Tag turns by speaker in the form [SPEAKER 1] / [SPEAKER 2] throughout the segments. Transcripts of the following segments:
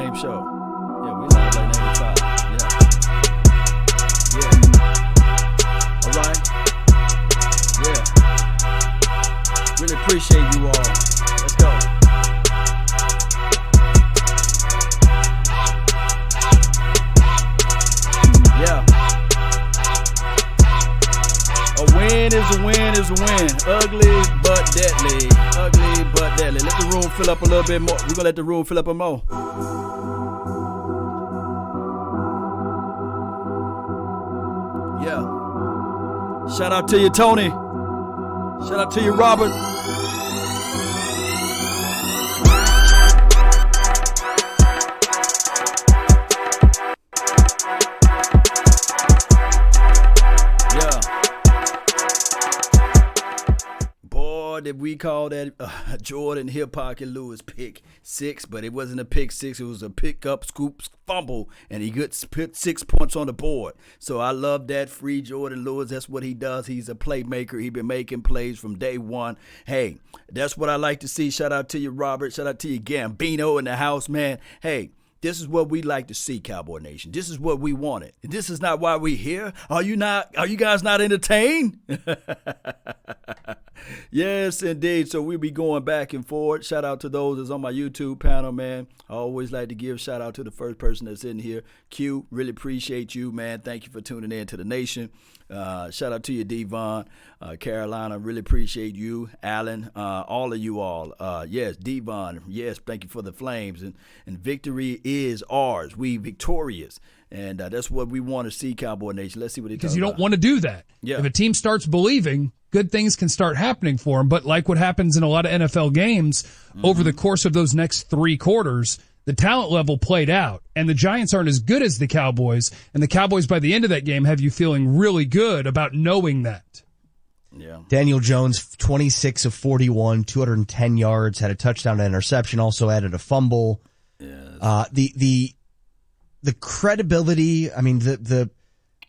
[SPEAKER 1] Postgame show. Yeah, we live like 95. Yeah. All right. Yeah. Really appreciate you all. Let's go. Yeah. A win is a win is a win. Ugly but deadly. Ugly but deadly. Let the room fill up a little bit more. We're going to let the room fill up a more. Yeah. Shout out to you, Tony. Shout out to you, Robert. Did we call that Jordan Hip Pocket Lewis pick six, but it wasn't a pick six. It was a pick up, scoop, fumble, and he put 6 points on the board. So I love that. Free Jordan Lewis. That's what he does. He's a playmaker. He's been making plays from day one. Hey, that's what I like to see. Shout out to you, Robert. Shout out to you, Gambino in the house, man. Hey, this is what we like to see, Cowboy Nation. This is what we wanted. This is not why we're here. Are you guys not entertained? Yes, indeed. So we'll be going back and forth. Shout out to those that's on my YouTube panel, man. I always like to give shout out to the first person that's in here. Q, really appreciate you, man. Thank you for tuning in to the nation. Shout out to you, Devon. Carolina, really appreciate you. Alan, all of you all. Yes, Devon, yes, thank you for the flames. And victory is ours. We victorious. And that's what we want to see, Cowboy Nation. Let's see what he
[SPEAKER 2] Because you don't want to do that.
[SPEAKER 1] Yeah.
[SPEAKER 2] If a team starts believing, good things can start happening for them. But like what happens in a lot of NFL games, over the course of those next 3 quarters, the talent level played out. And the Giants aren't as good as the Cowboys. And the Cowboys, by the end of that game, have you feeling really good about knowing that.
[SPEAKER 1] Yeah.
[SPEAKER 3] Daniel Jones, 26 of 41, 210 yards, had a touchdown and interception, also added a fumble.
[SPEAKER 1] Yes.
[SPEAKER 3] The credibility, I mean, the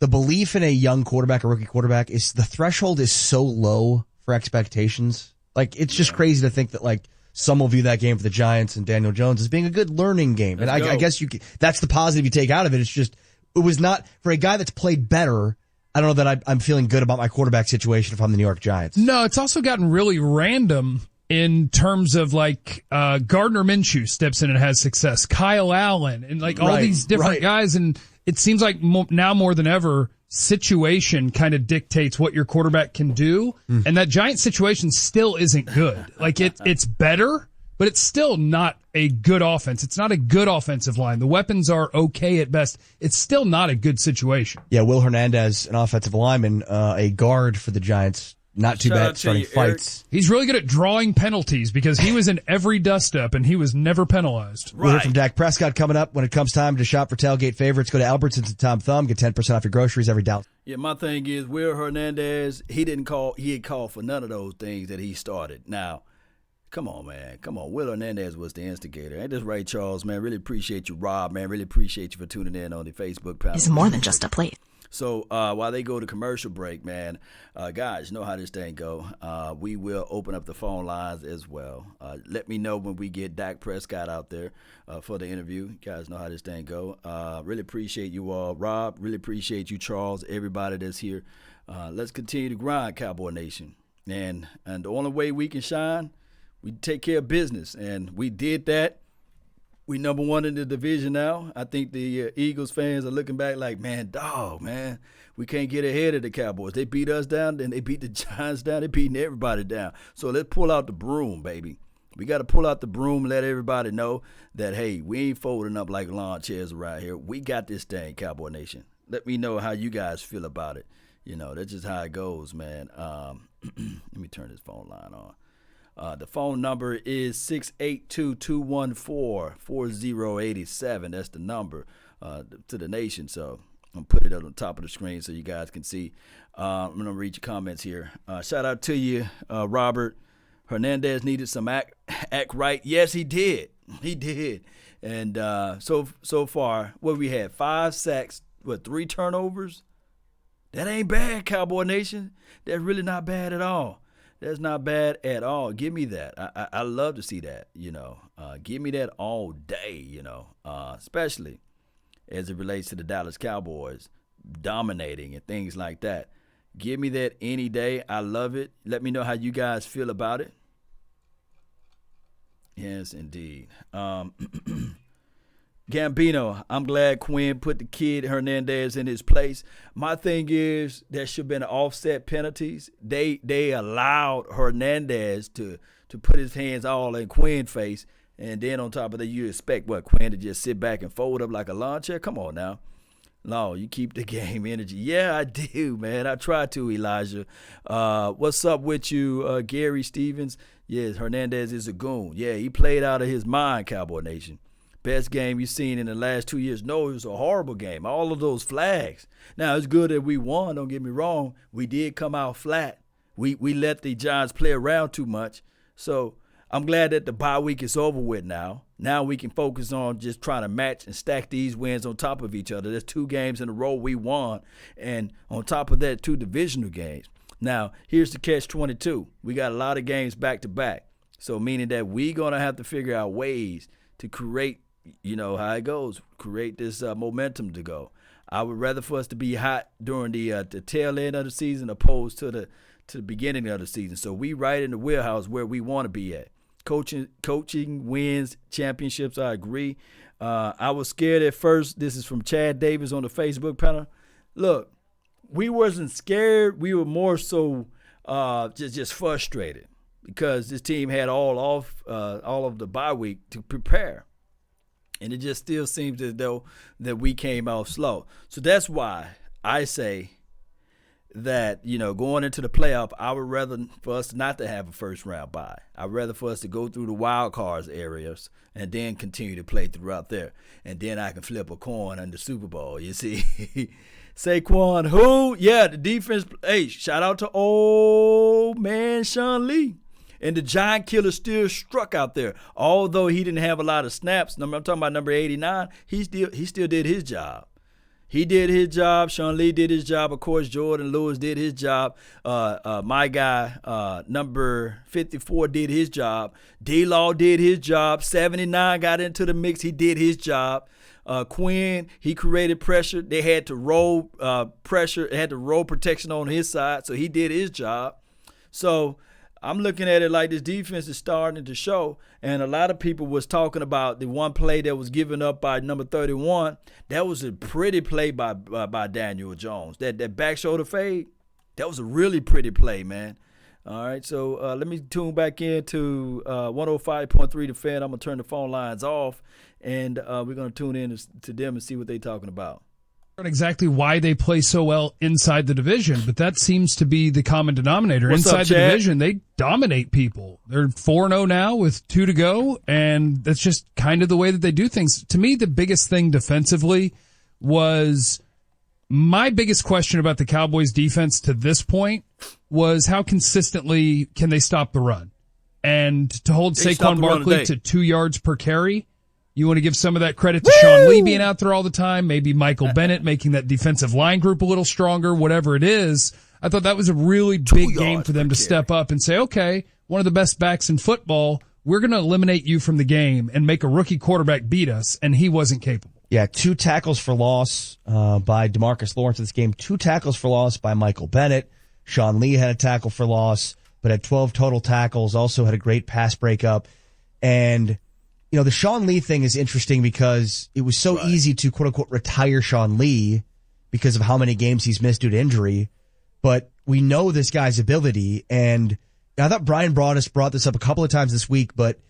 [SPEAKER 3] belief in a young quarterback, a rookie quarterback, is the threshold is so low for expectations. Like, it's just crazy to think that, like, some will view that game for the Giants and Daniel Jones as being a good learning game. And I guess that's the positive you take out of it. It's just, it was not, for a guy that's played better, I don't know that I'm feeling good about my quarterback situation if I'm the New York Giants.
[SPEAKER 2] No, it's also gotten really random in terms of like Gardner Minshew steps in and has success. Kyle Allen and like all these different guys. And it seems like now more than ever, situation kind of dictates what your quarterback can do. And that Giant situation still isn't good. Like it's better, but it's still not a good offense. It's not a good offensive line. The weapons are okay at best. It's still not a good situation.
[SPEAKER 3] Yeah, Will Hernandez, an offensive lineman, a guard for the Giants. Not too bad starting fights.
[SPEAKER 2] He's really good at drawing penalties because he was in every dust-up and he was never penalized.
[SPEAKER 3] We'll hear from Dak Prescott coming up. When it comes time to shop for tailgate favorites, go to Albertsons and Tom Thumb. Get 10% off your groceries every dollar.
[SPEAKER 1] Yeah, my thing is Will Hernandez, he had called for none of those things that he started. Now, come on, man. Come on. Will Hernandez was the instigator. Ain't this right, Charles, man? Really appreciate you, Rob, man. Really appreciate you for tuning in on the Facebook panel.
[SPEAKER 4] It's more than just a plate.
[SPEAKER 1] So while they go to commercial break, man, guys, you know how this thing go. We will open up the phone lines as well. Let me know when we get Dak Prescott out there for the interview. You guys know how this thing go. Really appreciate you all. Rob, really appreciate you, Charles, everybody that's here. Let's continue to grind, Cowboy Nation. And the only way we can shine, we take care of business. And we did that. We number 1 in the division now. I think the Eagles fans are looking back like, man, we can't get ahead of the Cowboys. They beat us down, then they beat the Giants down. They're beating everybody down. So let's pull out the broom, baby. We got to pull out the broom, let everybody know that, hey, we ain't folding up like lawn chairs around here. We got this thing, Cowboy Nation. Let me know how you guys feel about it. You know, that's just how it goes, man. Let me turn this phone line on. The phone number is 682-214-4087. That's the number to the nation. So I'm going to put it on the top of the screen so you guys can see. I'm going to read your comments here. Shout out to you, Robert. Hernandez needed some act right. Yes, he did. He did. And so far, what we had, 5 sacks, 3 turnovers? That ain't bad, Cowboy Nation. That's really not bad at all. That's not bad at all. Give me that. I love to see that, give me that all day, especially as it relates to the Dallas Cowboys dominating and things like that. Give me that any day. I love it. Let me know how you guys feel about it. Yes, indeed. Gambino, I'm glad Quinn put the kid Hernandez in his place. My thing is there should have been offset penalties. They allowed Hernandez to put his hands all in Quinn's face, and then on top of that, you expect Quinn to just sit back and fold up like a lawn chair? Come on now. No, you keep the game energy. Yeah, I do, man. I try to, Elijah. What's up with you, Gary Stevens? Yes, Hernandez is a goon. Yeah, he played out of his mind, Cowboy Nation. Best game you've seen in the last 2 years. No, it was a horrible game. All of those flags. Now, it's good that we won. Don't get me wrong. We did come out flat. We let the Giants play around too much. So I'm glad that the bye week is over with now. Now we can focus on just trying to match and stack these wins on top of each other. There's 2 games in a row we won, and on top of that, 2 divisional games. Now, here's the catch-22. We got a lot of games back-to-back, so meaning that we're going to have to figure out ways to create, how it goes, create this momentum to go. I would rather for us to be hot during the tail end of the season opposed to the beginning of the season. So we right in the wheelhouse where we want to be at. Coaching wins championships, I agree. I was scared at first. This is from Chad Davis on the Facebook panel. Look, we wasn't scared. We were more so just frustrated because this team had all of the bye week to prepare. And it just still seems as though that we came out slow. So that's why I say that, going into the playoff, I would rather for us not to have a first-round bye. I'd rather for us to go through the wild cards areas and then continue to play throughout there. And then I can flip a coin in the Super Bowl, you see. Saquon, who? Yeah, the defense. Hey, shout out to old man Sean Lee. And the Giant Killer still struck out there. Although he didn't have a lot of snaps, I'm talking about number 89, he still did his job. He did his job. Sean Lee did his job. Of course, Jordan Lewis did his job. My guy, number 54, did his job. D-Law did his job. 79 got into the mix. He did his job. Quinn, he created pressure. They had to roll pressure. They had to roll protection on his side, so he did his job. So I'm looking at it like this defense is starting to show, and a lot of people was talking about the one play that was given up by number 31. That was a pretty play by Daniel Jones. That back shoulder fade, that was a really pretty play, man. All right, so let me tune back into 105.3 The Fan. I'm going to turn the phone lines off, and we're going to tune in to them and see what they're talking about.
[SPEAKER 2] Exactly why they play so well inside the division, but that seems to be the common denominator.
[SPEAKER 1] What's
[SPEAKER 2] inside
[SPEAKER 1] up,
[SPEAKER 2] the
[SPEAKER 1] Chad?
[SPEAKER 2] division, they dominate people. They're 4-0 now with 2 to go, and that's just kind of the way that they do things. To me, the biggest thing defensively was my biggest question about the Cowboys defense to this point was how consistently can they stop the run? And to hold Saquon Barkley to 2 yards per carry, you want to give some of that credit to Sean Lee being out there all the time, maybe Michael Bennett making that defensive line group a little stronger, whatever it is. I thought that was a really big game for them to step up and say, okay, one of the best backs in football, we're going to eliminate you from the game and make a rookie quarterback beat us, and he wasn't capable.
[SPEAKER 3] Yeah, 2 tackles for loss by DeMarcus Lawrence in this game, 2 tackles for loss by Michael Bennett. Sean Lee had a tackle for loss, but had 12 total tackles, also had a great pass breakup. And the Sean Lee thing is interesting because it was so easy to quote-unquote retire Sean Lee because of how many games he's missed due to injury. But we know this guy's ability, and I thought Brian brought this up a couple of times this week, but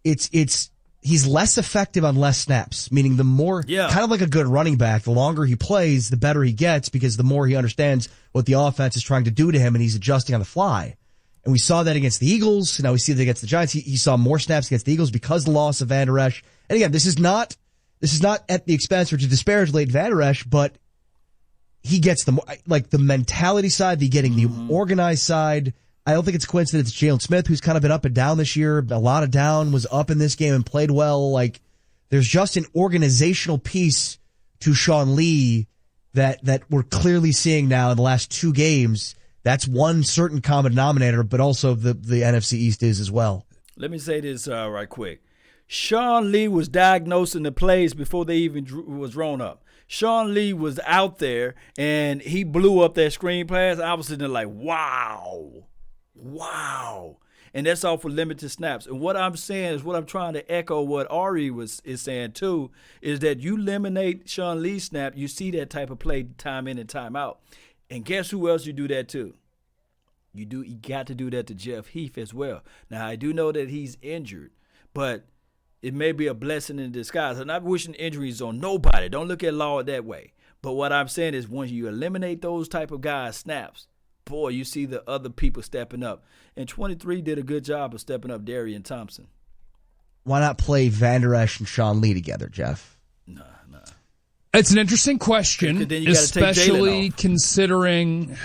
[SPEAKER 3] he's less effective on less snaps, meaning the more, kind of like a good running back, the longer he plays, the better he gets because the more he understands what the offense is trying to do to him and he's adjusting on the fly. And we saw that against the Eagles. Now we see that against the Giants. He saw more snaps against the Eagles because of the loss of Van Der Esch. And again, this is not at the expense or to disparage Leighton Van Der Esch, but he gets the mentality side, getting the organized side. I don't think it's a coincidence. It's Jalen Smith, who's kind of been up and down this year. A lot of down, was up in this game and played well. Like, there's just an organizational piece to Sean Lee that we're clearly seeing now in the last 2 games that's one certain common denominator, but also the NFC East is as well.
[SPEAKER 1] Let me say this right quick. Sean Lee was diagnosing the plays before they even was drawn up. Sean Lee was out there, and he blew up that screen pass. I was sitting there like, wow. And that's all for limited snaps. And what I'm saying is, what I'm trying to echo what Ari is saying too, is that you eliminate Sean Lee's snap, you see that type of play time in and time out. And guess who else you do that to? You got to do that to Jeff Heath as well. Now, I do know that he's injured, but it may be a blessing in disguise. I'm not wishing injuries on nobody. Don't look at law that way. But what I'm saying is, once you eliminate those type of guys' snaps, boy, you see the other people stepping up. And 23 did a good job of stepping up Darian Thompson.
[SPEAKER 3] Why not play Van Der Esch and Sean Lee together, Jeff?
[SPEAKER 1] Nah.
[SPEAKER 2] It's an interesting question, especially considering...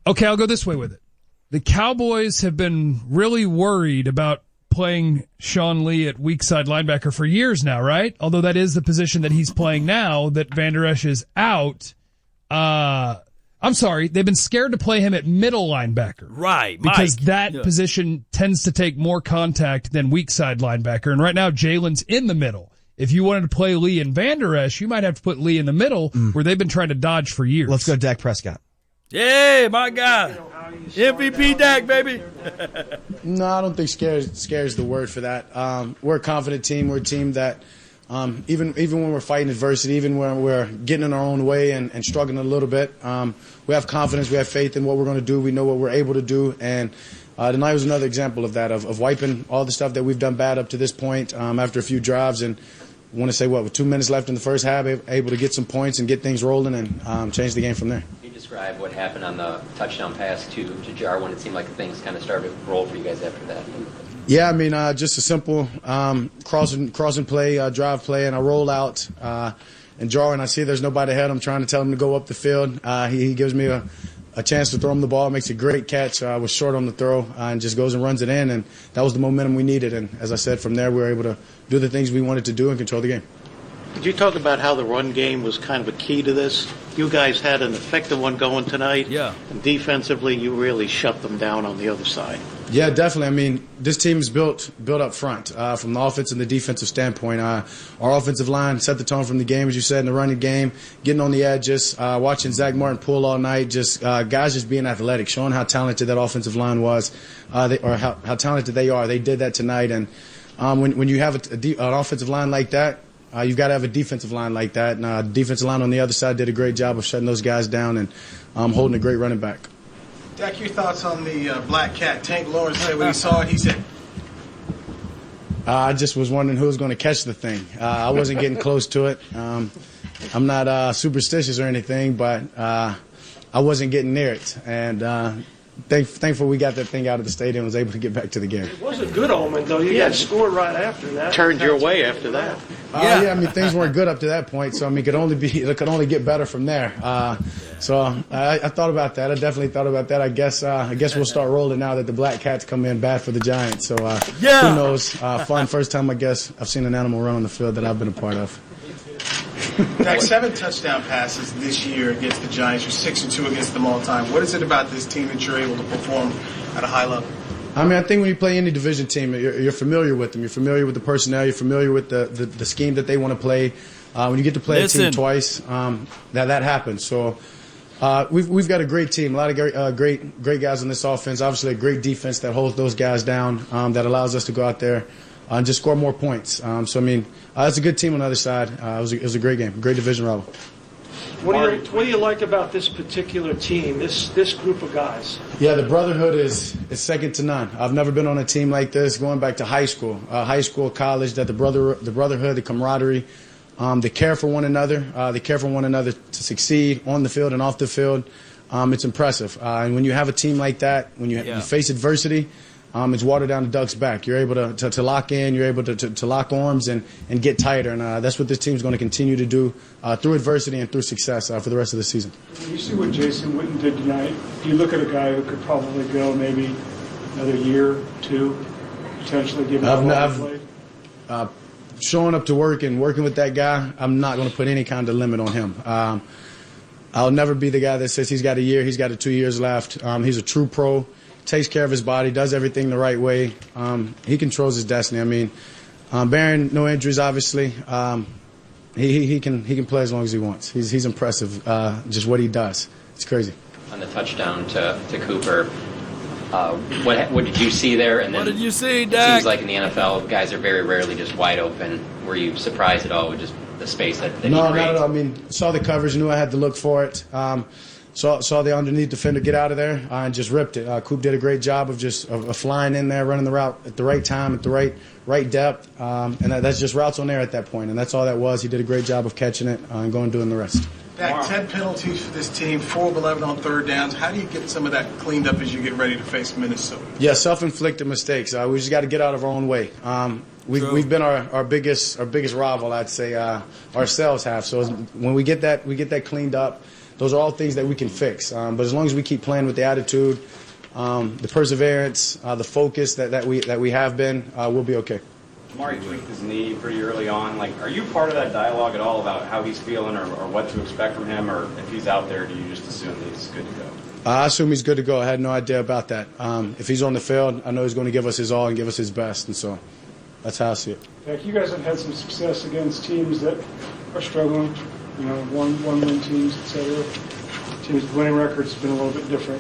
[SPEAKER 2] Okay, I'll go this way with it. The Cowboys have been really worried about playing Sean Lee at weak side linebacker for years now, right? Although that is the position that he's playing now, that Van Der Esch is out. I'm sorry, they've been scared to play him at middle linebacker.
[SPEAKER 1] Right,
[SPEAKER 2] because
[SPEAKER 1] Mike.
[SPEAKER 2] that position tends to take more contact than weak side linebacker. And right now, Jalen's in the middle. If you wanted to play Lee and Van Der Esch, you might have to put Lee in the middle, where they've been trying to dodge for years.
[SPEAKER 3] Let's go Dak Prescott.
[SPEAKER 1] Yeah, my guy. MVP Dak, baby.
[SPEAKER 4] No, I don't think scares the word for that. We're a confident team. We're a team that even when we're fighting adversity, even when we're getting in our own way and struggling a little bit, we have confidence. We have faith in what we're going to do. We know what we're able to do. And tonight was another example of that, of wiping all the stuff that we've done bad up to this point after a few drives. And I want to say, with 2 minutes left in the first half, able to get some points and get things rolling and change the game from there.
[SPEAKER 5] Can you describe what happened on the touchdown pass to Jar when it seemed like things kind of started to roll for you guys after that?
[SPEAKER 4] Yeah, I mean, just a simple crossing play, drive play, and I roll out and Jar, and I see there's nobody ahead. I'm trying to tell him to go up the field. He gives me a chance to throw him the ball, makes a great catch, was short on the throw, and just goes and runs it in, and that was the momentum we needed. And as I said, from there we were able to do the things we wanted to do and control the game.
[SPEAKER 6] Could you talk about how the run game was kind of a key to this? You guys had an effective one going tonight.
[SPEAKER 1] Yeah.
[SPEAKER 6] And defensively, you really shut them down on the other side.
[SPEAKER 4] Yeah, definitely. I mean, this team is built up front from the offense and the defensive standpoint. Our offensive line set the tone from the game, as you said, in the running game, getting on the edges, watching Zach Martin pull all night, just guys just being athletic, showing how talented that offensive line was, or how talented they are. They did that tonight. And when you have an offensive line like that, you've got to have a defensive line like that. And the defensive line on the other side did a great job of shutting those guys down and holding a great running back.
[SPEAKER 7] Dak, your thoughts on the Black Cat? Tank Lawrence said when he saw it, he said,
[SPEAKER 4] I just was wondering who was going to catch the thing. I wasn't getting close to it. I'm not superstitious or anything, but I wasn't getting near it. And thankful we got that thing out of the stadium and was able to get back to the game.
[SPEAKER 8] It was a good omen, though. You got scored right after that.
[SPEAKER 6] Turned your way after that.
[SPEAKER 4] Yeah, I mean, things weren't good up to that point, so I mean, it could only get better from there. So I thought about that. I definitely thought about that. I guess we'll start rolling now that the Black Cats come in bad for the Giants. So who knows? Fun first time, I guess, I've seen an animal run on the field that I've been a part of.
[SPEAKER 7] Dak, 7 touchdown passes this year against the Giants. You're 6-2 against them all time. What is it about this team that you're able to perform at a high level?
[SPEAKER 4] I mean, I think when you play any division team, you're familiar with them. You're familiar with the personnel. You're familiar with the scheme that they want to play. When you get to play a team twice, that happens. So we've got a great team, a lot of great guys on this offense. Obviously, a great defense that holds those guys down, that allows us to go out there and just score more points. So I mean, it's a good team on the other side. It was a great game, great division rival.
[SPEAKER 8] What do you like about this particular team, this group of guys? Yeah,
[SPEAKER 4] the brotherhood is second to none. I've never been on a team like this going back to high school, college. That the brotherhood, the camaraderie, the care for one another, to succeed on the field and off the field. It's impressive. And when you have a team like that, when you face adversity, it's water down the duck's back. You're able to lock in. You're able to lock arms and get tighter. And that's what this team's going to continue to do through adversity and through success for the rest of the season.
[SPEAKER 8] You see what Jason Witten did tonight. You look at a guy who could probably go maybe another year, 2, potentially give him a lot of play.
[SPEAKER 4] Showing up to work and working with that guy, I'm not going to put any kind of limit on him. I'll never be the guy that says he's got a year, he's got 2 years left. He's a true pro, takes care of his body, does everything the right way. He controls his destiny. I mean, bearing no injuries, obviously, he can play as long as he wants. He's impressive, just what he does. It's crazy.
[SPEAKER 5] On the touchdown to Cooper, what did you see there? And then
[SPEAKER 1] what did you see, Dak?
[SPEAKER 5] It seems like in the NFL, guys are very rarely just wide open. Were you surprised at all with just the space that he
[SPEAKER 4] No,
[SPEAKER 5] creates?
[SPEAKER 4] not at all. I mean, saw the coverage, knew I had to look for it. Saw the underneath defender get out of there and just ripped it. Coop did a great job of just of flying in there, running the route at the right time, at the right depth, and that's just routes on there at that point, and that's all that was. He did a great job of catching it and going and doing the rest.
[SPEAKER 7] Dak, 10 penalties for this team, 4 of 11 on third downs. How do you get some of that cleaned up as you get ready to face Minnesota?
[SPEAKER 4] Yeah, self-inflicted mistakes. We just got to get out of our own way. We've been our biggest rival, I'd say. Ourselves have. So when we get that cleaned up, those are all things that we can fix. But as long as we keep playing with the attitude, the perseverance, the focus that we have been, we'll be okay.
[SPEAKER 9] Amari tweaked his knee pretty early on. Like, are you part of that dialogue at all about how he's feeling or what to expect from him? Or if he's out there, do you just assume that he's good to go?
[SPEAKER 4] I assume he's good to go. I had no idea about that. If he's on the field, I know he's going to give us his all and give us his best. And so that's how I see it.
[SPEAKER 8] Dak, you guys have had some success against teams that are struggling, one-win teams, et cetera. Teams' winning records have been a little bit different.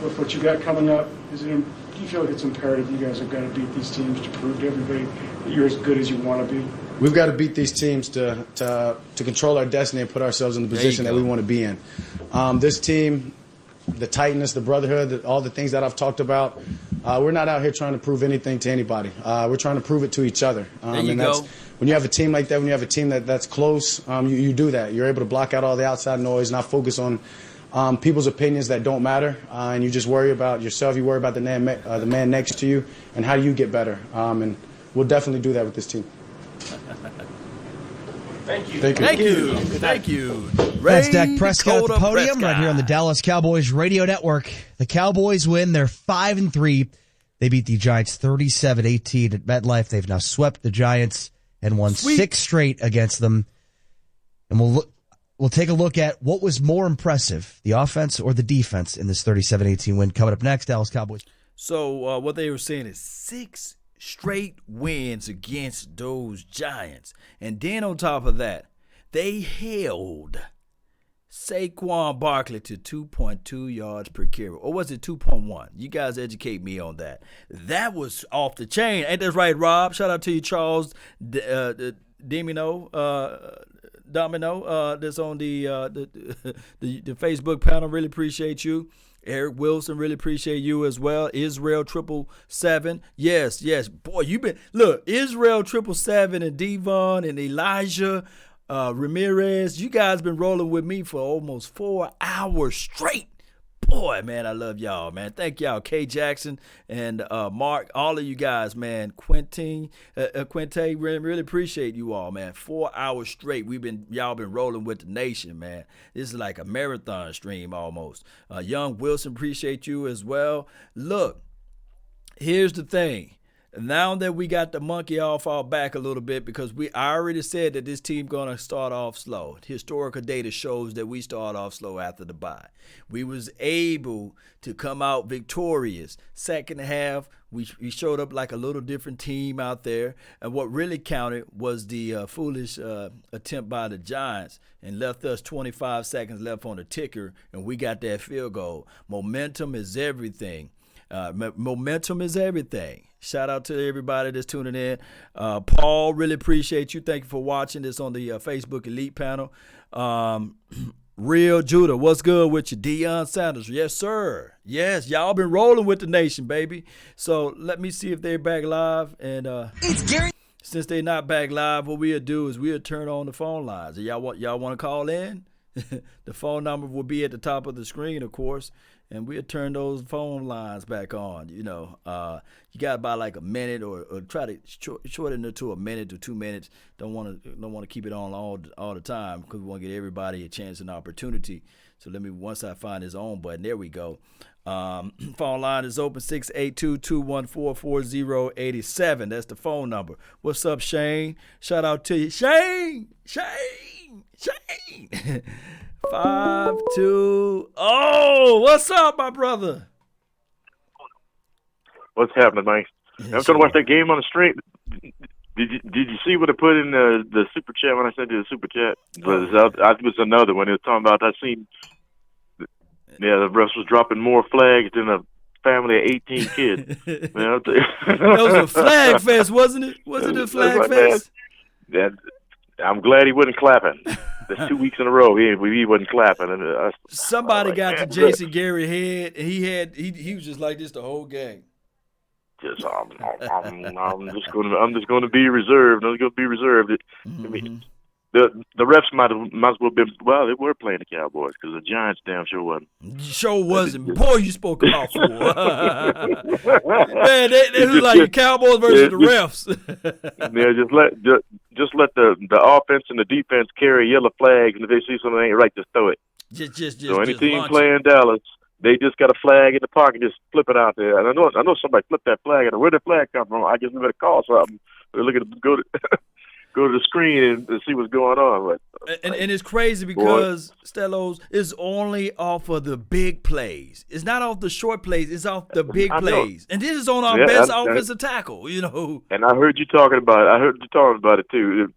[SPEAKER 8] With what you got coming up, do you feel like it's imperative you guys have got to beat these teams to prove to everybody that you're as good as you want to be?
[SPEAKER 4] We've got to beat these teams to control our destiny and put ourselves in the position that we want to be in. This team, the tightness, the brotherhood, all the things that I've talked about, we're not out here trying to prove anything to anybody. We're trying to prove it to each other.
[SPEAKER 1] There you go.
[SPEAKER 4] When you have a team like that, when you have a team that's close, you do that. You're able to block out all the outside noise, not focus on people's opinions that don't matter, and you just worry about yourself. You worry about the man next to you, and how do you get better. And we'll definitely do that with this team.
[SPEAKER 9] Thank you.
[SPEAKER 1] Thank you.
[SPEAKER 3] That's Dak Prescott at the podium right here on the Dallas Cowboys radio network. The Cowboys win. They're 5-3. They beat the Giants 37-18 at MetLife. They've now swept the Giants and won 6 straight against them. And we'll take a look at what was more impressive, the offense or the defense in this 37-18 win. Coming up next, Dallas Cowboys.
[SPEAKER 1] So what they were saying is 6 straight wins against those Giants. And then on top of that, they held Saquon Barkley to 2.2 yards per carry. Or was it 2.1? You guys educate me on that. That was off the chain. Ain't that right, Rob? Shout out to you, Charles Domino, that's on the Facebook panel. Really appreciate you. Eric Wilson, really appreciate you as well. Israel 777. Yes. Boy, Israel 777 and Devon and Elijah Ramirez. You guys been rolling with me for almost 4 hours straight. Boy, man, I love y'all, man. Thank y'all, K. Jackson and Mark, all of you guys, man. Quinte, really appreciate you all, man. 4 hours straight. Y'all been rolling with the nation, man. This is like a marathon stream almost. Young Wilson, appreciate you as well. Look, here's the thing. Now that we got the monkey off our back a little bit, because I already said that this team going to start off slow. Historical data shows that we start off slow after the bye. We was able to come out victorious. Second half, we showed up like a little different team out there. And what really counted was the foolish attempt by the Giants and left us 25 seconds left on the ticker, and we got that field goal. Momentum is everything. Momentum is everything. Shout out to everybody that's tuning in. Paul, really appreciate you. Thank you for watching this on the Facebook Elite panel. Real Judah, what's good with you? Deion Sanders, yes, sir. Yes, y'all been rolling with the nation, baby. So let me see if they're back live. And since they're not back live, what we'll do is we'll turn on the phone lines. Y'all want to call in? The phone number will be at the top of the screen, of course. And we'll turn those phone lines back on. You got about like a minute, or try to shorten it to a minute or 2 minutes. Don't want to keep it on all the time, because we want to get everybody a chance and opportunity. So once I find his own button, there we go. Phone line is open, 682-214-4087. That's the phone number. What's up, Shane? Shout out to you, Shane. 5-2. Oh, what's up, my brother?
[SPEAKER 10] What's happening, man?
[SPEAKER 1] Yeah,
[SPEAKER 10] I'm trying to watch that game on the stream. Did you see what I put in the super chat when I sent you the super chat? It was another one. It was talking about I seen. Yeah, the refs was dropping more flags than a family of 18 kids. Man,
[SPEAKER 1] that was a flag fest, wasn't it? Wasn't it a flag fest?
[SPEAKER 10] I'm glad he wasn't clapping. That's 2 weeks in a row. He wasn't clapping. And
[SPEAKER 1] somebody got to Jason Garrett's head, and he was just like this the whole game.
[SPEAKER 10] I'm just going to be reserved. I'm going to be reserved. I mean, the refs might as well been. Well, they were playing the Cowboys because the Giants damn sure wasn't.
[SPEAKER 1] Sure wasn't. Boy, you spoke about fool. Man, they was like the Cowboys versus the refs.
[SPEAKER 10] Yeah, just let the offense and the defense carry yellow flags, and if they see something ain't right, just throw it. So any team playing Dallas, they just got a flag in the pocket, just flip it out there. And I know somebody flipped that flag. Where did the flag come from? I guess we better call something. Look at go to the screen and see what's going on. But,
[SPEAKER 1] and it's crazy because Stellos is only off of the big plays. It's not off the short plays. It's off the big plays. And this is on our best offensive tackle.
[SPEAKER 10] And I heard you talking about it too.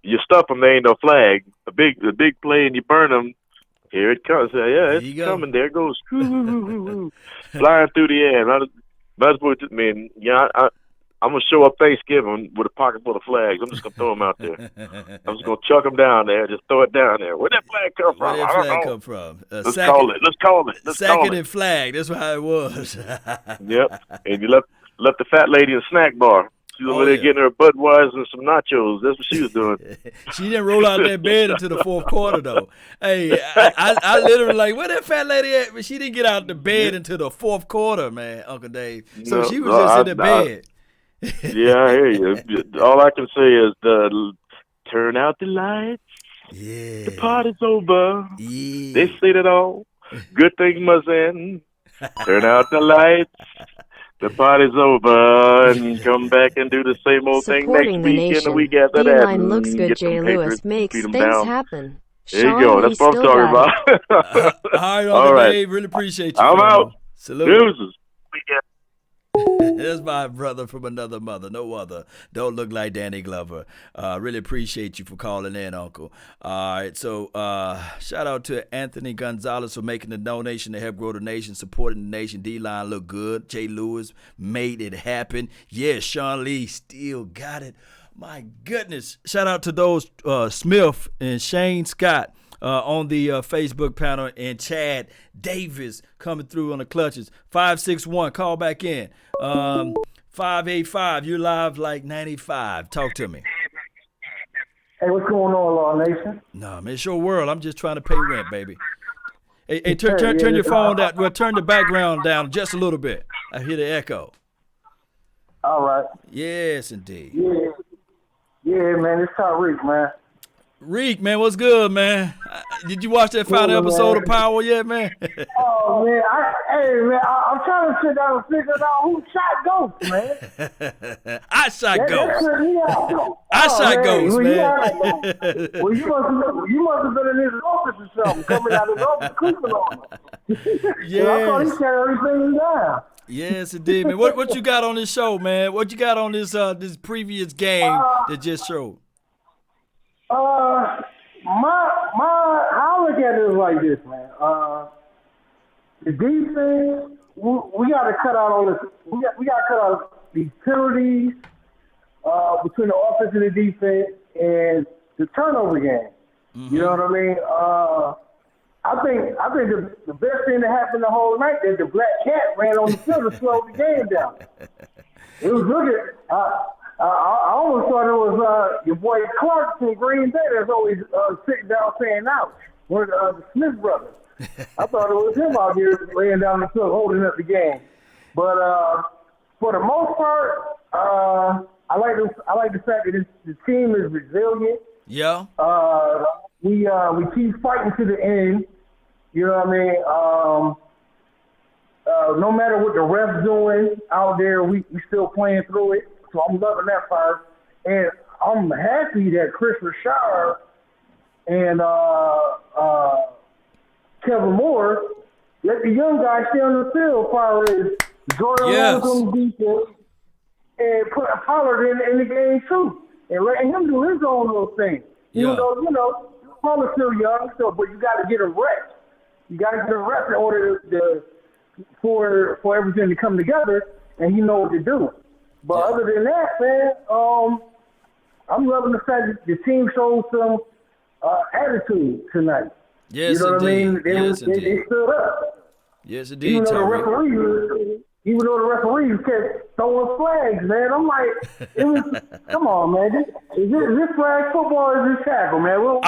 [SPEAKER 10] You stuff them, there ain't no flag. A big play and you burn them. Here it comes. Yeah, it's coming. There it goes. Flying through the air. Might as well, man. Yeah, I'm going to show up Thanksgiving with a pocket full of flags. I'm just going to throw them out there. I'm just going to chuck them down there. Just throw it down there. Where'd that flag come from?
[SPEAKER 1] Where'd that flag come from?
[SPEAKER 10] Let's call it.
[SPEAKER 1] Second and flag. That's how it was.
[SPEAKER 10] Yep. And you left the fat lady in the snack bar. She was over there getting her Budweiser and some nachos. That's what she was doing.
[SPEAKER 1] She didn't roll out that bed until the fourth quarter, though. Hey, I literally like, where that fat lady at? But she didn't get out the bed until the fourth quarter, man, Uncle Dave. So she was just in the bed.
[SPEAKER 10] Yeah, I hear you. All I can say is turn out the lights.
[SPEAKER 1] Yeah.
[SPEAKER 10] The party's over.
[SPEAKER 1] Yeah.
[SPEAKER 10] They said it all. Good thing must end. Turn out the lights. The party's over, and come back and do the same old thing next week and the week after that.
[SPEAKER 11] D-line looks good, Jay Lewis. Makes things happen.
[SPEAKER 10] There you go. That's what I'm talking about.
[SPEAKER 1] All right, Dave. Really appreciate you.
[SPEAKER 10] I'm out.
[SPEAKER 1] Salute.
[SPEAKER 10] Deuces.
[SPEAKER 1] That's my brother from another mother, no other. Don't look like Danny Glover. Really appreciate you for calling in, Uncle. All right, so shout out to Anthony Gonzalez for making the donation to help grow the nation, supporting the nation. D-line look good. Jay Lewis made it happen. Yes, Sean Lee still got it. My goodness. Shout out to those Smith and Shane Scott on the Facebook panel, and Chad Davis coming through on the clutches. 561, call back in. 585, you're live like 95. Talk to me.
[SPEAKER 12] Hey, what's going on, Law Nation?
[SPEAKER 1] No, man, it's your world. I'm just trying to pay rent, baby. Hey, turn your phone down. Well, turn the background down just a little bit. I hear the echo.
[SPEAKER 12] All right.
[SPEAKER 1] Yes, indeed.
[SPEAKER 12] Yeah, man, it's Tyreek, man.
[SPEAKER 1] Reek, man, what's good, man? Did you watch that final episode of Power yet, man?
[SPEAKER 12] Oh, man, I'm trying to sit down and figure out who shot Ghost, man.
[SPEAKER 1] I shot Ghost. I shot Ghost,
[SPEAKER 12] man. Well, you must have been in his office or something, coming out of his office, creeping on him.
[SPEAKER 1] Yes.
[SPEAKER 12] I thought he shut everything down.
[SPEAKER 1] Yes, indeed, man. What you got on this show, man? What you got on this previous game that just showed?
[SPEAKER 12] How I look at it is like this, man. The defense, we got to cut out all this. We got to cut out these penalties between the offense and the defense, and the turnover game. Mm-hmm. You know what I mean? I think the best thing that happened the whole night is the Black Cat ran on the field to slow the game down. It was looking. I almost thought it was your boy Clark from Green Bay that's always sitting down saying ouch. One of the Smith brothers. I thought it was him out here laying down the field holding up the game. But for the most part, I like the fact that the team is resilient.
[SPEAKER 1] Yeah.
[SPEAKER 12] We keep fighting to the end. You know what I mean? No matter what the refs doing out there, we still playing through it. So I'm loving that part. And I'm happy that Chris Richard and Kevin Moore, let the young guys stay on the field as far as Jordan Love on the defense and put Pollard in the game too. And letting him do his own little thing. Even though, Pollard's still young, but you got to get a rep. You got to get a rep in order for everything to come together, and he knows what to do. But other than that, man, I'm loving the fact that the team showed some attitude tonight.
[SPEAKER 1] Yes,
[SPEAKER 12] you know
[SPEAKER 1] indeed.
[SPEAKER 12] what I mean? They stood up.
[SPEAKER 1] Yes, indeed,
[SPEAKER 12] Even though the referees kept throwing flags, man. I'm like, come on, man. Is this flag football or is this tackle, man? What's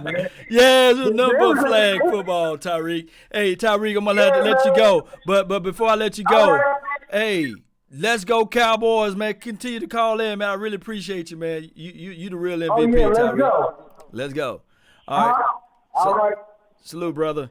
[SPEAKER 12] man?
[SPEAKER 1] Yeah, it's a number of flag football, Tyreek. Hey, Tyreek, I'm going to have to let you go. But before I let you go, hey, let's go Cowboys, man. Continue to call in, man. I really appreciate you, man. You the real MVP, Tyreek. Let's go. All right.
[SPEAKER 12] All right.
[SPEAKER 1] Salute, brother.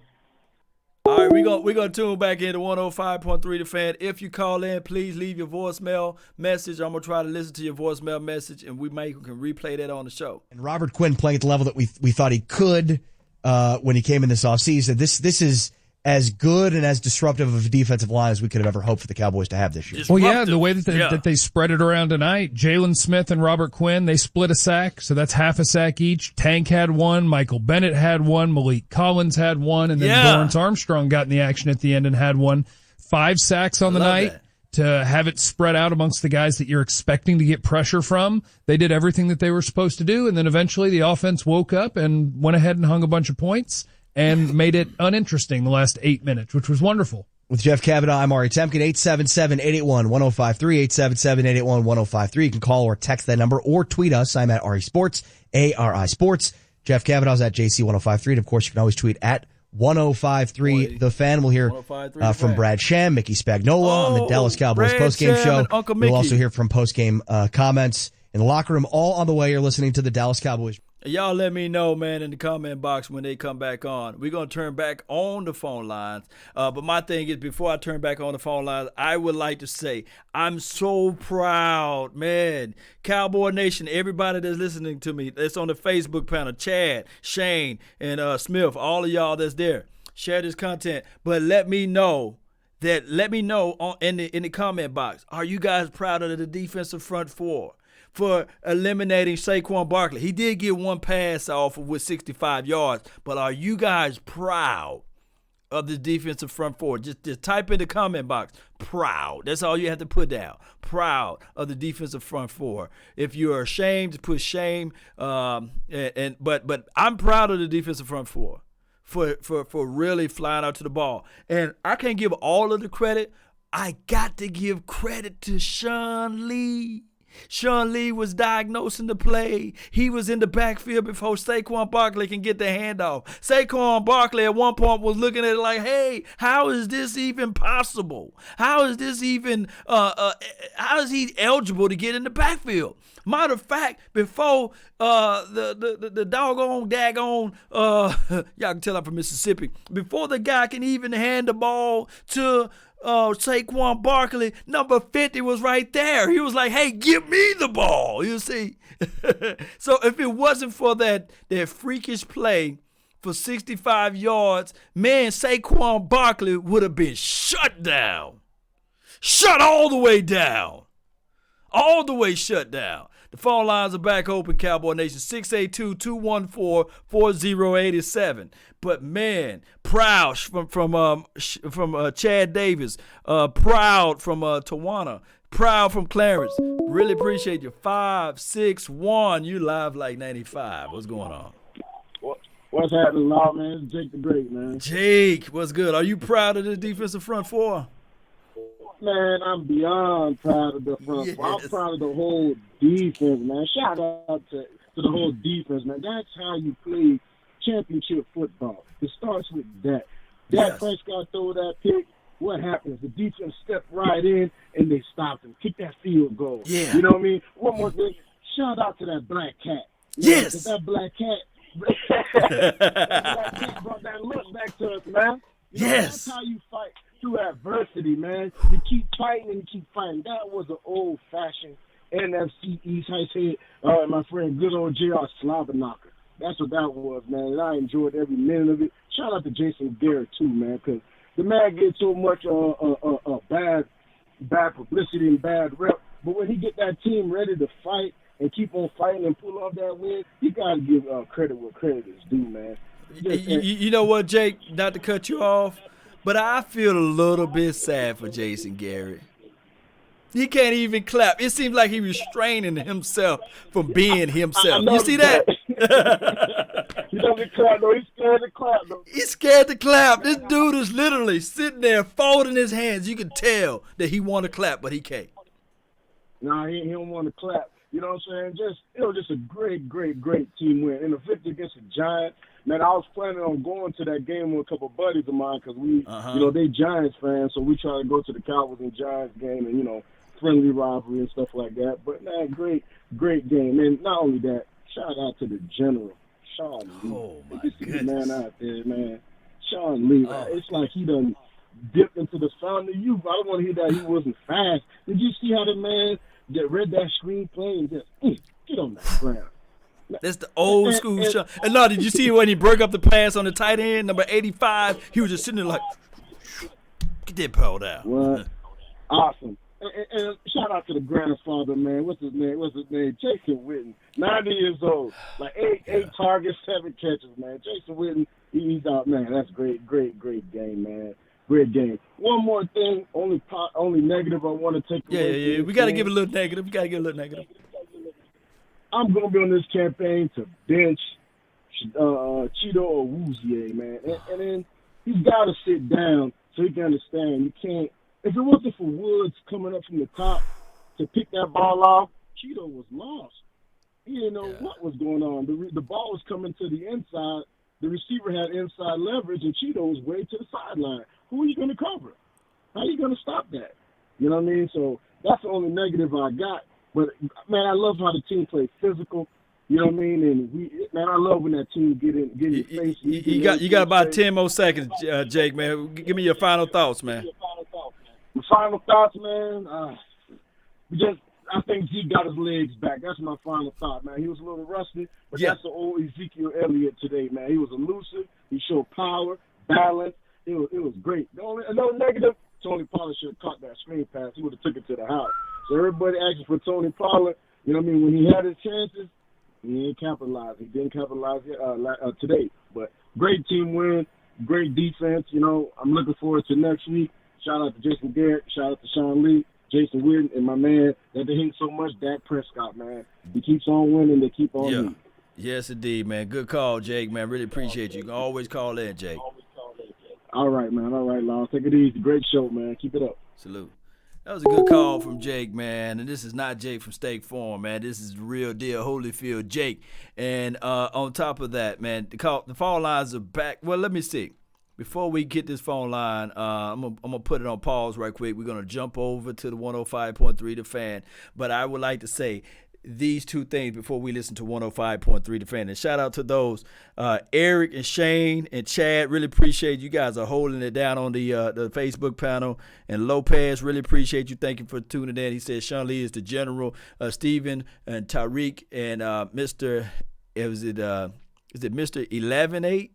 [SPEAKER 1] All right, we're gonna tune back into 105.3 The Fan. If you call in, please leave your voicemail message. I'm gonna try to listen to your voicemail message, and we can replay that on the show.
[SPEAKER 3] And Robert Quinn playing at the level that we thought he could when he came in this offseason. This is as good and as disruptive of a defensive line as we could have ever hoped for the Cowboys to have this year.
[SPEAKER 2] Well, yeah, the way that they spread it around tonight, Jalen Smith and Robert Quinn, they split a sack, so that's half a sack each. Tank had one, Michael Bennett had one, Malik Collins had one, and then Dorrance Armstrong got in the action at the end and had one. 5 sacks on the night. To have it spread out amongst the guys that you're expecting to get pressure from. They did everything that they were supposed to do, and then eventually the offense woke up and went ahead and hung a bunch of points and made it uninteresting the last 8 minutes, which was wonderful.
[SPEAKER 3] With Jeff Kavanaugh, I'm Ari Temkin, 877-881-1053, 877-881-1053. You can call or text that number or tweet us. I'm at Ari Sports, ARI Sports. Jeff Kavanaugh's at JC1053. And, of course, you can always tweet at 1053 The Fan. We'll hear from Brad Sham, Mickey Spagnola on the Dallas Cowboys postgame show. We'll also hear from postgame comments in the locker room. All on the way. You're listening to the Dallas Cowboys.
[SPEAKER 1] Y'all let me know, man, in the comment box when they come back on. We're going to turn back on the phone lines. But my thing is, before I turn back on the phone lines, I would like to say I'm so proud, man. Cowboy Nation, everybody that's listening to me, that's on the Facebook panel, Chad, Shane, and Smith, all of y'all that's there. Share this content. But let me know in the comment box, are you guys proud of the defensive front four for eliminating Saquon Barkley? He did get one pass off with 65 yards, but are you guys proud of the defensive front four? Just type in the comment box, proud. That's all you have to put down. Proud of the defensive front four. If you're ashamed, put shame. But I'm proud of the defensive front four for really flying out to the ball. And I can't give all of the credit. I got to give credit to Sean Lee. Sean Lee was diagnosing the play. He was in the backfield before Saquon Barkley can get the handoff. Saquon Barkley at one point was looking at it like, hey, how is this even possible? How is this even, how is he eligible to get in the backfield? Matter of fact, before the daggone, y'all can tell I'm from Mississippi, before the guy can even hand the ball to Saquon Barkley, number 50 was right there. He was like, hey, give me the ball, you see. So if it wasn't for that freakish play for 65 yards, man, Saquon Barkley would have been shut down. Shut all the way down. All the way shut down. The phone lines are back open, Cowboy Nation, 682-214-4087. But man, proud from Chad Davis, proud from Tawana, proud from Clarence. Really appreciate you. 561, you live like 95. What's going on?
[SPEAKER 13] What's happening, Law, man? It's Jake the Great, man.
[SPEAKER 1] Jake, what's good? Are you proud of the defensive front four?
[SPEAKER 13] Man, I'm beyond proud of the front four. I'm proud of the whole defense, man. Shout out to the whole defense, man. That's how you play championship football. It starts with that. Dak Prescott throw that pick. What happens? The defense stepped right in and they stopped him. Kick that field goal.
[SPEAKER 1] Yeah.
[SPEAKER 13] You know what I mean? One more thing. Shout out to that black cat.
[SPEAKER 1] Yes.
[SPEAKER 13] That black cat. that black cat brought that look back to us, man. You know, that's how you fight through adversity, man. You keep fighting and you keep fighting. That was an old-fashioned NFC East, I said, my friend, good old J.R. Slobberknocker. That's what that was, man. And I enjoyed every minute of it. Shout out to Jason Garrett, too, man, because the man gets so much bad publicity and bad rep. But when he get that team ready to fight and keep on fighting and pull off that win, you got to give credit where credit is due, man.
[SPEAKER 1] You know what, Jake, not to cut you off, but I feel a little bit sad for Jason Garrett. He can't even clap. It seems like he's restraining himself from being himself. You see that?
[SPEAKER 13] He doesn't clap, though. He's scared to clap, though.
[SPEAKER 1] He's scared to clap. This dude is literally sitting there folding his hands. You can tell that he want to clap, but he can't.
[SPEAKER 13] No, he don't want to clap. You know what I'm saying? Just a great, great, great team win. And the victory against the Giants, man, I was planning on going to that game with a couple of buddies of mine because we, they Giants fans, so we try to go to the Cowboys and Giants game and, friendly rivalry and stuff like that. But, man, great, great game. And not only that, shout out to the general, Sean Lee.
[SPEAKER 1] Oh, my
[SPEAKER 13] goodness. Man out there, man. Sean Lee, it's like he done dipped into the fountain of youth. I don't want to hear that he wasn't fast. Did you see how the man that read that screenplay and just get on the ground?
[SPEAKER 1] That's the old school shot. And no, did you see when he broke up the pass on the tight end, number 85? He was just sitting there like, get that ball down.
[SPEAKER 13] What? Awesome. And shout out to the grandfather, man. What's his name? Jason Witten, 90 years old. Like eight targets, 7 catches, man. Jason Witten, he's out, man. That's great, great, great game, man. Great game. One more thing, only negative I want to take away.
[SPEAKER 1] Yeah. We got to give it a little negative.
[SPEAKER 13] I'm going to be on this campaign to bench Cheeto or Woozier, man. And then he's got to sit down so he can understand. You can't. If it wasn't for Woods coming up from the top to pick that ball off, Cheeto was lost. He didn't know what was going on. The ball was coming to the inside. The receiver had inside leverage, and Cheeto was way to the sideline. Who are you going to cover? How are you going to stop that? You know what I mean? So that's the only negative I got. But, man, I love how the team plays physical. You know what I mean? And I love when that team get in face.
[SPEAKER 1] You got about 10 more seconds, Jake, man. Give me your final thoughts, man.
[SPEAKER 13] My final thoughts, man. I think Zeke got his legs back. That's my final thought, man. He was a little rusty, but that's the old Ezekiel Elliott today, man. He was elusive. He showed power, balance. It was great. Another negative, Tony Pollard should have caught that screen pass. He would have took it to the house. So everybody asking for Tony Pollard. You know what I mean? When he had his chances, he ain't capitalized. He didn't capitalize today. But great team win, great defense. I'm looking forward to next week. Shout out to Jason Garrett. Shout out to Sean Lee, Jason Witten, and my man that they hate so much, Dak Prescott, man. He keeps on winning. They keep on winning.
[SPEAKER 1] Yes, indeed, man. Good call, Jake, man. Really appreciate you. You can always call in, Jake.
[SPEAKER 13] All right, man. All right, Lon. Take it easy. Great show, man. Keep it up.
[SPEAKER 1] Salute. That was a good call from Jake, man. And this is not Jake from Steak Farm, man. This is the real deal Holyfield Jake. And on top of that, man, the phone lines are back. Well, let me see. Before we get this phone line, I'm gonna put it on pause right quick. We're gonna jump over to the 105.3 The Fan. But I would like to say these two things before we listen to 105.3 The Fan. And shout out to those Eric and Shane and Chad. Really appreciate you guys are holding it down on the Facebook panel. And Lopez, really appreciate you. Thank you for tuning in. He says Sean Lee is the general. Stephen and Tariq and Mr. Is it Mr. 11-8?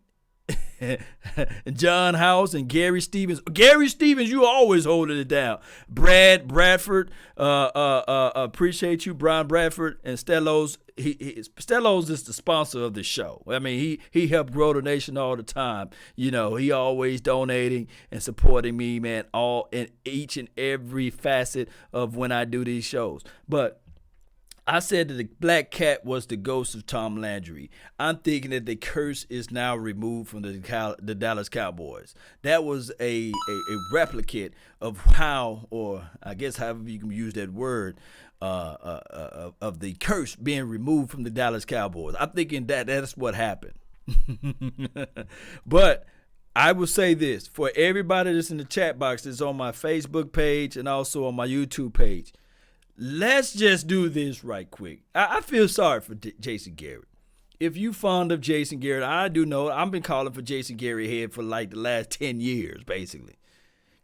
[SPEAKER 1] John House and Gary Stevens. Gary Stevens, you always holding it down. Bradford, appreciate you. Brian Bradford and Stellos. Stellos is the sponsor of the show. I mean, he helped grow the nation all the time. He always donating and supporting me, man, all in each and every facet of when I do these shows. But I said that the black cat was the ghost of Tom Landry. I'm thinking that the curse is now removed from the Dallas Cowboys. That was a replicate of how, or I guess however you can use that word, of the curse being removed from the Dallas Cowboys. I'm thinking that that's what happened. But I will say this, for everybody that's in the chat box that's on my Facebook page and also on my YouTube page, let's just do this right quick. I feel sorry for Jason Garrett. If you fond of Jason Garrett, I do know I've been calling for Jason Garrett head for like the last 10 years, basically.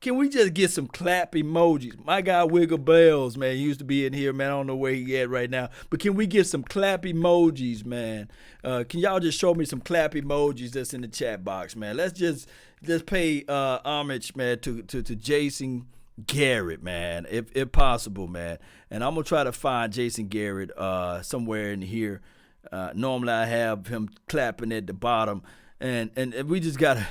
[SPEAKER 1] Can we just get some clap emojis? My guy Wiggle Bells, man, he used to be in here, man. I don't know where he at right now. But can we get some clap emojis, man? Can y'all just show me some clap emojis that's in the chat box, man? Let's just pay homage, man, to Jason Garrett, man, if possible, man. And I'm gonna try to find Jason Garrett somewhere in here. Normally I have him clapping at the bottom, and we just gotta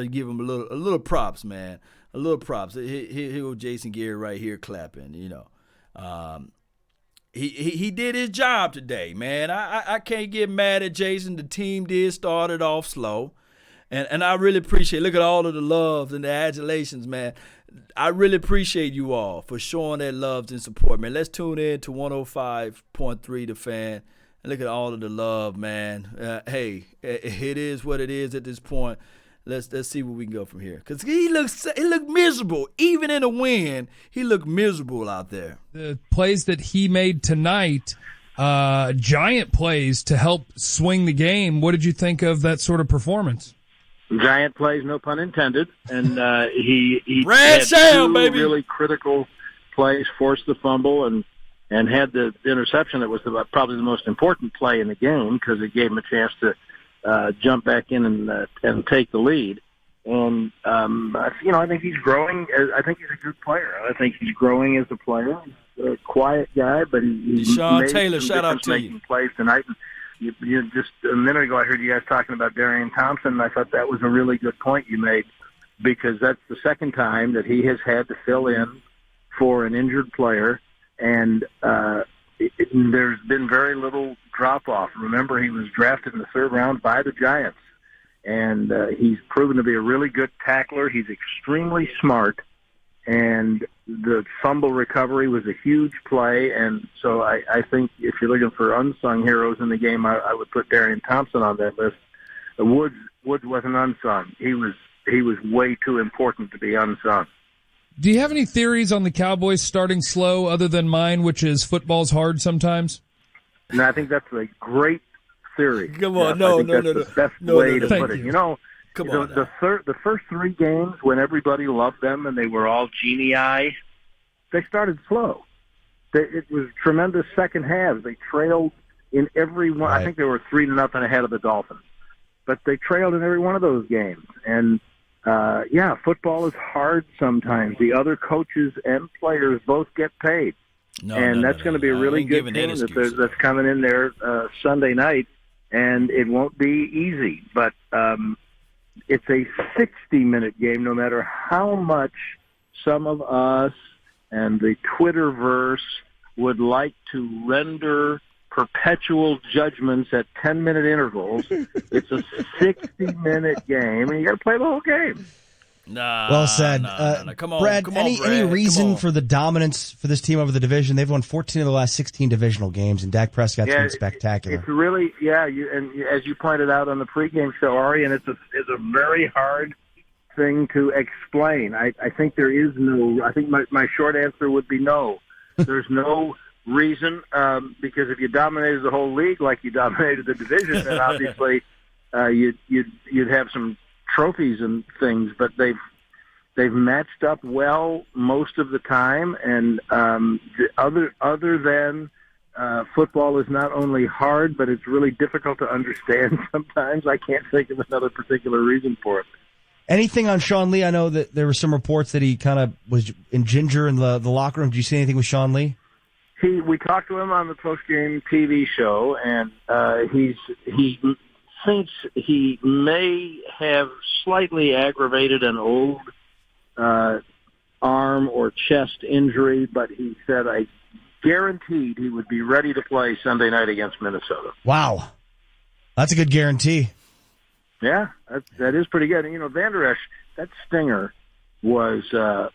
[SPEAKER 1] give him a little props, man. A little props. Here go Jason Garrett right here clapping. You know, he did his job today, man. I can't get mad at Jason. The team did start it off slow, and I really appreciate. Look at all of the loves and the adulations, man. I really appreciate you all for showing that love and support, man. Let's tune in to 105.3 The Fan. And look at all of the love, man. Hey, it is what it is at this point. Let's see where we can go from here. Because he looked miserable. Even in a win, he looked miserable out there.
[SPEAKER 2] The plays that he made tonight, giant plays to help swing the game. What did you think of that sort of performance?
[SPEAKER 14] Giant plays, no pun intended. And he
[SPEAKER 1] Red
[SPEAKER 14] had
[SPEAKER 1] Sham,
[SPEAKER 14] two
[SPEAKER 1] baby.
[SPEAKER 14] really critical plays, forced the fumble, and had the interception that was probably the most important play in the game because it gave him a chance to jump back in and take the lead. And, I think he's growing. I think he's a good player. I think he's growing as a player. He's a quiet guy, but he's
[SPEAKER 1] Sean
[SPEAKER 14] made
[SPEAKER 1] Taylor,
[SPEAKER 14] some
[SPEAKER 1] shout out to
[SPEAKER 14] difference-making plays tonight. You just a minute ago, I heard you guys talking about Darian Thompson, and I thought that was a really good point you made because that's the second time that he has had to fill in for an injured player, and there's been very little drop-off. Remember, he was drafted in the third round by the Giants, and he's proven to be a really good tackler. He's extremely smart, and the fumble recovery was a huge play. And so I think if you're looking for unsung heroes in the game, I would put Darian Thompson on that list. Woods wasn't unsung. He was way too important to be unsung.
[SPEAKER 2] Do you have any theories on the Cowboys starting slow other than mine, which is football's hard sometimes?
[SPEAKER 14] No, I think that's a great theory.
[SPEAKER 1] Come on,
[SPEAKER 14] I think that's the best way to put it. You know,
[SPEAKER 1] Come on
[SPEAKER 14] the first three games when everybody loved them and they were all genii, they started slow. It was tremendous second halves. They trailed in every one.
[SPEAKER 3] Right.
[SPEAKER 14] I think they were 3-0 ahead of the Dolphins, but they trailed in every one of those games. And football is hard sometimes. The other coaches and players both get paid. That's going to be a really good team that's coming in there Sunday night, and it won't be easy. But it's a 60-minute game, no matter how much some of us and the Twitterverse would like to render perpetual judgments at 10-minute intervals. It's a 60-minute game, and you got to play the whole game.
[SPEAKER 3] Well said.
[SPEAKER 1] Come on,
[SPEAKER 3] Brad, any reason for the dominance for this team over the division? They've won 14 of the last 16 divisional games, and Dak Prescott's been spectacular.
[SPEAKER 14] It's really, and as you pointed out on the pregame show, Ari, and it's a very hard thing to explain. I think there is no. I think my short answer would be no. There's no reason because if you dominated the whole league like you dominated the division, then obviously you'd have some trophies and things, but they've matched up well most of the time, and other than football is not only hard, but it's really difficult to understand sometimes. I can't think of another particular reason for it.
[SPEAKER 3] Anything on Sean Lee? I know that there were some reports that he kind of was in ginger in the locker room. Did you see anything with Sean Lee?
[SPEAKER 14] We talked to him on the postgame TV show, and he thinks he may have slightly aggravated an old arm or chest injury, but he said I guaranteed he would be ready to play Sunday night against Minnesota.
[SPEAKER 3] Wow. That's a good guarantee.
[SPEAKER 14] Yeah, that is pretty good. And, Van Der Esch, that stinger was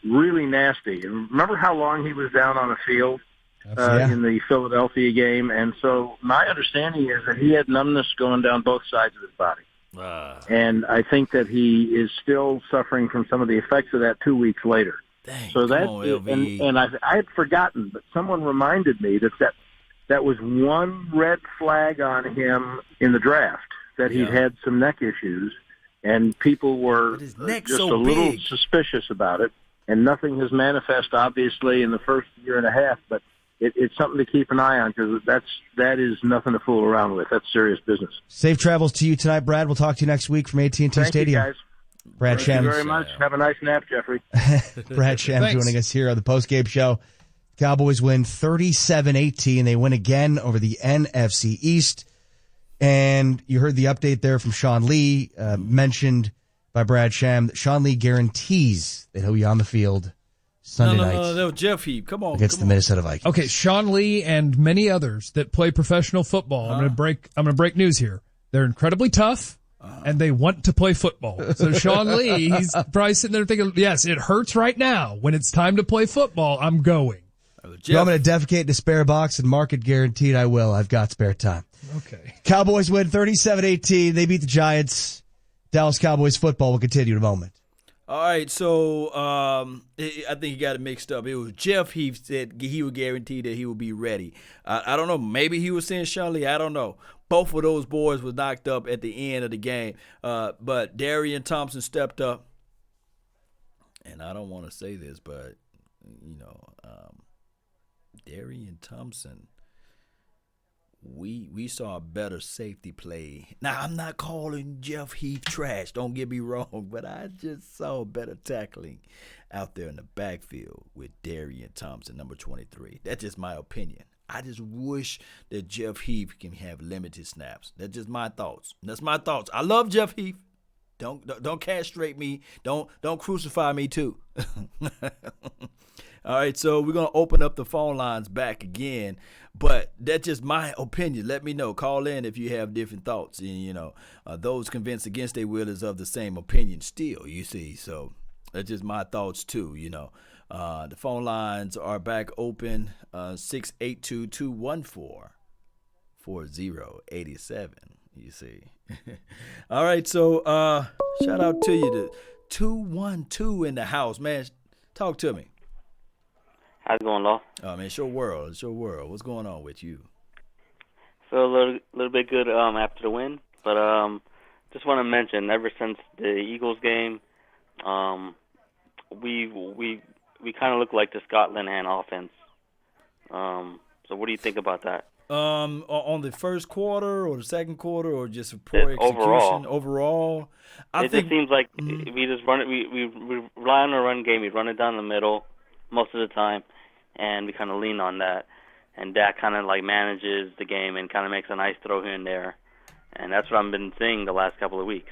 [SPEAKER 14] really nasty. And remember how long he was down on the field in the Philadelphia game? And so my understanding is that he had numbness going down both sides of his body. And I think that he is still suffering from some of the effects of that 2 weeks later.
[SPEAKER 1] Dang,
[SPEAKER 14] so and I had forgotten, but someone reminded me that was one red flag on him in the draft, that he'd had some neck issues, and people were just a little suspicious about it. and nothing has manifested, obviously, in the first year and a half, but it's something to keep an eye on because that is nothing to fool around with. That's serious business.
[SPEAKER 3] Safe travels to you tonight, Brad. We'll talk to you next week from AT&T
[SPEAKER 14] Thank
[SPEAKER 3] Stadium.
[SPEAKER 14] you, guys.
[SPEAKER 3] Brad
[SPEAKER 14] Thank
[SPEAKER 3] Sham.
[SPEAKER 14] you very much. Have a nice nap, Jeffrey.
[SPEAKER 3] Brad Sham joining us here on the Postgame Show. Cowboys win 37-18. They win again over the NFC East. And you heard the update there from Sean Lee, mentioned by Brad Sham, that Sean Lee guarantees that he'll be on the field Sunday night.
[SPEAKER 1] No, Jeff Heap, come on.
[SPEAKER 3] Against the Minnesota Vikings.
[SPEAKER 2] Okay, Sean Lee and many others that play professional football. I'm going to break news here. They're incredibly tough, and they want to play football. So Sean Lee, he's probably sitting there thinking, yes, it hurts right now. When it's time to play football, I'm going.
[SPEAKER 3] You want me to defecate in a spare box and mark it guaranteed? I will. I've got spare time.
[SPEAKER 2] Okay.
[SPEAKER 3] Cowboys win 37-18. They beat the Giants. Dallas Cowboys football will continue in a moment.
[SPEAKER 1] All right, so I think you got it mixed up. It was Jeff Heath said he would guarantee that he would be ready. I don't know. Maybe he was saying Sean Lee. I don't know. Both of those boys was knocked up at the end of the game. But Darian Thompson stepped up. And I don't want to say this, but, Darian Thompson, we saw a better safety play. Now, I'm not calling Jeff Heath trash. Don't get me wrong, but I just saw better tackling out there in the backfield with Darian Thompson, number 23. That's just my opinion. I just wish that Jeff Heath can have limited snaps. That's just my thoughts. That's my thoughts. I love Jeff Heath. Don't castrate me. Don't crucify me too. All right, so we're going to open up the phone lines back again, but that's just my opinion. Let me know. Call in if you have different thoughts. And, those convinced against their will is of the same opinion still, you see. So that's just my thoughts too, The phone lines are back open, 682-214-4087, you see. All right, so shout out to you, the 212 in the house, man. Talk to me.
[SPEAKER 15] How's it going, Law?
[SPEAKER 1] Oh, man, it's your world. It's your world. What's going on with you?
[SPEAKER 15] Feel a little bit good after the win, but just want to mention, ever since the Eagles game, we kind of look like the Scott Linehan offense. So what do you think about that?
[SPEAKER 1] On the first quarter or the second quarter or just poor execution? Overall, I think
[SPEAKER 15] just seems like we just run it. We rely on the run game. We run it down the middle most of the time, and we kind of lean on that. And Dak kind of like manages the game and kind of makes a nice throw here and there. And that's what I've been seeing the last couple of weeks.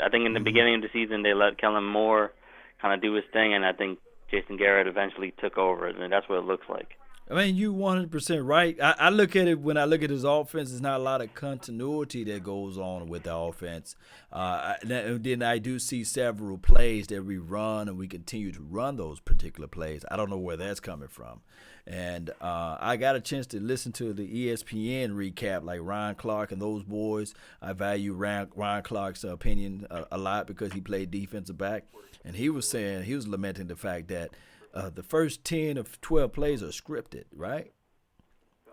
[SPEAKER 15] I think in the beginning of the season they let Kellen Moore kind of do his thing, and I think Jason Garrett eventually took over, and that's what it looks like.
[SPEAKER 1] I mean, you 100% right. I look at it when I look at his offense. There's not a lot of continuity that goes on with the offense. Then I do see several plays that we run, and we continue to run those particular plays. I don't know where that's coming from. And I got a chance to listen to the ESPN recap, like Ryan Clark and those boys. I value Ryan Clark's opinion a lot because he played defensive back. And he was lamenting the fact that the first 10 of 12 plays are scripted, right?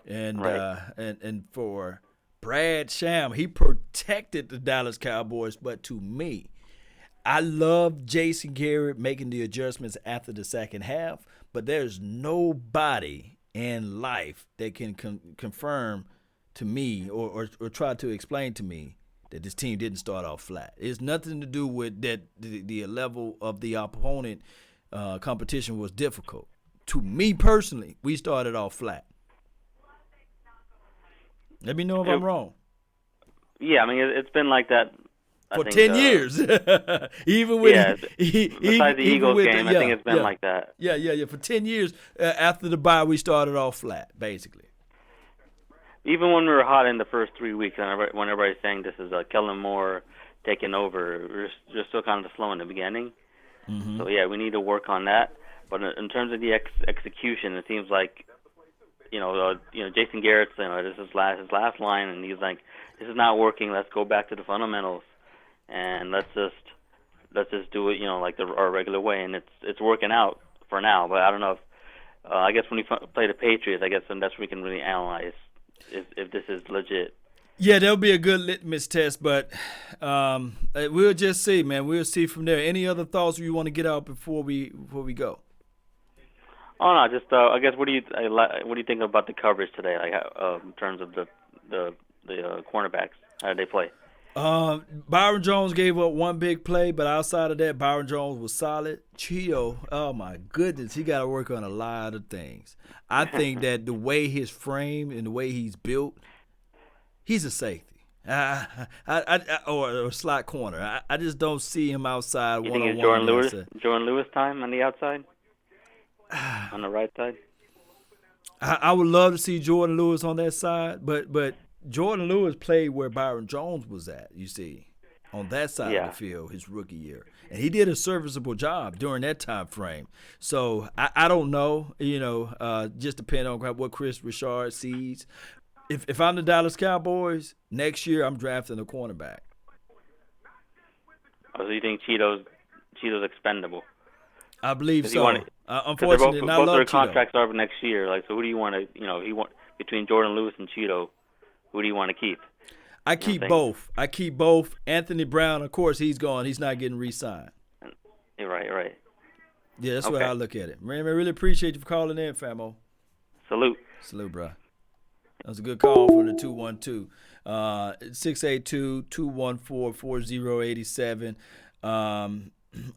[SPEAKER 1] And
[SPEAKER 15] right.
[SPEAKER 1] And for Brad Sham, he protected the Dallas Cowboys, but to me, I love Jason Garrett making the adjustments after the second half, but there's nobody in life that can confirm to me or try to explain to me that this team didn't start off flat. It's nothing to do with that the level of the opponent competition was difficult. To me personally, we started off flat. Let me know if I'm wrong.
[SPEAKER 15] Yeah, I mean, it's been like that
[SPEAKER 1] for 10 years. Even with
[SPEAKER 15] besides the Eagles game, I think it's been like that.
[SPEAKER 1] Yeah. For 10 years after the bye, we started off flat, basically.
[SPEAKER 15] Even when we were hot in the first 3 weeks, and when everybody's saying this is Kellen Moore taking over, we're still kind of slow in the beginning.
[SPEAKER 1] Mm-hmm.
[SPEAKER 15] So, yeah, we need to work on that. But in terms of the execution, it seems like, Jason Garrett's, this is his last line, and he's like, this is not working. Let's go back to the fundamentals, and let's just do it, like our regular way. And it's working out for now. But I don't know if I guess when we play the Patriots, I guess then that's when we can really analyze if this is legit.
[SPEAKER 1] Yeah, there'll be a good litmus test, but we'll just see, man. We'll see from there. Any other thoughts you want to get out before we go?
[SPEAKER 15] Oh no, just I guess what do you think about the coverage today? Like in terms of the cornerbacks, how did they play?
[SPEAKER 1] Byron Jones gave up one big play, but outside of that, Byron Jones was solid. Cheeto, oh my goodness, he got to work on a lot of things. I think that the way his frame and the way he's built, he's a safety. Or a slot corner. I just don't see him outside.
[SPEAKER 15] You think it's Jordan Lewis time on the outside? On the right side?
[SPEAKER 1] I would love to see Jordan Lewis on that side, but Jordan Lewis played where Byron Jones was at, you see, on that side of the field his rookie year. And he did a serviceable job during that time frame. So I don't know, just depending on what Chris Richard sees. If I'm the Dallas Cowboys, next year I'm drafting a cornerback.
[SPEAKER 15] Oh, so you think Cheeto's expendable?
[SPEAKER 1] I believe so. Unfortunately,
[SPEAKER 15] both their contracts are next year. Like, so who do you want to? Between Jordan Lewis and Cheeto, who do you want to keep?
[SPEAKER 1] I keep both. Anthony Brown, of course, he's gone. He's not getting re-signed.
[SPEAKER 15] Right.
[SPEAKER 1] Yeah, that's what I look at it. Man, I really appreciate you for calling in, Famo.
[SPEAKER 15] Salute,
[SPEAKER 1] bro. That was a good call from the 212. 682-214-4087.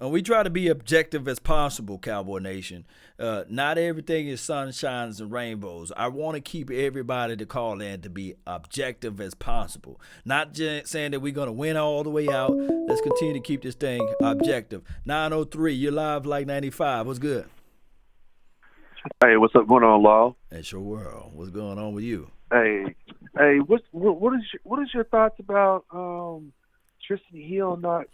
[SPEAKER 1] And we try to be objective as possible, Cowboy Nation. Not everything is sunshines and rainbows. I want to keep everybody to call in to be objective as possible. Not just saying that we're going to win all the way out. Let's continue to keep this thing objective. 903, you're live like 95. What's good?
[SPEAKER 10] Hey, what's up going on, Law?
[SPEAKER 1] It's your world. What's going on with you?
[SPEAKER 10] Hey, what is your thoughts about Tristan Hill not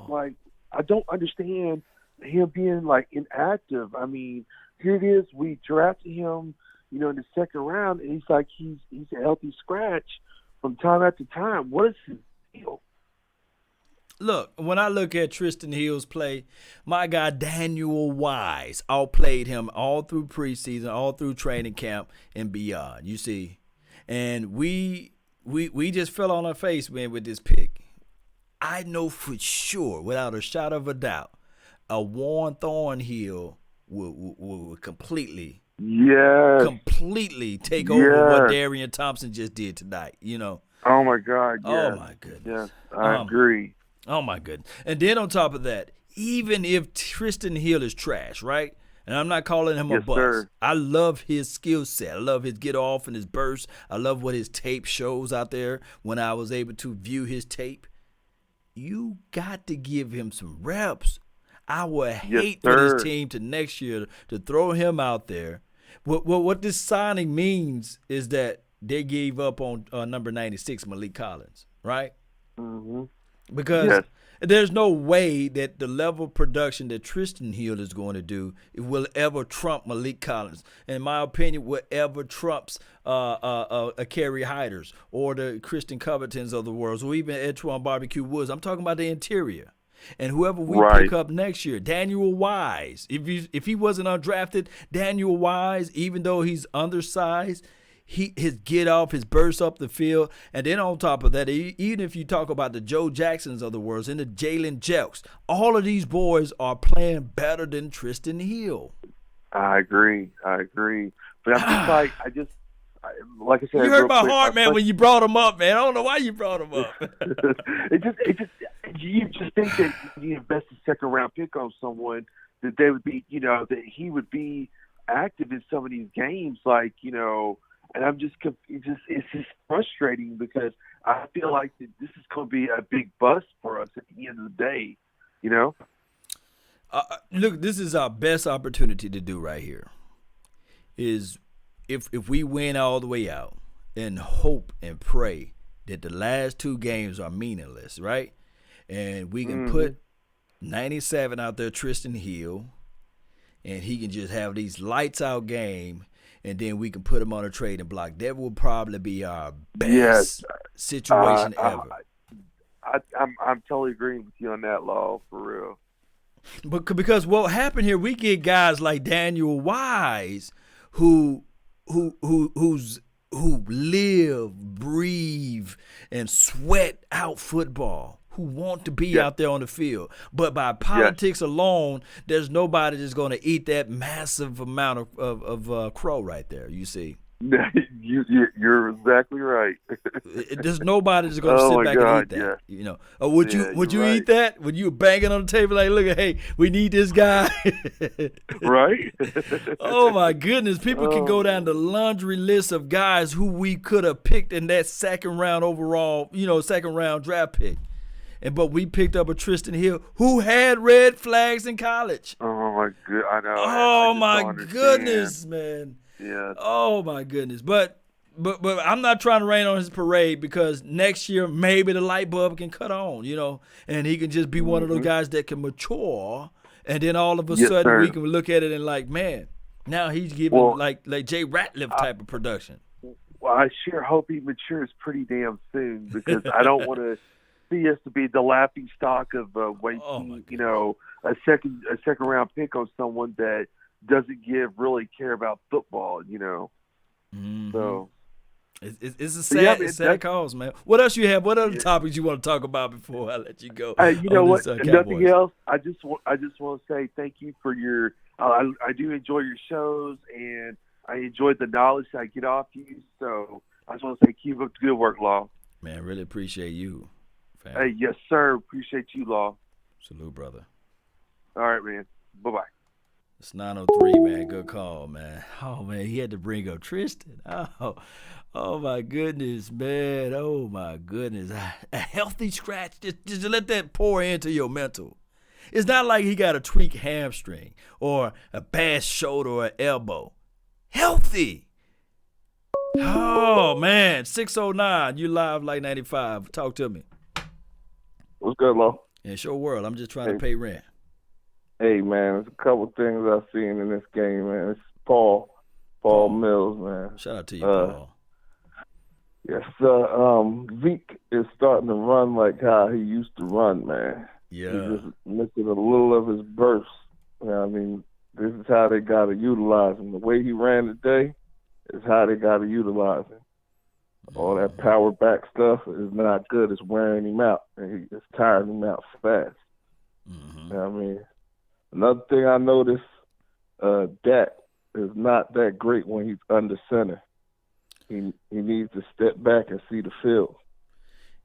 [SPEAKER 10] like, I don't understand him being like inactive. I mean, here it is, we drafted him, in the second round, and he's like he's a healthy scratch from time after time. What is his deal?
[SPEAKER 1] Look, when I look at Tristan Hill's play, my guy Daniel Wise outplayed him all through preseason, all through training camp and beyond. You see, and we just fell on our face, man, with this pick. I know for sure, without a shot of a doubt, a Warren Thornhill will completely take over what Darian Thompson just did tonight.
[SPEAKER 10] Oh my God! Yes.
[SPEAKER 1] Oh my goodness!
[SPEAKER 10] Yes, I agree.
[SPEAKER 1] Oh my goodness! And then on top of that, even if Tristan Hill is trash, right? And I'm not calling him a bust.
[SPEAKER 10] Sir.
[SPEAKER 1] I love his skill set. I love his get off and his burst. I love what his tape shows out there when I was able to view his tape. You got to give him some reps. I would hate for this team to next year to throw him out there. What this signing means is that they gave up on number 96, Malik Collins, right?
[SPEAKER 10] Mm-hmm.
[SPEAKER 1] Because there's no way that the level of production that Tristan Hill is going to do will ever trump Malik Collins. In my opinion, will ever trumps a Kerry Hyders or the Christian Covertons of the world, or even Edgewater Barbecue Woods. I'm talking about the interior. And whoever we pick up next year, Daniel Wise, if he wasn't undrafted, Daniel Wise, even though he's undersized, his get off, his burst up the field, and then on top of that, even if you talk about the Joe Jacksons of the world and the Jalen Jelks, all of these boys are playing better than Tristan Hill.
[SPEAKER 10] I agree. But I'm just like I said,
[SPEAKER 1] you hurt my heart, man, when you brought him up, man. I don't know why you brought him up.
[SPEAKER 10] You just think that you invest a second round pick on someone that they would be, that he would be active in some of these games, and I'm just, it's just frustrating because I feel like this is going to be a big bust for us at the end of the day,
[SPEAKER 1] Look, this is our best opportunity to do right here. Is if we win all the way out and hope and pray that the last two games are meaningless, right? And we can put 97 out there, Tristan Hill, and he can just have these lights out game, and then we can put him on a trading block. That will probably be our best situation ever.
[SPEAKER 10] I'm totally agreeing with you on that, Law, for real.
[SPEAKER 1] But because what happened here, we get guys like Daniel Wise, whose who live, breathe, and sweat out football, who want to be out there on the field. But by politics alone, there's nobody that's going to eat that massive amount of crow right there, you see.
[SPEAKER 10] You're exactly right.
[SPEAKER 1] There's nobody that's going to sit back and eat that. You know, would you
[SPEAKER 10] right.
[SPEAKER 1] eat that? Would you banging on the table like, look, hey, we need this guy?
[SPEAKER 10] Right.
[SPEAKER 1] Oh my goodness, people can go down the laundry list of guys who we could have picked in that second round overall, second round draft pick. But we picked up a Tristan Hill who had red flags in college.
[SPEAKER 10] Oh my god, I know.
[SPEAKER 1] Oh my goodness, man.
[SPEAKER 10] Yeah.
[SPEAKER 1] Oh my goodness. But I'm not trying to rain on his parade, because next year maybe the light bulb can cut on, and he can just be one of those guys that can mature, and then all of a sudden we can look at it and like, man, now he's giving like Jay Ratliff type of production.
[SPEAKER 10] Well, I sure hope he matures pretty damn soon, because I don't want to see us to be the laughing stock of wasting, a second round pick on someone that doesn't really care about football,
[SPEAKER 1] Mm-hmm.
[SPEAKER 10] So
[SPEAKER 1] it's a sad cause, man. What else you have? What other topics you want to talk about before I let you go?
[SPEAKER 10] You know what?
[SPEAKER 1] Cowboys?
[SPEAKER 10] Nothing else. I just want to say thank you for your. I do enjoy your shows, and I enjoyed the knowledge I get off you. So I just want to say keep up the good work, Law.
[SPEAKER 1] Man, really appreciate you. Fam.
[SPEAKER 10] Hey, yes, sir. Appreciate you, Law.
[SPEAKER 1] Salute, brother.
[SPEAKER 10] All right, man. Bye-bye.
[SPEAKER 1] It's 9:03, man. Good call, man. Oh, man, he had to bring up Tristan. Oh my goodness, man. Oh, my goodness. A healthy scratch, just let that pour into your mental. It's not like he got a tweaked hamstring or a bad shoulder or elbow. Healthy. Oh, man. 609, you live like 95. Talk to me.
[SPEAKER 10] What's good, Law?
[SPEAKER 1] It's your world. I'm just trying to pay rent.
[SPEAKER 10] Hey, man, there's a couple things I've seen in this game, man. It's Paul Mills, man.
[SPEAKER 1] Shout out to you, Paul.
[SPEAKER 10] Yes, Zeke is starting to run like how he used to run, man.
[SPEAKER 1] Yeah.
[SPEAKER 10] He's just missing a little of his burst. I mean, this is how they got to utilize him. The way he ran today is how they got to utilize him. All that power back stuff is not good. It's wearing him out, and it's tiring him out fast.
[SPEAKER 1] Mm-hmm.
[SPEAKER 10] I mean, another thing I noticed, Dak is not that great when he's under center. He needs to step back and see the field.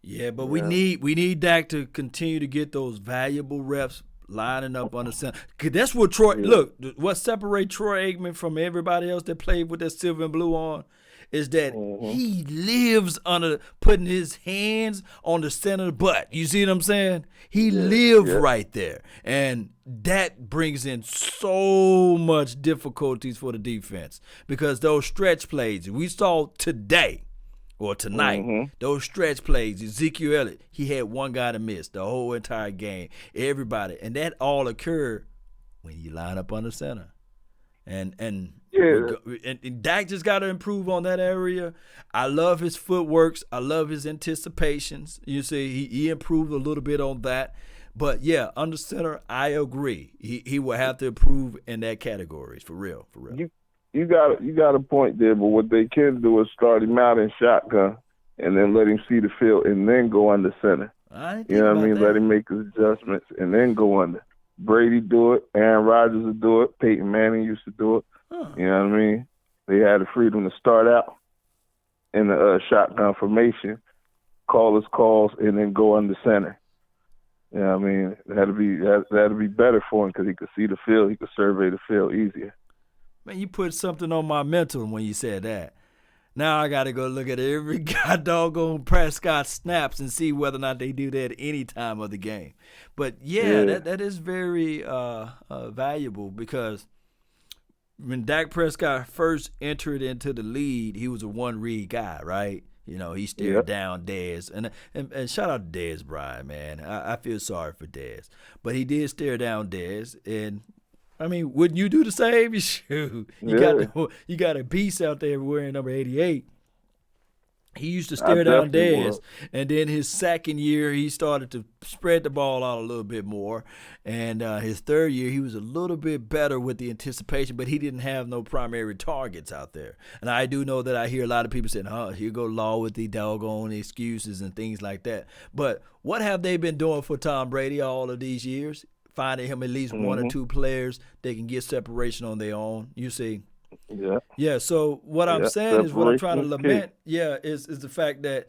[SPEAKER 1] Yeah, but we need Dak to continue to get those valuable reps lining up under center. 'Cause that's what Troy look. What separates Troy Aikman from everybody else that played with that silver and blue on is that he lives under putting his hands on the center of the butt. You see what I'm saying? He lives right there. And that brings in so much difficulties for the defense, because those stretch plays we saw today or tonight, those stretch plays, Ezekiel Elliott, he had one guy to miss the whole entire game. Everybody. And that all occurred when you line up under center. And Dak just got to improve on that area. I love his footworks. I love his anticipations. You see, he improved a little bit on that. But, yeah, under center, I agree. He will have to improve in that categories, for real.
[SPEAKER 10] You got a point there, but what they can do is start him out in shotgun and then let him see the field and then go under center. You know what I mean? Let him make his adjustments and then go under. Brady do it. Aaron Rodgers will do it. Peyton Manning used to do it. You know what I mean? They had the freedom to start out in the shotgun formation, call his calls, and then go under center. You know what I mean? That'd be better for him because he could see the field. He could survey the field easier.
[SPEAKER 1] Man, you put something on my mental when you said that. Now I got to go look at every doggone Prescott snaps and see whether or not they do that any time of the game. But, that is very valuable, because when Dak Prescott first entered into the lead, he was a one-read guy, right? You know, he stared down Dez. And shout out to Dez Bryant, man. I feel sorry for Dez. But he did stare down Dez, and I mean, wouldn't you do the same? Shoot, you got a beast out there wearing number 88. He used to stare down Dez, and then his second year he started to spread the ball out a little bit more, and his third year he was a little bit better with the anticipation, but he didn't have no primary targets out there. And I do know that I hear a lot of people saying, "Oh, here go Law with the doggone excuses and things like that." But what have they been doing for Tom Brady all of these years? Finding him at least one or two players they can get separation on their own. You see. Yeah, so what I'm saying is what I'm trying to lament, is the fact that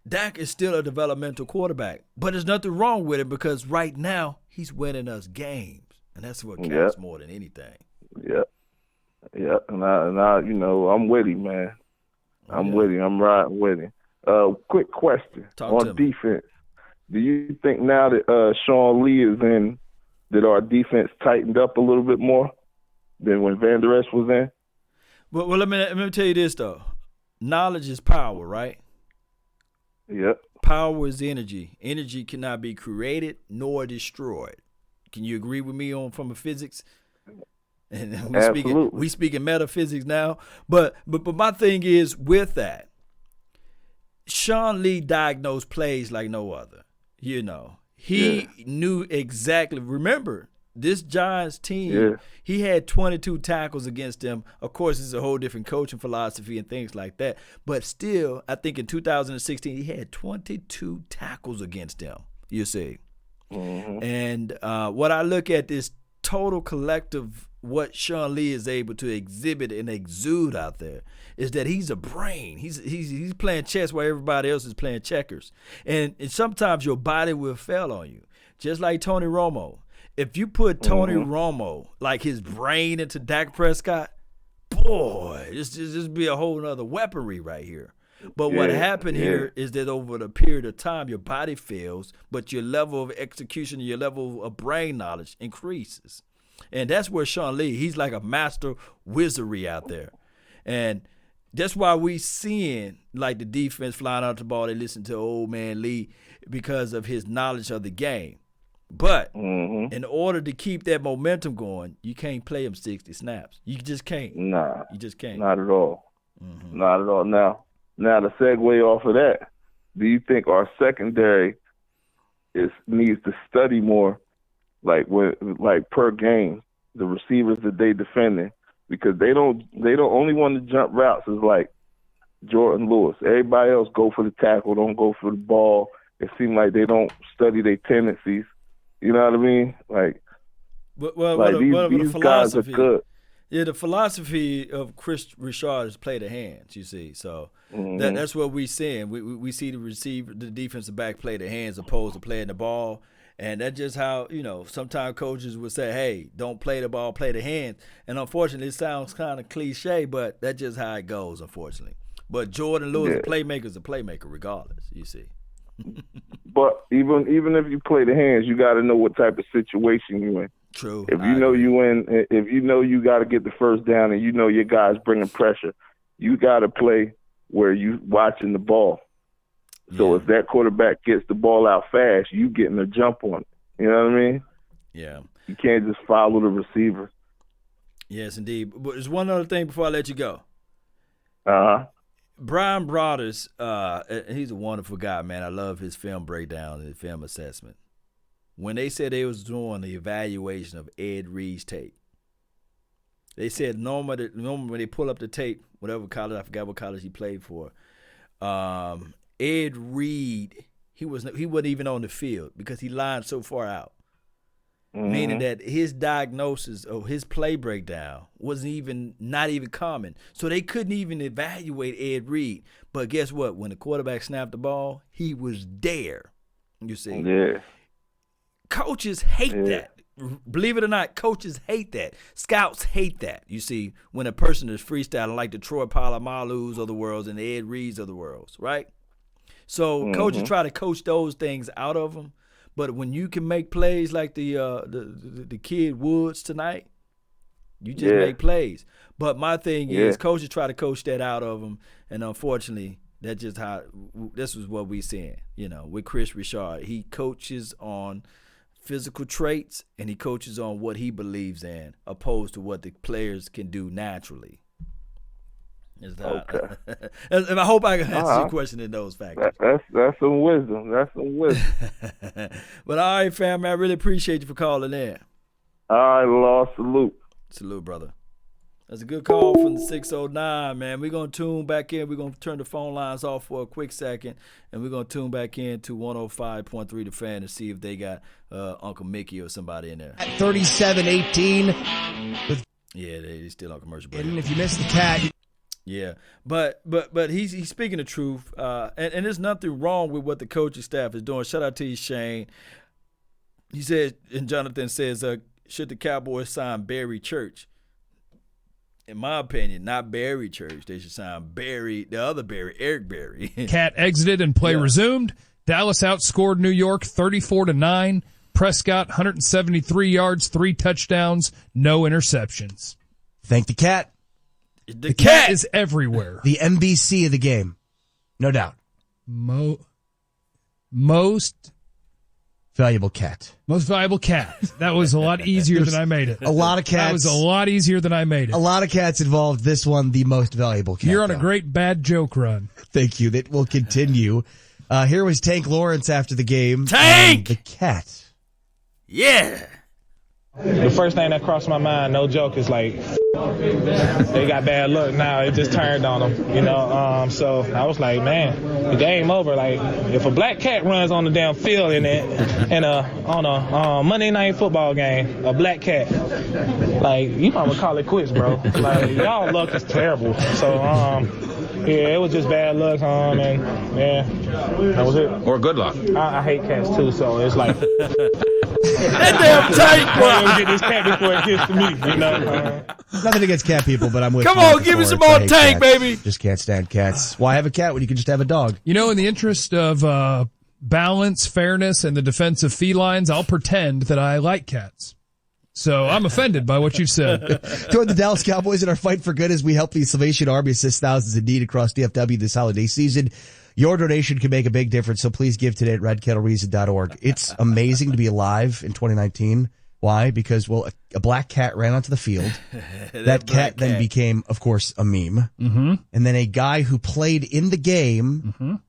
[SPEAKER 1] Dak is still a developmental quarterback. But there's nothing wrong with it because right now he's winning us games. And that's what counts more than anything.
[SPEAKER 16] Yeah. And I I'm with him, man. I'm with him. I'm riding with him. Quick question on defense. Do you think now that Sean Lee is in, that our defense tightened up a little bit more than when Van Der Esch was in?
[SPEAKER 1] Well, let me tell you this, though. Knowledge is power, right?
[SPEAKER 16] Yep.
[SPEAKER 1] Power is energy. Energy cannot be created nor destroyed. Can you agree with me from a physics? And we speak in metaphysics now. But my thing is with that, Sean Lee diagnosed plays like no other. He knew exactly. Remember, this Giants team, he had 22 tackles against them. Of course, it's a whole different coaching philosophy and things like that. But still, I think in 2016, he had 22 tackles against them, you see. Mm-hmm. And what I look at this total collective, what Sean Lee is able to exhibit and exude out there is that he's a brain. He's playing chess while everybody else is playing checkers. And sometimes your body will fail on you, just like Tony Romo. If you put Tony Romo, like his brain, into Dak Prescott, boy, this be a whole nother weaponry right here. But what happened here is that over the period of time, your body fails, but your level of execution, your level of brain knowledge increases. And that's where Sean Lee, he's like a master wizardry out there. And that's why we seeing like the defense flying out the ball. They listen to old man Lee because of his knowledge of the game. But in order to keep that momentum going, you can't play him 60 snaps. You just can't.
[SPEAKER 16] Nah.
[SPEAKER 1] You just can't.
[SPEAKER 16] Not at all. Not at all. Now to segue off of that, do you think our secondary needs to study more, like per game, the receivers that they defending, because they don't only want to jump routes is like Jordan Lewis. Everybody else go for the tackle, don't go for the ball. It seems like they don't study their tendencies. You know what I mean? Like, these guys are good.
[SPEAKER 1] Yeah, the philosophy of Chris Richard is play the hands, you see. So that's what we're seeing. We see the defensive back play the hands opposed to playing the ball. And that's just how, sometimes coaches would say, hey, don't play the ball, play the hands. And unfortunately, it sounds kind of cliche, but that's just how it goes, unfortunately. But Jordan Lewis, a playmaker, is a playmaker regardless, you see.
[SPEAKER 16] But even if you play the hands, you got to know what type of situation you're in.
[SPEAKER 1] True.
[SPEAKER 16] If you know you got to get the first down and you know your guy's bringing pressure, you got to play where you watching the ball. So if that quarterback gets the ball out fast, you getting a jump on it. You know what I mean?
[SPEAKER 1] Yeah.
[SPEAKER 16] You can't just follow the receiver.
[SPEAKER 1] Yes, indeed. But there's one other thing before I let you go. Brian Broaddus, he's a wonderful guy, man. I love his film breakdown and film assessment. When they said they was doing the evaluation of Ed Reed's tape, they said normally when they pull up the tape, whatever college, I forgot what college he played for, Ed Reed, he wasn't even on the field because he lined so far out. Meaning that his diagnosis or his play breakdown wasn't not even common. So they couldn't even evaluate Ed Reed. But guess what? When the quarterback snapped the ball, he was there. You see?
[SPEAKER 16] Yeah.
[SPEAKER 1] Coaches hate that. Believe it or not, coaches hate that. Scouts hate that. You see, when a person is freestyling like the Troy Polamalu's of the world and the Ed Reeds of the world, right? So coaches try to coach those things out of them. But when you can make plays like the kid Woods tonight, you just make plays. But my thing is, coaches try to coach that out of them, and unfortunately, that's just how this is what we're seeing. With Chris Richard, he coaches on physical traits and he coaches on what he believes in, opposed to what the players can do naturally. It's not.
[SPEAKER 16] Okay.
[SPEAKER 1] And I hope I can answer your question in those factors.
[SPEAKER 16] That's some wisdom.
[SPEAKER 1] But all right, fam, I really appreciate you for calling in.
[SPEAKER 16] All right, Law, salute.
[SPEAKER 1] Salute, brother. That's a good call from the 609, man. We're going to tune back in. We're going to turn the phone lines off for a quick second, and we're going to tune back in to 105.3 The Fan to see if they got Uncle Mickey or somebody in there.
[SPEAKER 3] At 37-18.
[SPEAKER 1] Yeah, they're still on commercial break.
[SPEAKER 3] And if you missed the cat...
[SPEAKER 1] Yeah, but he's speaking the truth, and there's nothing wrong with what the coaching staff is doing. Shout out to you, Shane. He said, and Jonathan says, should the Cowboys sign Barry Church? In my opinion, not Barry Church. They should sign Barry, the other Barry, Eric Berry.
[SPEAKER 2] Cat exited and play resumed. Dallas outscored New York 34-9. Prescott 173 yards, 3 touchdowns, no interceptions.
[SPEAKER 3] Thank the cat.
[SPEAKER 1] The
[SPEAKER 2] cat is everywhere.
[SPEAKER 3] The MVC of the game, no doubt.
[SPEAKER 2] Most
[SPEAKER 3] valuable cat.
[SPEAKER 2] Most valuable cat. That was a lot easier than I made it.
[SPEAKER 3] A lot of cats.
[SPEAKER 2] That was a lot easier than I made it.
[SPEAKER 3] A lot of cats involved. This one, the most valuable cat.
[SPEAKER 2] You're on a great bad joke run.
[SPEAKER 3] Thank you. That will continue. Here was Tank Lawrence after the game.
[SPEAKER 1] Tank!
[SPEAKER 3] The cat.
[SPEAKER 1] Yeah.
[SPEAKER 17] The first thing that crossed my mind, no joke, is like, they got bad luck now. It just turned on them, you know. So I was like, man, the game over. Like, if a black cat runs on the damn field on a Monday night football game, a black cat, like, you might well call it quits, bro. Like, y'all luck is terrible. So, yeah, it was just bad luck, and yeah, that was it.
[SPEAKER 18] Or good luck.
[SPEAKER 17] I hate cats too, so it's like.
[SPEAKER 1] That damn Tank, bro.
[SPEAKER 17] Get this cat before it gets to me, you know.
[SPEAKER 3] Nothing against cat people, but I'm with
[SPEAKER 1] Come
[SPEAKER 3] you.
[SPEAKER 1] on, give me some more Tank, baby.
[SPEAKER 3] Just can't stand cats. Why have a cat when you can just have a dog?
[SPEAKER 2] You know, in the interest of balance, fairness, and the defense of felines, I'll pretend that I like cats. So I'm offended by what you've said.
[SPEAKER 3] Join the Dallas Cowboys in our fight for good as we help the Salvation Army assist thousands in need across DFW this holiday season. Your donation can make a big difference, so please give today at redkettlereason.org. It's amazing to be alive in 2019. Why? Because, well, a black cat ran onto the field. that cat then became, of course, a meme.
[SPEAKER 2] Mm-hmm.
[SPEAKER 3] And then a guy who played in the game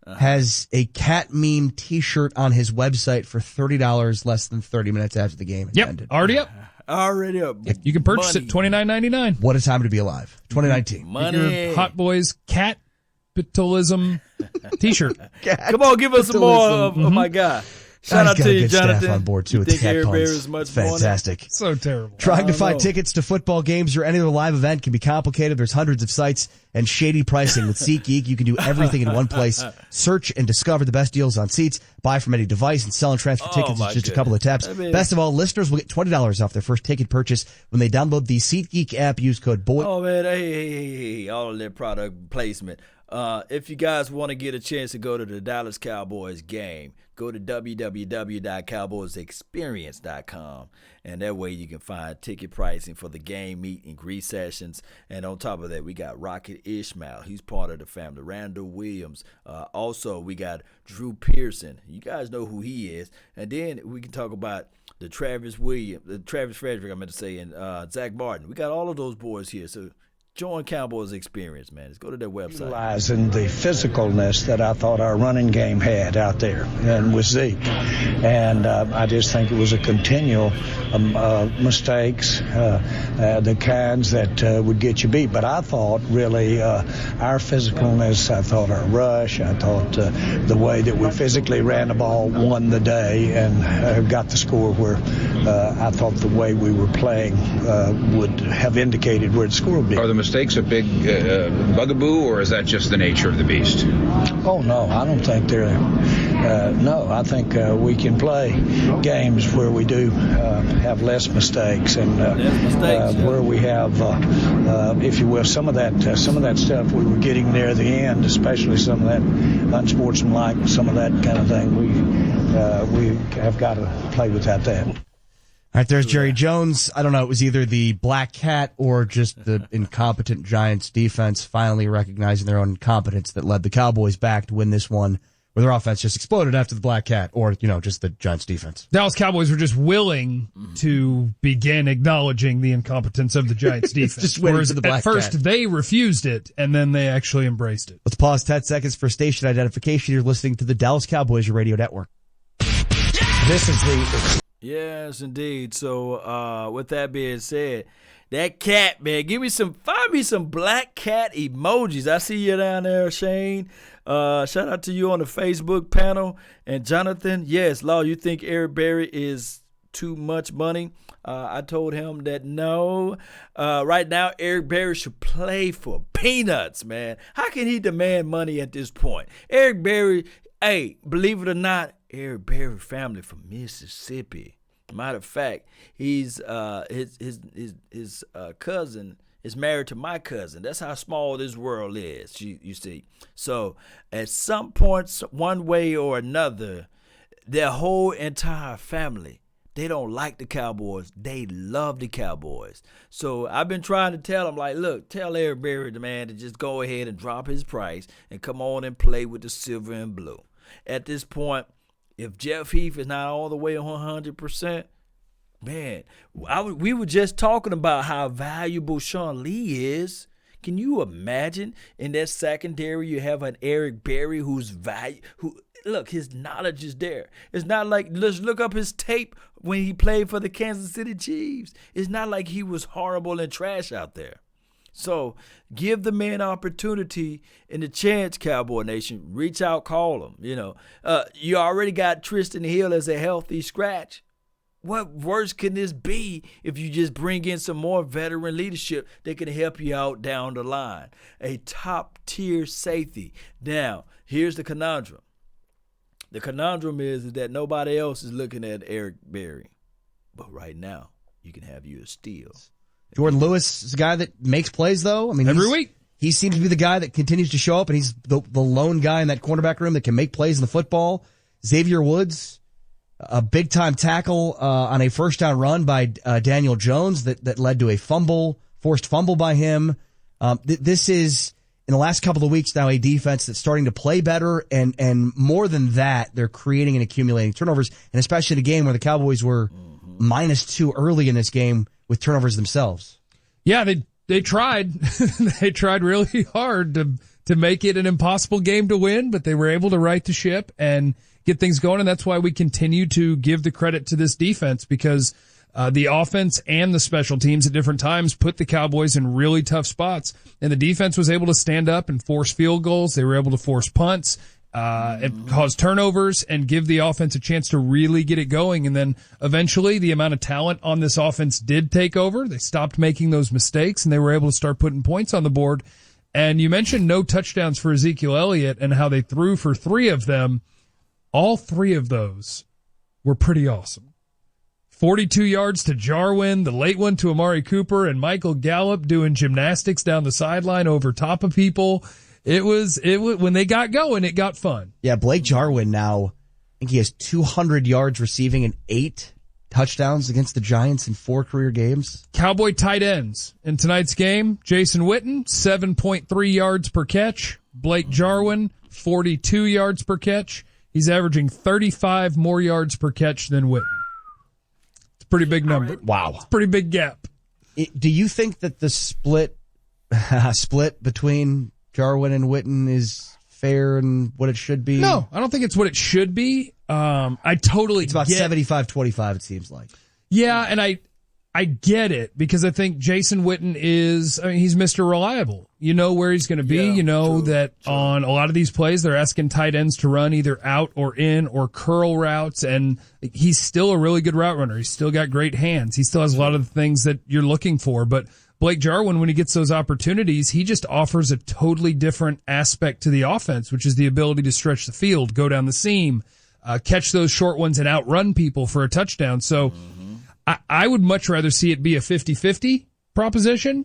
[SPEAKER 3] has a cat meme T-shirt on his website for $30 less than 30 minutes after the game ended.
[SPEAKER 2] Already up.
[SPEAKER 1] Already up.
[SPEAKER 2] You can purchase it $29.99.
[SPEAKER 3] What a time to be alive. 2019.
[SPEAKER 1] Money.
[SPEAKER 2] Your Hot Boys capitalism T-shirt.
[SPEAKER 1] Come on, give us some more of my guy. Shout out to you, Jonathan.
[SPEAKER 3] Staff on board too with the cat puns. It's fantastic.
[SPEAKER 2] So terrible.
[SPEAKER 3] Trying to find tickets to football games or any other live event can be complicated. There's hundreds of sites and shady pricing. With SeatGeek, you can do everything in one place. Search and discover the best deals on seats. Buy from any device and sell and transfer tickets in just a couple of taps. Best of all, listeners will get $20 off their first ticket purchase when they download the SeatGeek app. Use code BOY.
[SPEAKER 1] Oh, man. Hey. All of their product placement. If you guys want to get a chance to go to the Dallas Cowboys game, go to www.cowboysexperience.com, and that way you can find ticket pricing for the game, meet and greet sessions. And on top of that, we got Rocket Ishmael. He's part of the family. Randall Williams. Also, we got Drew Pearson. You guys know who he is. And then we can talk about the Travis Frederick, I meant to say, and Zach Martin. We got all of those boys here. So join Cowboys Experience, man. Let's go to their website.
[SPEAKER 19] Utilizing the physicalness that I thought our running game had out there and with Zeke. And I just think it was a continual mistakes, the kinds that would get you beat. But I thought really our physicalness, I thought our rush, I thought the way that we physically ran the ball won the day and got the score where I thought the way we were playing would have indicated where the score would be.
[SPEAKER 18] Are the mistakes a big bugaboo, or is that just the nature of the beast?
[SPEAKER 19] Oh, no, I don't think they're no, I think we can play games where we do have less mistakes and where we have, if you will, some of that stuff we were getting near the end, especially some of that unsportsmanlike, some of that kind of thing. We have got to play without that.
[SPEAKER 3] All right, there's Jerry Jones. I don't know, it was either the black cat or just the incompetent Giants defense finally recognizing their own incompetence that led the Cowboys back to win this one where their offense just exploded after the Black Cat or, just the Giants defense.
[SPEAKER 2] Dallas Cowboys were just willing to begin acknowledging the incompetence of the Giants defense.
[SPEAKER 3] Just whereas
[SPEAKER 2] the Black at first Cat. They refused it, and then they actually embraced it.
[SPEAKER 3] Let's pause 10 seconds for station identification. You're listening to the Dallas Cowboys Radio Network.
[SPEAKER 19] This is the...
[SPEAKER 1] Yes, indeed. So, with that being said, that cat, man, find me some black cat emojis. I see you down there, Shane. Shout out to you on the Facebook panel. And Jonathan, yes, Law, you think Eric Berry is too much money? I told him that no. Right now, Eric Berry should play for peanuts, man. How can he demand money at this point? Eric Berry, hey, believe it or not, Eric Berry family from Mississippi. Matter of fact, he's his cousin is married to my cousin. That's how small this world is, you see. So at some point, one way or another, their whole entire family, they don't like the Cowboys. They love the Cowboys. So I've been trying to tell them, like, look, tell Eric Berry, the man, to just go ahead and drop his price and come on and play with the silver and blue. At this point, if Jeff Heath is not all the way 100%, man, we were just talking about how valuable Sean Lee is. Can you imagine in that secondary you have an Eric Berry look, his knowledge is there. It's not like, let's look up his tape when he played for the Kansas City Chiefs. It's not like he was horrible and trash out there. So give the man opportunity and the chance, Cowboy Nation. Reach out, call him. You already got Tristan Hill as a healthy scratch. What worse can this be if you just bring in some more veteran leadership that can help you out down the line? A top-tier safety. Now, here's the conundrum. The conundrum is that nobody else is looking at Eric Berry. But right now, you can have you a steal.
[SPEAKER 3] Jordan Lewis is a guy that makes plays, though. I mean,
[SPEAKER 2] every week.
[SPEAKER 3] He seems to be the guy that continues to show up, and he's the lone guy in that cornerback room that can make plays in the football. Xavier Woods, a big-time tackle on a first-down run by Daniel Jones that led to a forced fumble by him. This is, in the last couple of weeks now, a defense that's starting to play better, and more than that, they're creating and accumulating turnovers, and especially in a game where the Cowboys were -2 early in this game with turnovers themselves.
[SPEAKER 2] Yeah, they tried. They tried really hard to make it an impossible game to win, but they were able to right the ship and get things going, and that's why we continue to give the credit to this defense, because the offense and the special teams at different times put the Cowboys in really tough spots, and the defense was able to stand up and force field goals. They were able to force punts, and cause turnovers, and give the offense a chance to really get it going. And then eventually the amount of talent on this offense did take over. They stopped making those mistakes, and they were able to start putting points on the board. And you mentioned no touchdowns for Ezekiel Elliott and how they threw for 3 of them. All 3 of those were pretty awesome. 42 yards to Jarwin, the late one to Amari Cooper, and Michael Gallup doing gymnastics down the sideline over top of people. It was when they got going, it got fun.
[SPEAKER 3] Yeah, Blake Jarwin now, I think he has 200 yards receiving and 8 touchdowns against the Giants in 4 career games.
[SPEAKER 2] Cowboy tight ends in tonight's game. Jason Witten, 7.3 yards per catch. Blake Jarwin, 42 yards per catch. He's averaging 35 more yards per catch than Witten. It's a pretty big number.
[SPEAKER 3] Wow.
[SPEAKER 2] It's a pretty big gap.
[SPEAKER 3] Do you think that the split between Jarwin and Witten is fair and what it should be?
[SPEAKER 2] No, I don't think it's what it should be. I totally
[SPEAKER 3] It's about
[SPEAKER 2] get
[SPEAKER 3] 75-25, it seems like.
[SPEAKER 2] Yeah, and I get it, because I think Jason Witten he's Mr. Reliable. You know where he's going to be.
[SPEAKER 1] Yeah,
[SPEAKER 2] you know
[SPEAKER 1] true.
[SPEAKER 2] that on a lot of these plays, they're asking tight ends to run either out or in or curl routes, and he's still a really good route runner. He's still got great hands. He still has a lot of the things that you're looking for, but Blake Jarwin, when he gets those opportunities, he just offers a totally different aspect to the offense, which is the ability to stretch the field, go down the seam, catch those short ones and outrun people for a touchdown. So I would much rather see it be a 50-50 proposition,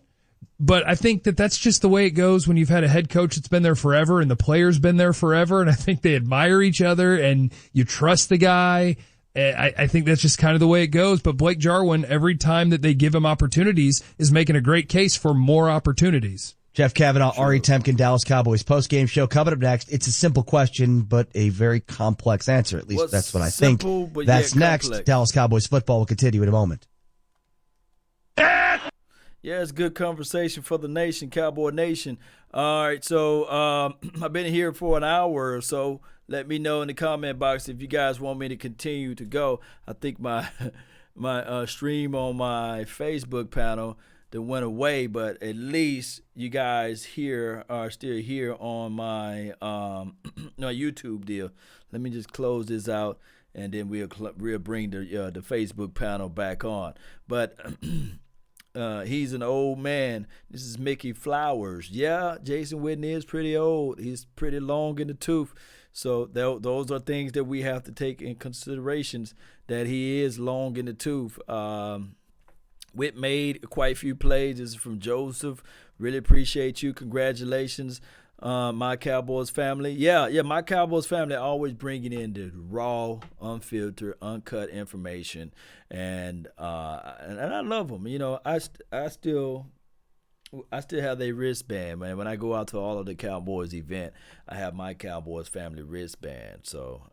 [SPEAKER 2] but I think that that's just the way it goes when you've had a head coach that's been there forever and the player's been there forever, and I think they admire each other and you trust the guy. I think that's just kind of the way it goes. But Blake Jarwin, every time that they give him opportunities, is making a great case for more opportunities.
[SPEAKER 3] Jeff Kavanaugh, Ari Temkin, Dallas Cowboys postgame show coming up next. It's a simple question, but a very complex answer. At least that's what I think. That's next. Dallas Cowboys football will continue in a moment.
[SPEAKER 1] Yeah, it's good conversation for the nation, Cowboy Nation. All right, so I've been here for an hour or so. Let me know in the comment box if you guys want me to continue to go. I think my stream on my Facebook panel that went away, but at least you guys here are still here on my YouTube deal. Let me just close this out, and then we'll bring the Facebook panel back on. But he's an old man. This is Mickey Flowers. Yeah, Jason Whitney is pretty old. He's pretty long in the tooth. So those are things that we have to take in considerations, that he is long in the tooth. Whit made quite a few plays. This is from Joseph. Really appreciate you. Congratulations, my Cowboys family. Yeah, my Cowboys family always bringing in the raw, unfiltered, uncut information, and I love them. You know, I still have their wristband, man. When I go out to all of the Cowboys event, I have my Cowboys family wristband. So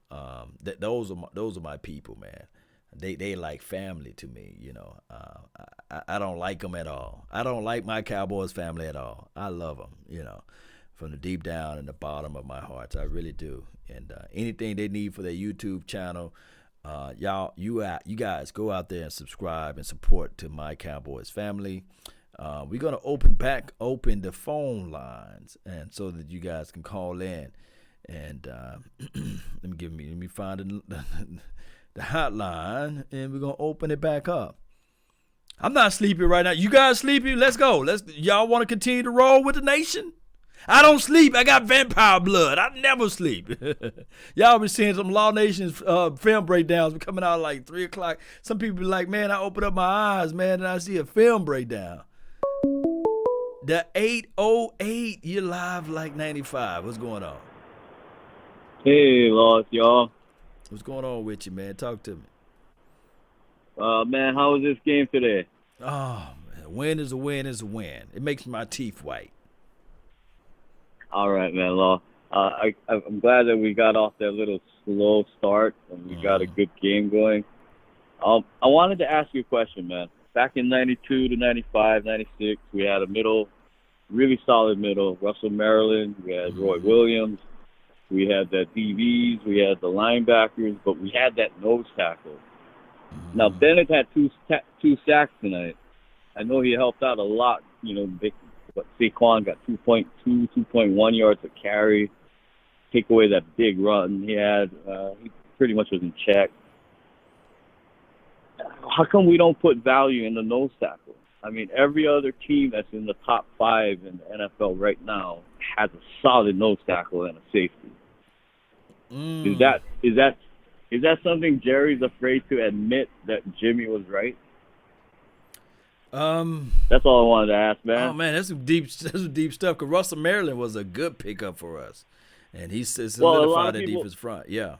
[SPEAKER 1] those are my people, man. They like family to me, you know. I don't like them at all. I don't like my Cowboys family at all. I love them, you know, from the deep down in the bottom of my heart. I really do. And anything they need for their YouTube channel, you guys go out there and subscribe and support to my Cowboys family. We're gonna open the phone lines, and so that you guys can call in. And let me find the hotline, and we're gonna open it back up. I'm not sleepy right now. You guys sleepy? Let's go. Y'all want to continue to roll with the nation? I don't sleep. I got vampire blood. I never sleep. Y'all be seeing some Law Nation's film breakdowns coming out like 3 o'clock. Some people be like, man, I open up my eyes, man, and I see a film breakdown. The 808, you're live like 95. What's going on?
[SPEAKER 20] Hey, Lost, y'all.
[SPEAKER 1] What's going on with you, man? Talk to me.
[SPEAKER 20] Man, how was this game today?
[SPEAKER 1] Oh, man. A win is a win is a win. It makes my teeth white.
[SPEAKER 20] All right, man, Law. I'm glad that we got off that little slow start and we got a good game going. I wanted to ask you a question, man. Back in 92 to 95, 96, we had a really solid middle. Russell Maryland, we had Roy Williams. We had the DBs, we had the linebackers, but we had that nose tackle. Now, Bennett had two sacks tonight. I know he helped out a lot. You know, but Saquon got 2.1 yards a carry. Take away that big run he had. He pretty much was in check. How come we don't put value in the nose tackle? I mean, every other team that's in the top 5 in the NFL right now has a solid nose tackle and a safety. Is that something Jerry's afraid to admit, that Jimmy was right? That's all I wanted to ask, man.
[SPEAKER 1] Oh man, that's some deep stuff. Cause Russell Maryland was a good pickup for us, and he solidified the defense front. Yeah.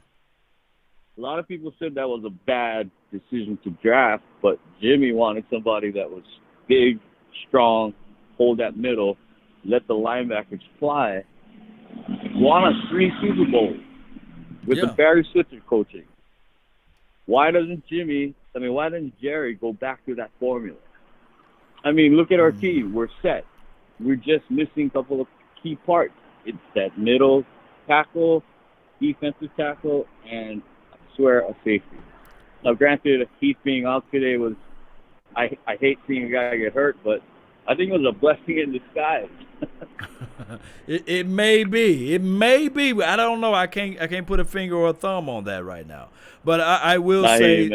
[SPEAKER 20] A lot of people said that was a bad decision to draft, but Jimmy wanted somebody that was big, strong, hold that middle, let the linebackers fly. Won us 3 Super Bowls with the Barry Switzer coaching. Why doesn't Jerry go back to that formula? I mean, look at our team. We're set. We're just missing a couple of key parts. It's that middle tackle, defensive tackle, and I swear a safety. Now, granted, Heath being out today was, I hate seeing a guy get hurt, but I think it was a blessing in disguise.
[SPEAKER 1] It may be. It may be. I don't know. I can't put a finger or a thumb on that right now. But I will say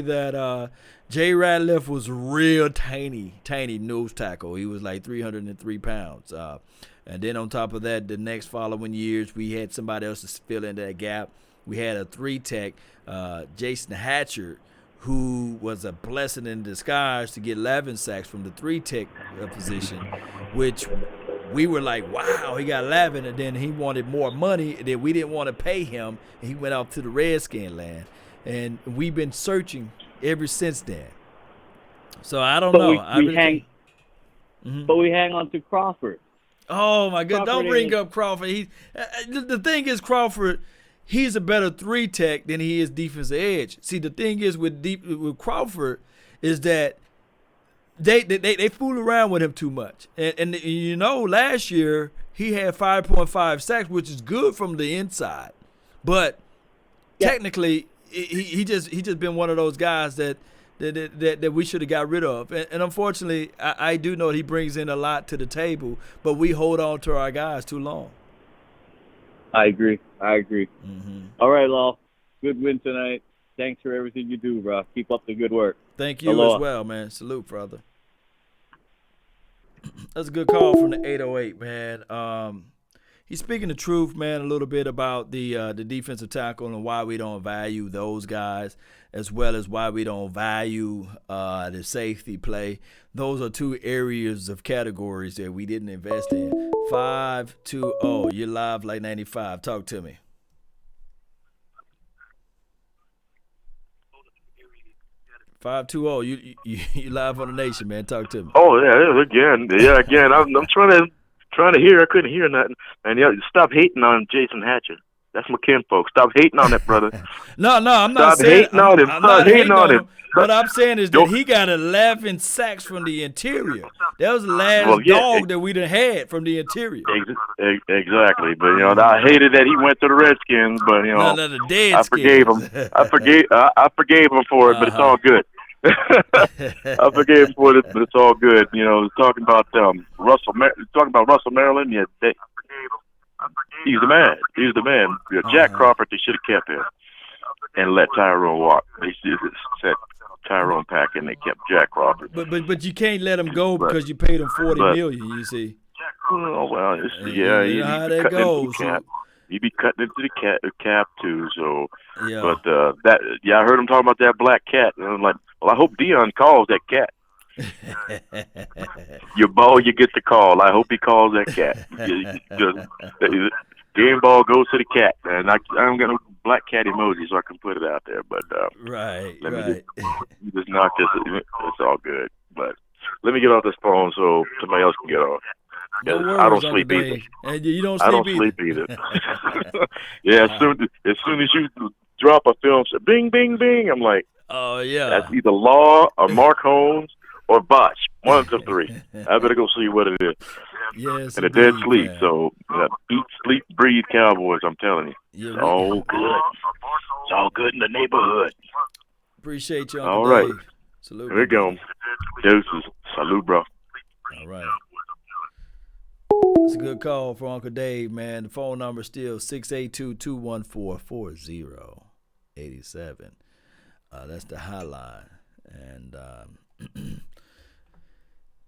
[SPEAKER 1] that Jay Ratliff was real tiny nose tackle. He was like 303 pounds. And then on top of that, the next following years, we had somebody else to fill in that gap. We had a 3-tech, Jason Hatcher, who was a blessing in disguise to get 11 sacks from the 3-tech position, which we were like, wow, he got 11, and then he wanted more money, and then we didn't want to pay him, and he went off to the Redskin land. And we've been searching ever since then. So I don't know.
[SPEAKER 20] but we hang on to Crawford.
[SPEAKER 1] Oh my God! Don't bring
[SPEAKER 20] ain't-
[SPEAKER 1] up Crawford. The thing is, Crawford, he's a better 3 tech than he is defensive edge. See, the thing is with Crawford is that they fool around with him too much. And you know, last year he had 5.5 sacks, which is good from the inside, but technically he just been one of those guys that we should have got rid of. And unfortunately, I do know he brings in a lot to the table, but we hold on to our guys too long.
[SPEAKER 20] I agree.
[SPEAKER 1] Mm-hmm.
[SPEAKER 20] All right, Law. Good win tonight. Thanks for everything you do, bro. Keep up the good work.
[SPEAKER 1] Thank you
[SPEAKER 20] Aloha.
[SPEAKER 1] as well, man. Salute, brother. That's a good call from the 808, man. He's speaking the truth, man, a little bit about the defensive tackle and why we don't value those guys, as well as why we don't value the safety play. Those are 2 areas of categories that we didn't invest in. 520, you're live like 95. Talk to me. You live on the Nation, man. Talk to me.
[SPEAKER 10] Oh yeah, again. I'm trying to hear. I couldn't hear nothing. And stop hating on Jason Hatcher. That's my kinfolk. Stop hating on that brother.
[SPEAKER 1] No, I'm not
[SPEAKER 10] Stop
[SPEAKER 1] saying
[SPEAKER 10] hating on him.
[SPEAKER 1] I'm
[SPEAKER 10] Stop
[SPEAKER 1] not hating on him.
[SPEAKER 10] him.
[SPEAKER 1] What I'm saying is that he got 11 sacks from the interior. That was the last dog that we done had from the interior.
[SPEAKER 10] Exactly, but I hated that he went to the Redskins, but I forgave him. I forgave him for it, but it's all good. I forgave him for it, but it's all good. Talking about Russell Maryland. Yeah, he's the man. He's the man. Jack Crawford, they should have kept him and let Tyrone walk. They should have set Tyrone Pack and they kept Jack Crawford.
[SPEAKER 1] But you can't let him go because you paid him $40 million. You see.
[SPEAKER 10] Oh well,
[SPEAKER 1] you know how that goes.
[SPEAKER 10] He'd be cutting into the cap too. So,
[SPEAKER 1] yeah.
[SPEAKER 10] But I heard him talking about that black cat, and I'm like, well, I hope Dion calls that cat. Your ball, you get the call. I hope he calls that cat. Game ball goes to the cat, and I don't got no black cat emoji, so I can put it out there. But let me just knock this. It's all good. But let me get off this phone so somebody else can get on.
[SPEAKER 1] No worries,
[SPEAKER 10] I don't sleep either.
[SPEAKER 1] And you don't
[SPEAKER 10] sleep either. Yeah, as soon as you drop a film, say, bing, bing, bing, I'm like,
[SPEAKER 1] oh yeah,
[SPEAKER 10] that's either Law or Mark Holmes or Botch. One of the 3. I better go see what it is.
[SPEAKER 1] Yes,
[SPEAKER 10] and a dead sleep.
[SPEAKER 1] Man.
[SPEAKER 10] So eat, sleep, breathe, Cowboys. I'm telling you, it's all good. It's all good in the neighborhood.
[SPEAKER 1] Appreciate you, Uncle
[SPEAKER 10] all right.
[SPEAKER 1] Dave. Salute.
[SPEAKER 10] Here we go. Deuces. Salute, bro.
[SPEAKER 1] All right. That's a good call for Uncle Dave, man. The phone number is still 682-214-4087. That's the hotline. And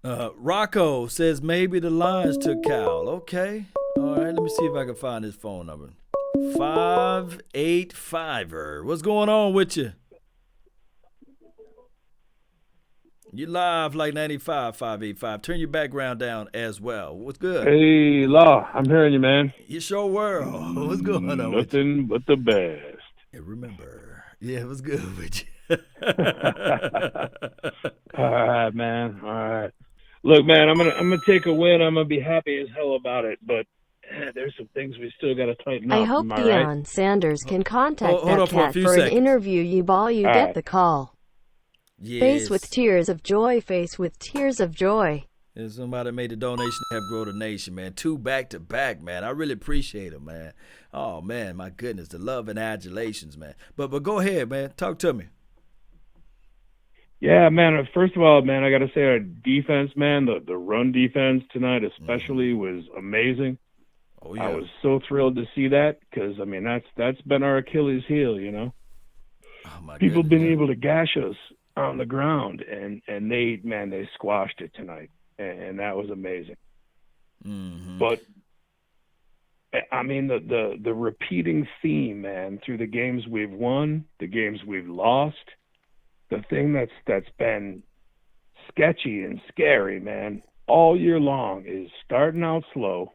[SPEAKER 1] Rocco says maybe the Lions took Cal. Okay. All right, let me see if I can find his phone number. 585er. What's going on with you? You live like 95, 585. Turn your background down as well. What's good?
[SPEAKER 21] Hey, Law. I'm hearing you, man.
[SPEAKER 1] You sure were. What's going on with
[SPEAKER 21] you? Nothing but the best.
[SPEAKER 1] And remember. Yeah, what's good with you?
[SPEAKER 21] All right, man. All right. Look, man, I'm gonna take a win. I'm gonna be happy as hell about it, but there's some things we still got to tighten up.
[SPEAKER 11] I hope Deion Sanders can contact that cat for an interview. You get the call.
[SPEAKER 1] Yes.
[SPEAKER 11] Face with tears of joy. Face with tears of joy.
[SPEAKER 1] And somebody made a donation to help grow the nation, man. 2 back-to-back, man. I really appreciate it, man. Oh, man, my goodness. The love and adulations, man. But go ahead, man. Talk to me.
[SPEAKER 21] Yeah, man. First of all, man, I got to say our defense, man, the run defense tonight especially was amazing.
[SPEAKER 1] Oh, yeah.
[SPEAKER 21] I was so thrilled to see that because, I mean, that's been our Achilles heel, you know.
[SPEAKER 1] Oh, my
[SPEAKER 21] People
[SPEAKER 1] goodness,
[SPEAKER 21] been able to gash us on the ground, and they squashed it tonight, and that was amazing.
[SPEAKER 1] Mm-hmm.
[SPEAKER 21] But I mean, the repeating theme, man, through the games we've won, the games we've lost, the thing that's been sketchy and scary, man, all year long is starting out slow,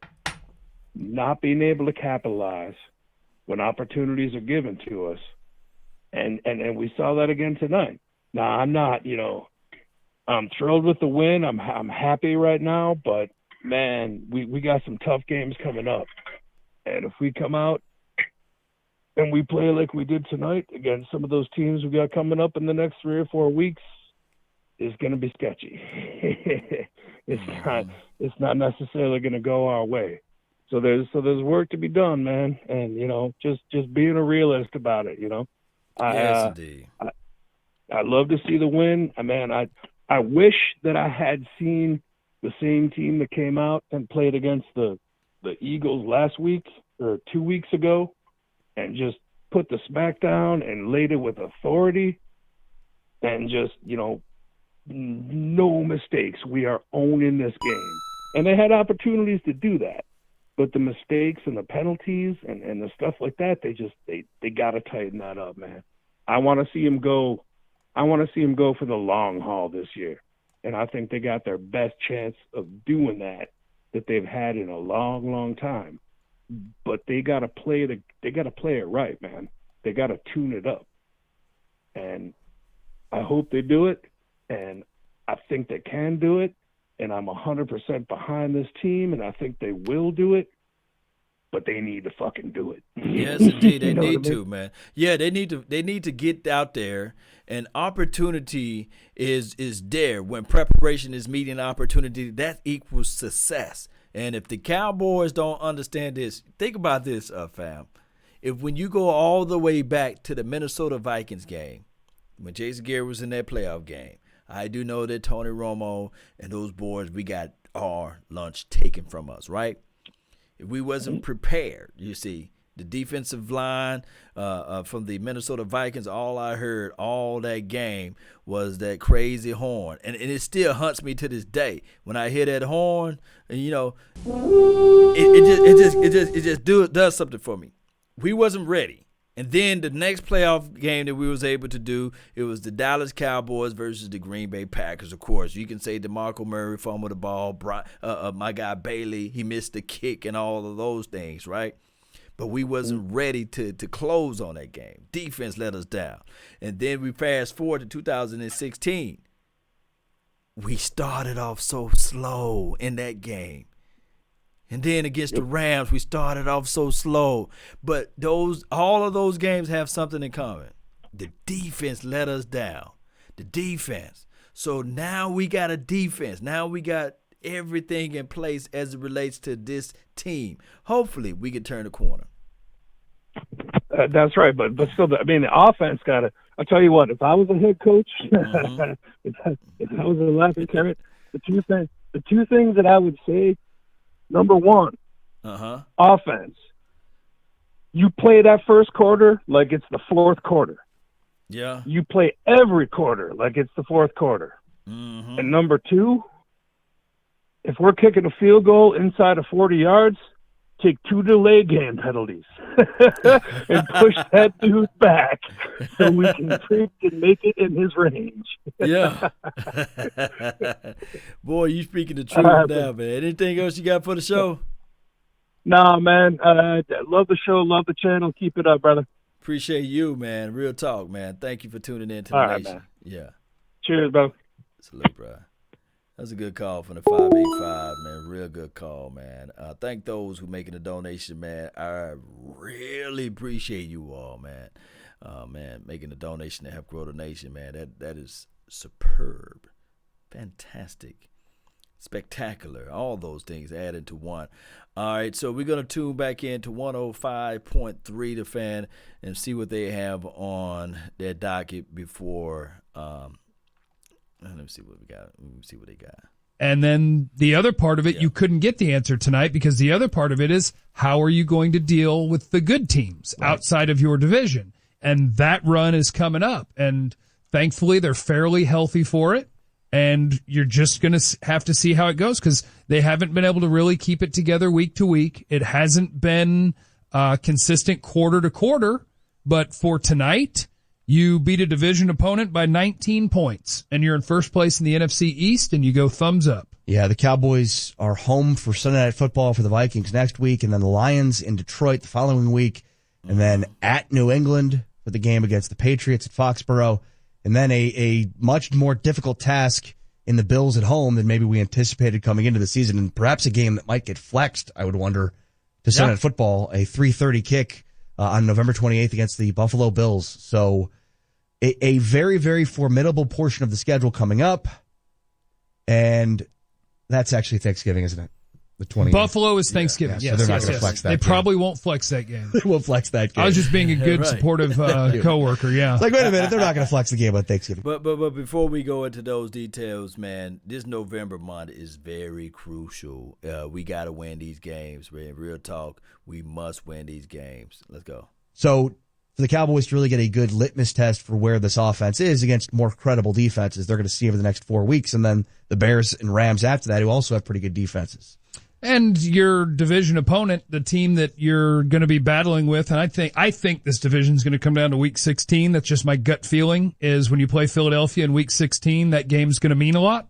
[SPEAKER 21] not being able to capitalize when opportunities are given to us, and we saw that again tonight. Now, I'm not, I'm thrilled with the win. I'm happy right now, but man, we got some tough games coming up. And if we come out and we play like we did tonight against some of those teams we got coming up in the next 3 or 4 weeks, it's going to be sketchy. It's not necessarily going to go our way. So there's work to be done, man. And, you know, just being a realist about it, you know.
[SPEAKER 1] Yes, indeed.
[SPEAKER 21] I love to see the win. I wish that I had seen the same team that came out and played against the Eagles last week or 2 weeks ago and just put the smack down and laid it with authority and just, you know, no mistakes. We are owning this game. And they had opportunities to do that. But the mistakes and the penalties and the stuff like that, they got to tighten that up, man. I want to see him go. I want to see him go for the long haul this year. And I think they got their best chance of doing that they've had in a long, long time. But they got to play it right, man. They got to tune it up. And I hope they do it. And I think they can do it. And I'm 100% behind this team, and I think they will do it. But they need to fucking do it.
[SPEAKER 1] Yes, indeed, they need to, man. Yeah, they need to get out there, and opportunity is there. When preparation is meeting opportunity, that equals success. And if the Cowboys don't understand this, think about this, fam. When you go all the way back to the Minnesota Vikings game, when Jason Garrett was in that playoff game, I do know that Tony Romo and those boys, we got our lunch taken from us, right? If we wasn't prepared, you see, the defensive line from the Minnesota Vikings, all I heard all that game was that crazy horn. And it still haunts me to this day. When I hear that horn, and, you know, it just does something for me. We wasn't ready. And then the next playoff game that we was able to do, it was the Dallas Cowboys versus the Green Bay Packers, of course. You can say DeMarco Murray fumbled the ball, my guy Bailey, he missed the kick and all of those things, right? But we wasn't ready to close on that game. Defense let us down. And then we fast forward to 2016. We started off so slow in that game. And then against the Rams, we started off so slow. But all of those games have something in common. The defense let us down. The defense. So now we got a defense. Now we got everything in place as it relates to this team. Hopefully, we can turn the corner.
[SPEAKER 21] That's right. But still, I mean, the offense got to – I'll tell you what, if I was a head coach, if I was a laughing carrot, the two things that I would say – number one, offense. You play that first quarter like it's the fourth quarter.
[SPEAKER 1] Yeah.
[SPEAKER 21] You play every quarter like it's the fourth quarter.
[SPEAKER 1] Mm-hmm.
[SPEAKER 21] And number two, if we're kicking a field goal inside of 40 yards, take 2 delay game penalties and push that dude back so we can freaking make it in his range.
[SPEAKER 1] Yeah. Boy, you speaking the truth now, man. Anything else you got for the show?
[SPEAKER 21] Nah, man. Love the show. Love the channel. Keep it up, brother.
[SPEAKER 1] Appreciate you, man. Real talk, man. Thank you for tuning in to the Nation.
[SPEAKER 21] Man.
[SPEAKER 1] Yeah.
[SPEAKER 21] Cheers, bro.
[SPEAKER 1] Salute, bro. That's a good call from the 585, man. Real good call, man. Thank those who making a donation, man. I really appreciate you all, man. Man, making a donation to help grow the nation, man. That is superb, fantastic, spectacular. All those things added to one. All right, so we're gonna tune back into 105.3 The Fan and see what they have on their docket before. Let me see what we got. Let me see what they got.
[SPEAKER 2] And then the other part of it, you couldn't get the answer tonight because the other part of it is how are you going to deal with the good teams outside of your division? And that run is coming up. And thankfully, they're fairly healthy for it. And you're just going to have to see how it goes because they haven't been able to really keep it together week to week. It hasn't been consistent quarter to quarter. But for tonight, you beat a division opponent by 19 points, and you're in first place in the NFC East, and you go thumbs up.
[SPEAKER 3] Yeah, the Cowboys are home for Sunday Night Football for the Vikings next week, and then the Lions in Detroit the following week, and then at New England for the game against the Patriots at Foxborough, and then a much more difficult task in the Bills at home than maybe we anticipated coming into the season, and perhaps a game that might get flexed, I would wonder, to Sunday Night Football, a 3:30 kick on November 28th against the Buffalo Bills. So a very, very formidable portion of the schedule coming up, and that's actually Thanksgiving, isn't it? The 20th.
[SPEAKER 2] Buffalo is Thanksgiving.
[SPEAKER 3] Yeah, so they're not going to flex that
[SPEAKER 2] They
[SPEAKER 3] game.
[SPEAKER 2] probably won't flex that game.
[SPEAKER 3] They won't flex that game.
[SPEAKER 2] I was just being a good,
[SPEAKER 1] Right.
[SPEAKER 2] supportive coworker. Yeah.
[SPEAKER 3] It's like, wait a minute, they're not going to flex the game on Thanksgiving.
[SPEAKER 1] But before we go into those details, man, this November month is very crucial. We got to win these games, man. Real talk, we must win these games. Let's go.
[SPEAKER 3] So for the Cowboys to really get a good litmus test for where this offense is against more credible defenses, they're going to see over the next 4 weeks, and then the Bears and Rams after that, who also have pretty good defenses.
[SPEAKER 2] And your division opponent, the team that you're going to be battling with, and I think this division is going to come down to Week 16. That's just my gut feeling. Is when you play Philadelphia in Week 16, that game's going to mean a lot.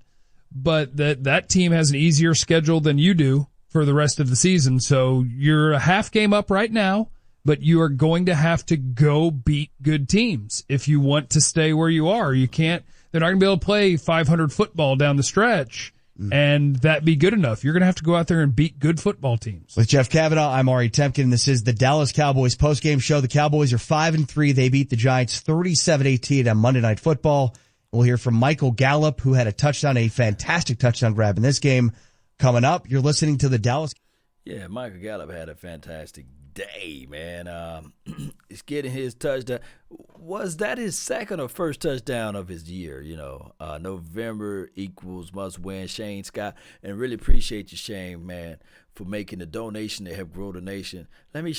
[SPEAKER 2] But that team has an easier schedule than you do for the rest of the season. So you're a half game up right now, but you are going to have to go beat good teams if you want to stay where you are. You can't. They're not going to be able to play 500 football down the stretch. And that be good enough. You're going to have to go out there and beat good football teams.
[SPEAKER 3] With Jeff Kavanaugh, I'm Ari Temkin. This is the Dallas Cowboys postgame show. The Cowboys are 5-3. They beat the Giants 37-18 on Monday Night Football. We'll hear from Michael Gallup, who had a fantastic touchdown grab in this game. Coming up, you're listening to the Dallas.
[SPEAKER 1] Yeah, Michael Gallup had a fantastic day, man. He's getting his touchdown. Was that his second or first touchdown of his year? November equals must win. Shane Scott, and really appreciate you, Shane, man, for making the donation to help grow the nation. Let me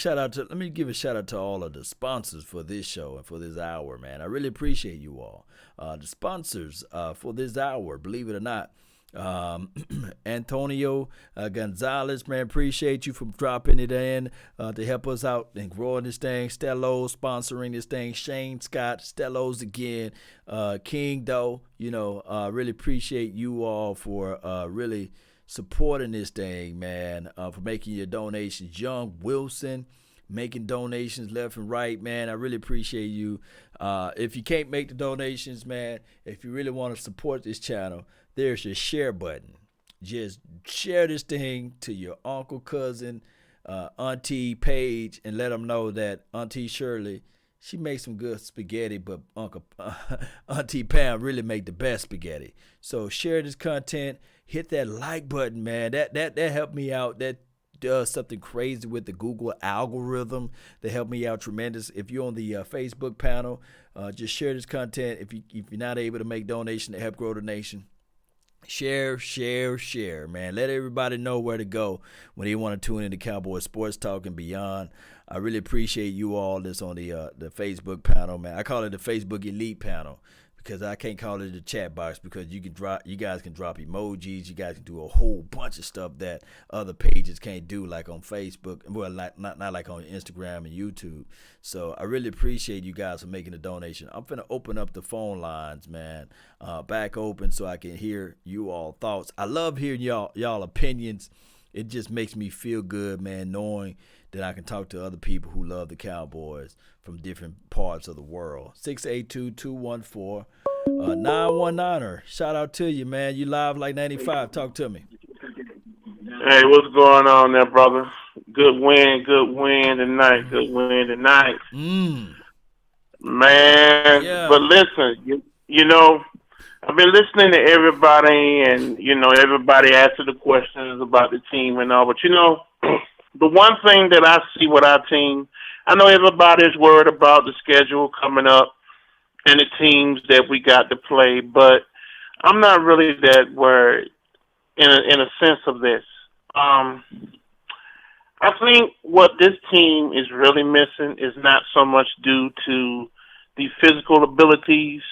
[SPEAKER 1] give a shout out to all of the sponsors for this show and for this hour, man. I really appreciate you all. The sponsors for this hour, believe it or not. Antonio Gonzalez, man, appreciate you for dropping it in to help us out and growing this thing. Stellos sponsoring this thing. Shane Scott, Stellos again. King Doe, really appreciate you all for really supporting this thing, man, for making your donations. Young Wilson, making donations left and right, man. I really appreciate you. If you can't make the donations, man, if you really want to support this channel, there's your share button. Just share this thing to your uncle, cousin, auntie Paige, and let them know that Auntie Shirley, she makes some good spaghetti, but Auntie Pam really make the best spaghetti. So share this content. Hit that like button, man. That helped me out. That does something crazy with the Google algorithm. That helped me out tremendous. If you're on the Facebook panel, just share this content. If you're not able to make donation to help grow the nation, share, man. Let everybody know where to go when they want to tune into Cowboy Sports Talk and beyond. I really appreciate you all that's on the Facebook panel, man. I call it the Facebook Elite panel because I can't call it the chat box because you guys can drop emojis. You guys can do a whole bunch of stuff that other pages can't do, like on Facebook. Well, not like on Instagram and YouTube. So I really appreciate you guys for making a donation. I'm finna open up the phone lines, man, back open so I can hear you all thoughts. I love hearing y'all opinions. It just makes me feel good, man, knowing that I can talk to other people who love the Cowboys from different parts of the world. 682-214-919er. Shout out to you, man. You live like 95. Talk to me.
[SPEAKER 6] Hey, what's going on there, brother? Good win tonight. Man, yeah. But listen, I've been listening to everybody, and, everybody asking the questions about the team and all. But, the one thing that I see with our team, I know everybody's worried about the schedule coming up and the teams that we got to play, but I'm not really that worried in a sense of this. I think what this team is really missing is not so much due to the physical abilities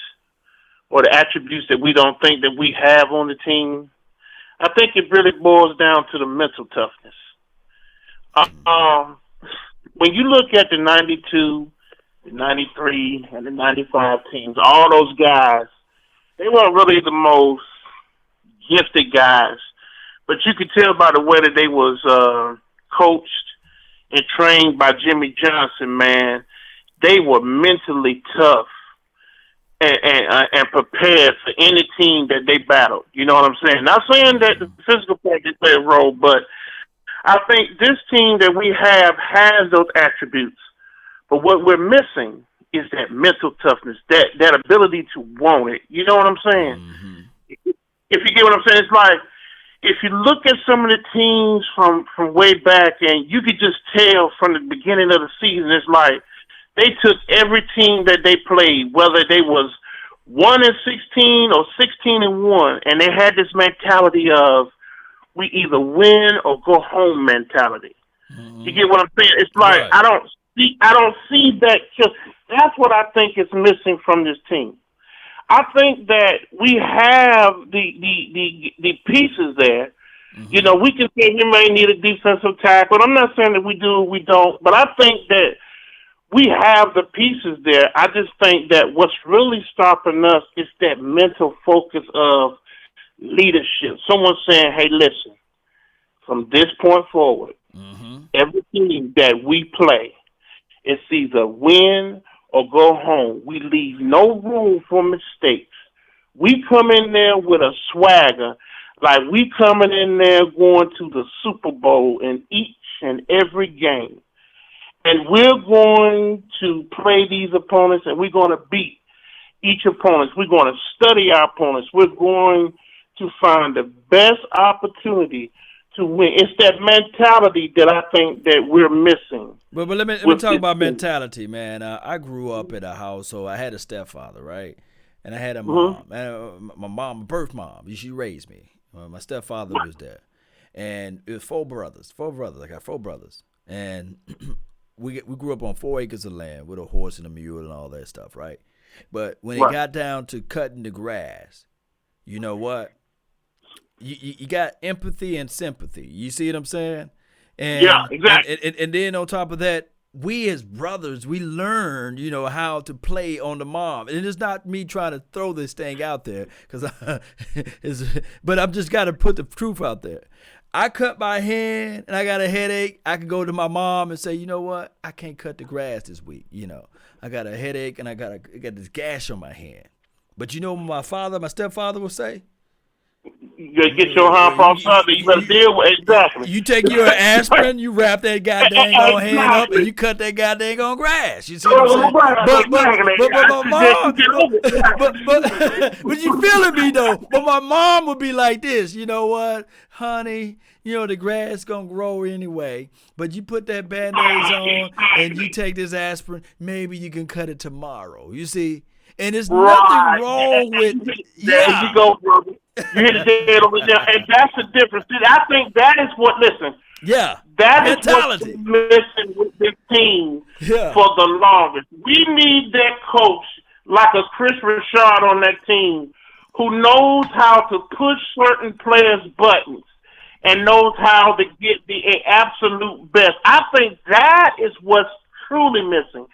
[SPEAKER 6] or the attributes that we don't think that we have on the team. I think it really boils down to the mental toughness. When you look at the 92, the 93, and the 95 teams, all those guys, they weren't really the most gifted guys. But you could tell by the way that they was coached and trained by Jimmy Johnson, man, they were mentally tough. and prepared for any team that they battle. You know what I'm saying? Not saying that the physical factor play a role, but I think this team that we have has those attributes. But what we're missing is that mental toughness, that ability to want it. You know what I'm saying? Mm-hmm. If you get what I'm saying, it's like if you look at some of the teams from way back, and you could just tell from the beginning of the season, it's like they took every team that they played, whether they was 1-16 or 16-1, and they had this mentality of we either win or go home mentality. Mm-hmm. You get what I'm saying? It's like right. I don't see that. That's what I think is missing from this team. I think that we have the pieces there. Mm-hmm. You know, we can say we may need a defensive tackle. I'm not saying that we do or we don't, but I think that we have the pieces there. I just think that what's really stopping us is that mental focus of leadership. Someone saying, hey, listen, from this point forward, every team that we play, it's either win or go home. We leave no room for mistakes. We come in there with a swagger, like we coming in there going to the Super Bowl in each and every game. And we're going to play these opponents, and we're going to beat each opponent. We're going to study our opponents. We're going to find the best opportunity to win. It's that mentality that I think that we're missing.
[SPEAKER 1] But let me talk about mentality, man. I grew up in a household. I had a stepfather, right? And I had a mom. My mom, my birth mom, she raised me. My stepfather was there. And it was four brothers. I got four brothers. And we grew up on 4 acres of land with a horse and a mule and all that stuff, right? But when it got down to cutting the grass, you know what? You got empathy and sympathy. You see what I'm saying? And,
[SPEAKER 6] yeah, exactly.
[SPEAKER 1] And then on top of that, we as brothers, we learn, you know, how to play on the mom. And it's not me trying to throw this thing out there, but I've just got to put the truth out there. I cut my hand and I got a headache. I can go to my mom and say, you know what? I can't cut the grass this week. You know, I got a headache and I got this gash on my hand. But you know what my stepfather will say?
[SPEAKER 6] You gotta get your hand from something. You better deal with exactly.
[SPEAKER 1] You take your aspirin, you wrap that goddamn hand up, and you cut that goddamn on grass. You see what I'm saying? But you feeling me though? But my mom would be like this. You know what, honey? You know the grass gonna grow anyway. But you put that Band-Aids on, and you take this aspirin. Maybe you can cut it tomorrow. You see? And there's nothing wrong with
[SPEAKER 6] There you go, brother. You hit it dead over there, and that's the difference. I think that is what. Listen, that mentality. Is what's missing with this team for the longest. We need that coach like a Chris Richard on that team who knows how to push certain players' buttons and knows how to get the absolute best. I think that is what's truly missing.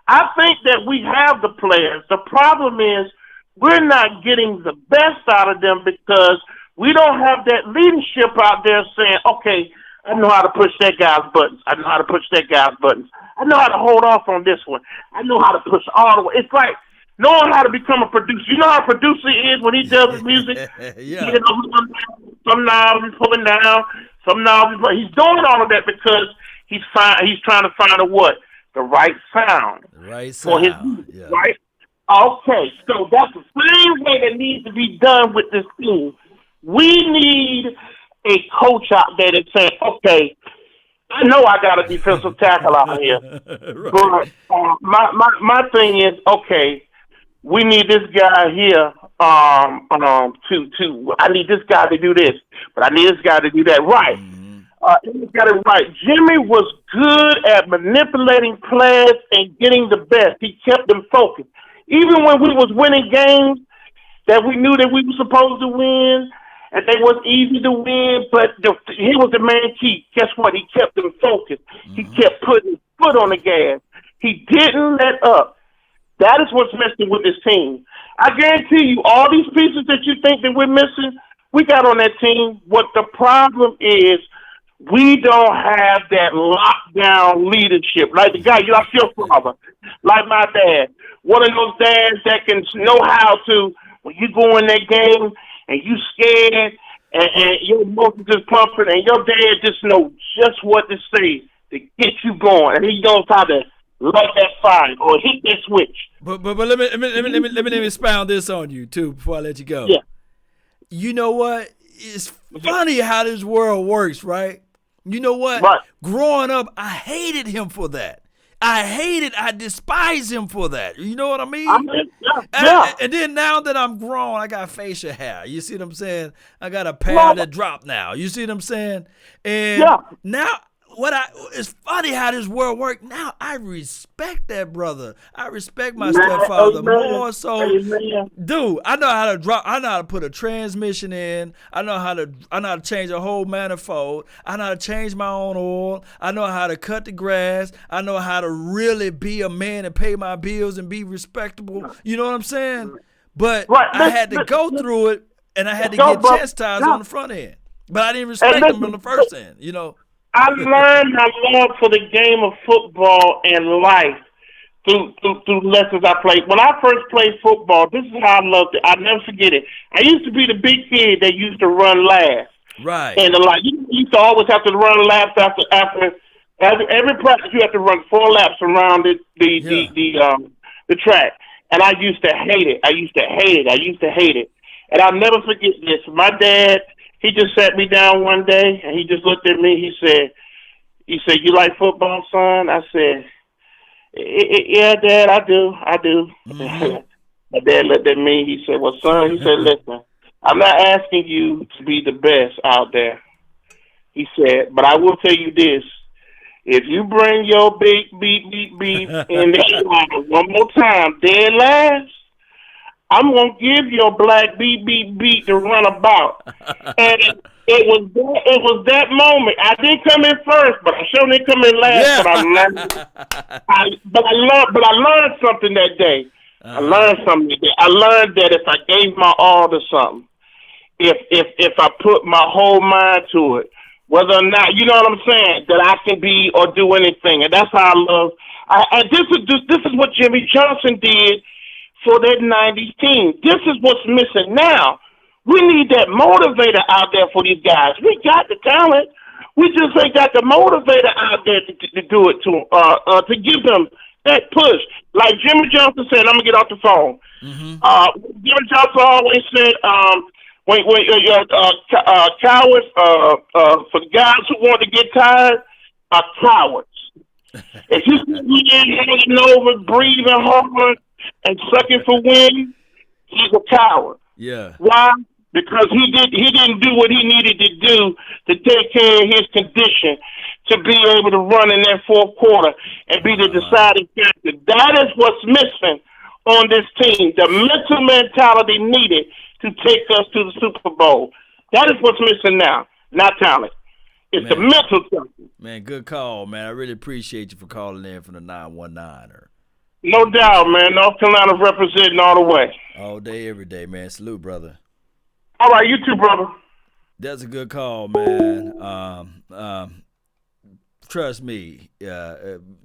[SPEAKER 6] I think that we have the players. The problem is we're not getting the best out of them because we don't have that leadership out there saying, okay, I know how to push that guy's buttons. I know how to push that guy's buttons. I know how to hold off on this one. I know how to push all the way. It's like knowing how to become a producer. You know how a producer is when he does his music? You know, some knobs he's pulling down, some knobs he's doing all of that because he's trying to find a what? The right sound. For his music, right? Okay, so that's the same way that needs to be done with this team. We need a coach out there that's saying, okay, I know I got a defensive tackle out here, but my thing is, okay, we need this guy here to I need this guy to do this, but I need this guy to do that right. He got it right. Jimmy was good at manipulating players and getting the best. He kept them focused. Even when we was winning games that we knew that we were supposed to win and they was easy to win, but he was the main key. Guess what? He kept them focused. He kept putting his foot on the gas. He didn't let up. That is what's missing with this team. I guarantee you, all these pieces that you think that we're missing, we got on that team. What the problem is, We don't have that lockdown leadership. Like the guy, like your father, like my dad. One of those dads that can know how to, when you go in that game and you scared and your emotions is pumping and your dad just knows just what to say to get you going. And he knows how to light that fire or hit that switch.
[SPEAKER 1] But let me expound this on you too before I let you go.
[SPEAKER 6] Yeah.
[SPEAKER 1] You know what? It's funny how this world works, right? You know what?
[SPEAKER 6] Right.
[SPEAKER 1] Growing up, I hated him for that. I despise him for that. You know what I mean? And then now that I'm grown, I got facial hair. You see what I'm saying? I got a pair that drop now. You see what I'm saying? And now it's funny how this world works. Now I respect that brother. I respect my stepfather more so. Dude, I know how to drop. I know how to put a transmission in. I know how to change a whole manifold. I know how to change my own oil. I know how to cut the grass. I know how to really be a man and pay my bills and be respectable. You know what I'm saying? But I had to go through it, and I had to get chastised on the front end. But I didn't respect him on the first end. You know.
[SPEAKER 6] I learned my love for the game of football and life through lessons I played. When I first played football, this is how I loved it. I'll never forget it. I used to be the big kid that used to run last.
[SPEAKER 1] Right.
[SPEAKER 6] And you used to always have to run laps after every practice. You have to run 4 laps around the track. And I used to hate it. I used to hate it. And I'll never forget this. My dad, he just sat me down one day and he just looked at me. He said, "You like football, son?" I said, "Yeah, Dad, I do. Mm-hmm. My dad looked at me. He said, "Well, son," he said, "listen, I'm not asking you to be the best out there." He said, "But I will tell you this. If you bring your big beep in the one more time, dead last, I'm going to give your black beep to run about." And it was that moment. I didn't come in first, but I sure didn't come in last. Yeah. But I learned something that day. I learned that if I gave my all to something, if I put my whole mind to it, whether or not, you know what I'm saying, that I can be or do anything. And that's how I love. And this is what Jimmy Johnson did for that 90s team. This is what's missing now. We need that motivator out there for these guys. We got the talent. We just ain't got the motivator out there to do it to give them that push. Like Jimmy Johnson said, I'm going to get off the phone. Mm-hmm. Jimmy Johnson always said, cowards, for the guys who want to get tired, are cowards. If you see me hanging over, breathing hard, and sucking for wind, he's a coward.
[SPEAKER 1] Yeah.
[SPEAKER 6] Why? Because he didn't do what he needed to do to take care of his condition to be able to run in that fourth quarter and be the deciding factor. That is what's missing on this team. The mental mentality needed to take us to the Super Bowl. That is what's missing now, not talent. It's the mental talent.
[SPEAKER 1] Man, good call, man. I really appreciate you for calling in from the 919er.
[SPEAKER 6] No doubt, man. North Carolina representing all the way.
[SPEAKER 1] All day, every day, man. Salute, brother.
[SPEAKER 6] All right, you too, brother.
[SPEAKER 1] That's a good call, man. Trust me,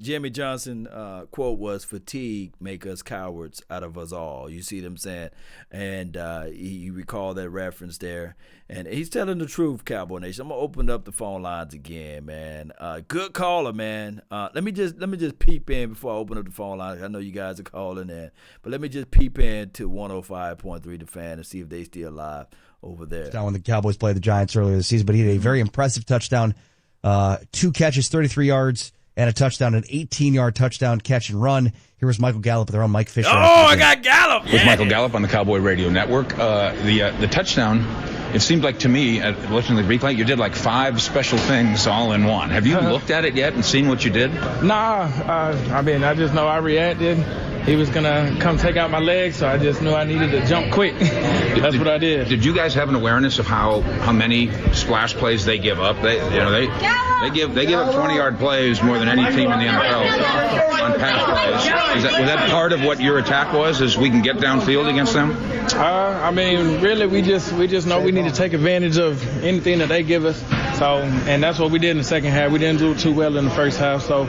[SPEAKER 1] Jimmy Johnson quote was, "Fatigue make us cowards out of us all." You see what I'm saying? And you recall that reference there. And he's telling the truth, Cowboy Nation. I'm going to open up the phone lines again, man. Good caller, man. Let me just peep in before I open up the phone lines. I know you guys are calling in. But let me just peep in to 105.3 The Fan and see if they still alive over there.
[SPEAKER 3] Down when the Cowboys played the Giants earlier this season, but he had a very impressive touchdown. 2 catches, 33 yards, and a touchdown, an 18-yard touchdown catch and run. Here was Michael Gallup with their own Mike Fisher.
[SPEAKER 1] Oh, I got Gallup.
[SPEAKER 18] With Michael Gallup on the Cowboy Radio Network. The touchdown, it seemed like to me, listening to the replay, you did like 5 special things all in one. Have you looked at it yet and seen what you did?
[SPEAKER 17] Nah, I just know I reacted. He was going to come take out my legs, so I just knew I needed to jump quick. That's what I did.
[SPEAKER 18] Did you guys have an awareness of how many splash plays they give up? They give up 20-yard plays more than any team in the NFL on pass plays. Was that part of what your attack was, is we can get downfield against them?
[SPEAKER 17] Really, we just know we need to take advantage of anything that they give us. So, and that's what we did in the second half. We didn't do too well in the first half, so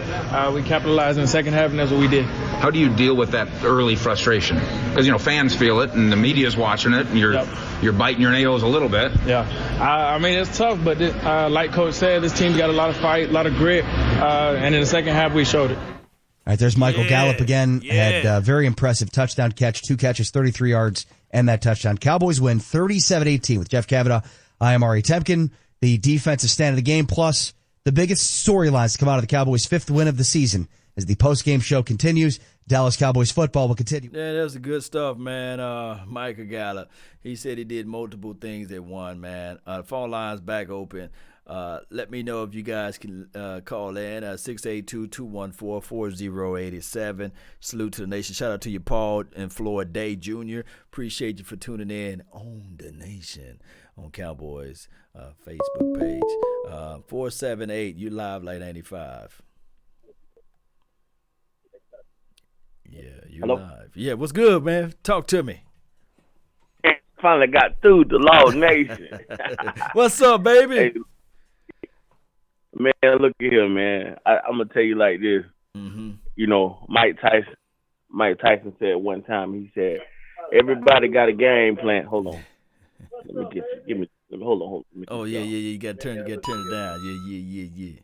[SPEAKER 17] we capitalized in the second half, and that's what we did.
[SPEAKER 18] How do you deal with that early frustration? Because, fans feel it, and the media's watching it, and you're biting your nails a little bit.
[SPEAKER 17] Yeah. I mean, it's tough, but like Coach said, this team's got a lot of fight, a lot of grit, and in the second half, we showed it.
[SPEAKER 3] All right, there's Michael Gallup again. Had a very impressive touchdown catch, 2 catches, 33 yards, and that touchdown. Cowboys win 37-18 with Jeff Cavanaugh. I am Ari Temkin. The defensive stand of the game, plus the biggest storylines to come out of the Cowboys' 5th win of the season as the postgame show continues. Dallas Cowboys football will continue.
[SPEAKER 1] Yeah, that's the good stuff, man. Michael Gallup, he said he did multiple things at one, man. Phone lines back open. Let me know if you guys can call in 682-214-4087. Salute to the nation. Shout out to you, Paul and Floyd Day Jr. Appreciate you for tuning in on the nation on Cowboys Facebook page. 478, you live like 95. Yeah, you live. Yeah, what's good, man? Talk to me.
[SPEAKER 20] Finally got through the Law Nation.
[SPEAKER 1] What's up, baby?
[SPEAKER 20] Hey, man, look at here, man. I'm gonna tell you like this. Mm-hmm. Mike Tyson said one time. He said, "Everybody got a game plan." Hold on. Let me get you. Hold on.
[SPEAKER 1] Oh yeah. You gotta turn it down. Yeah.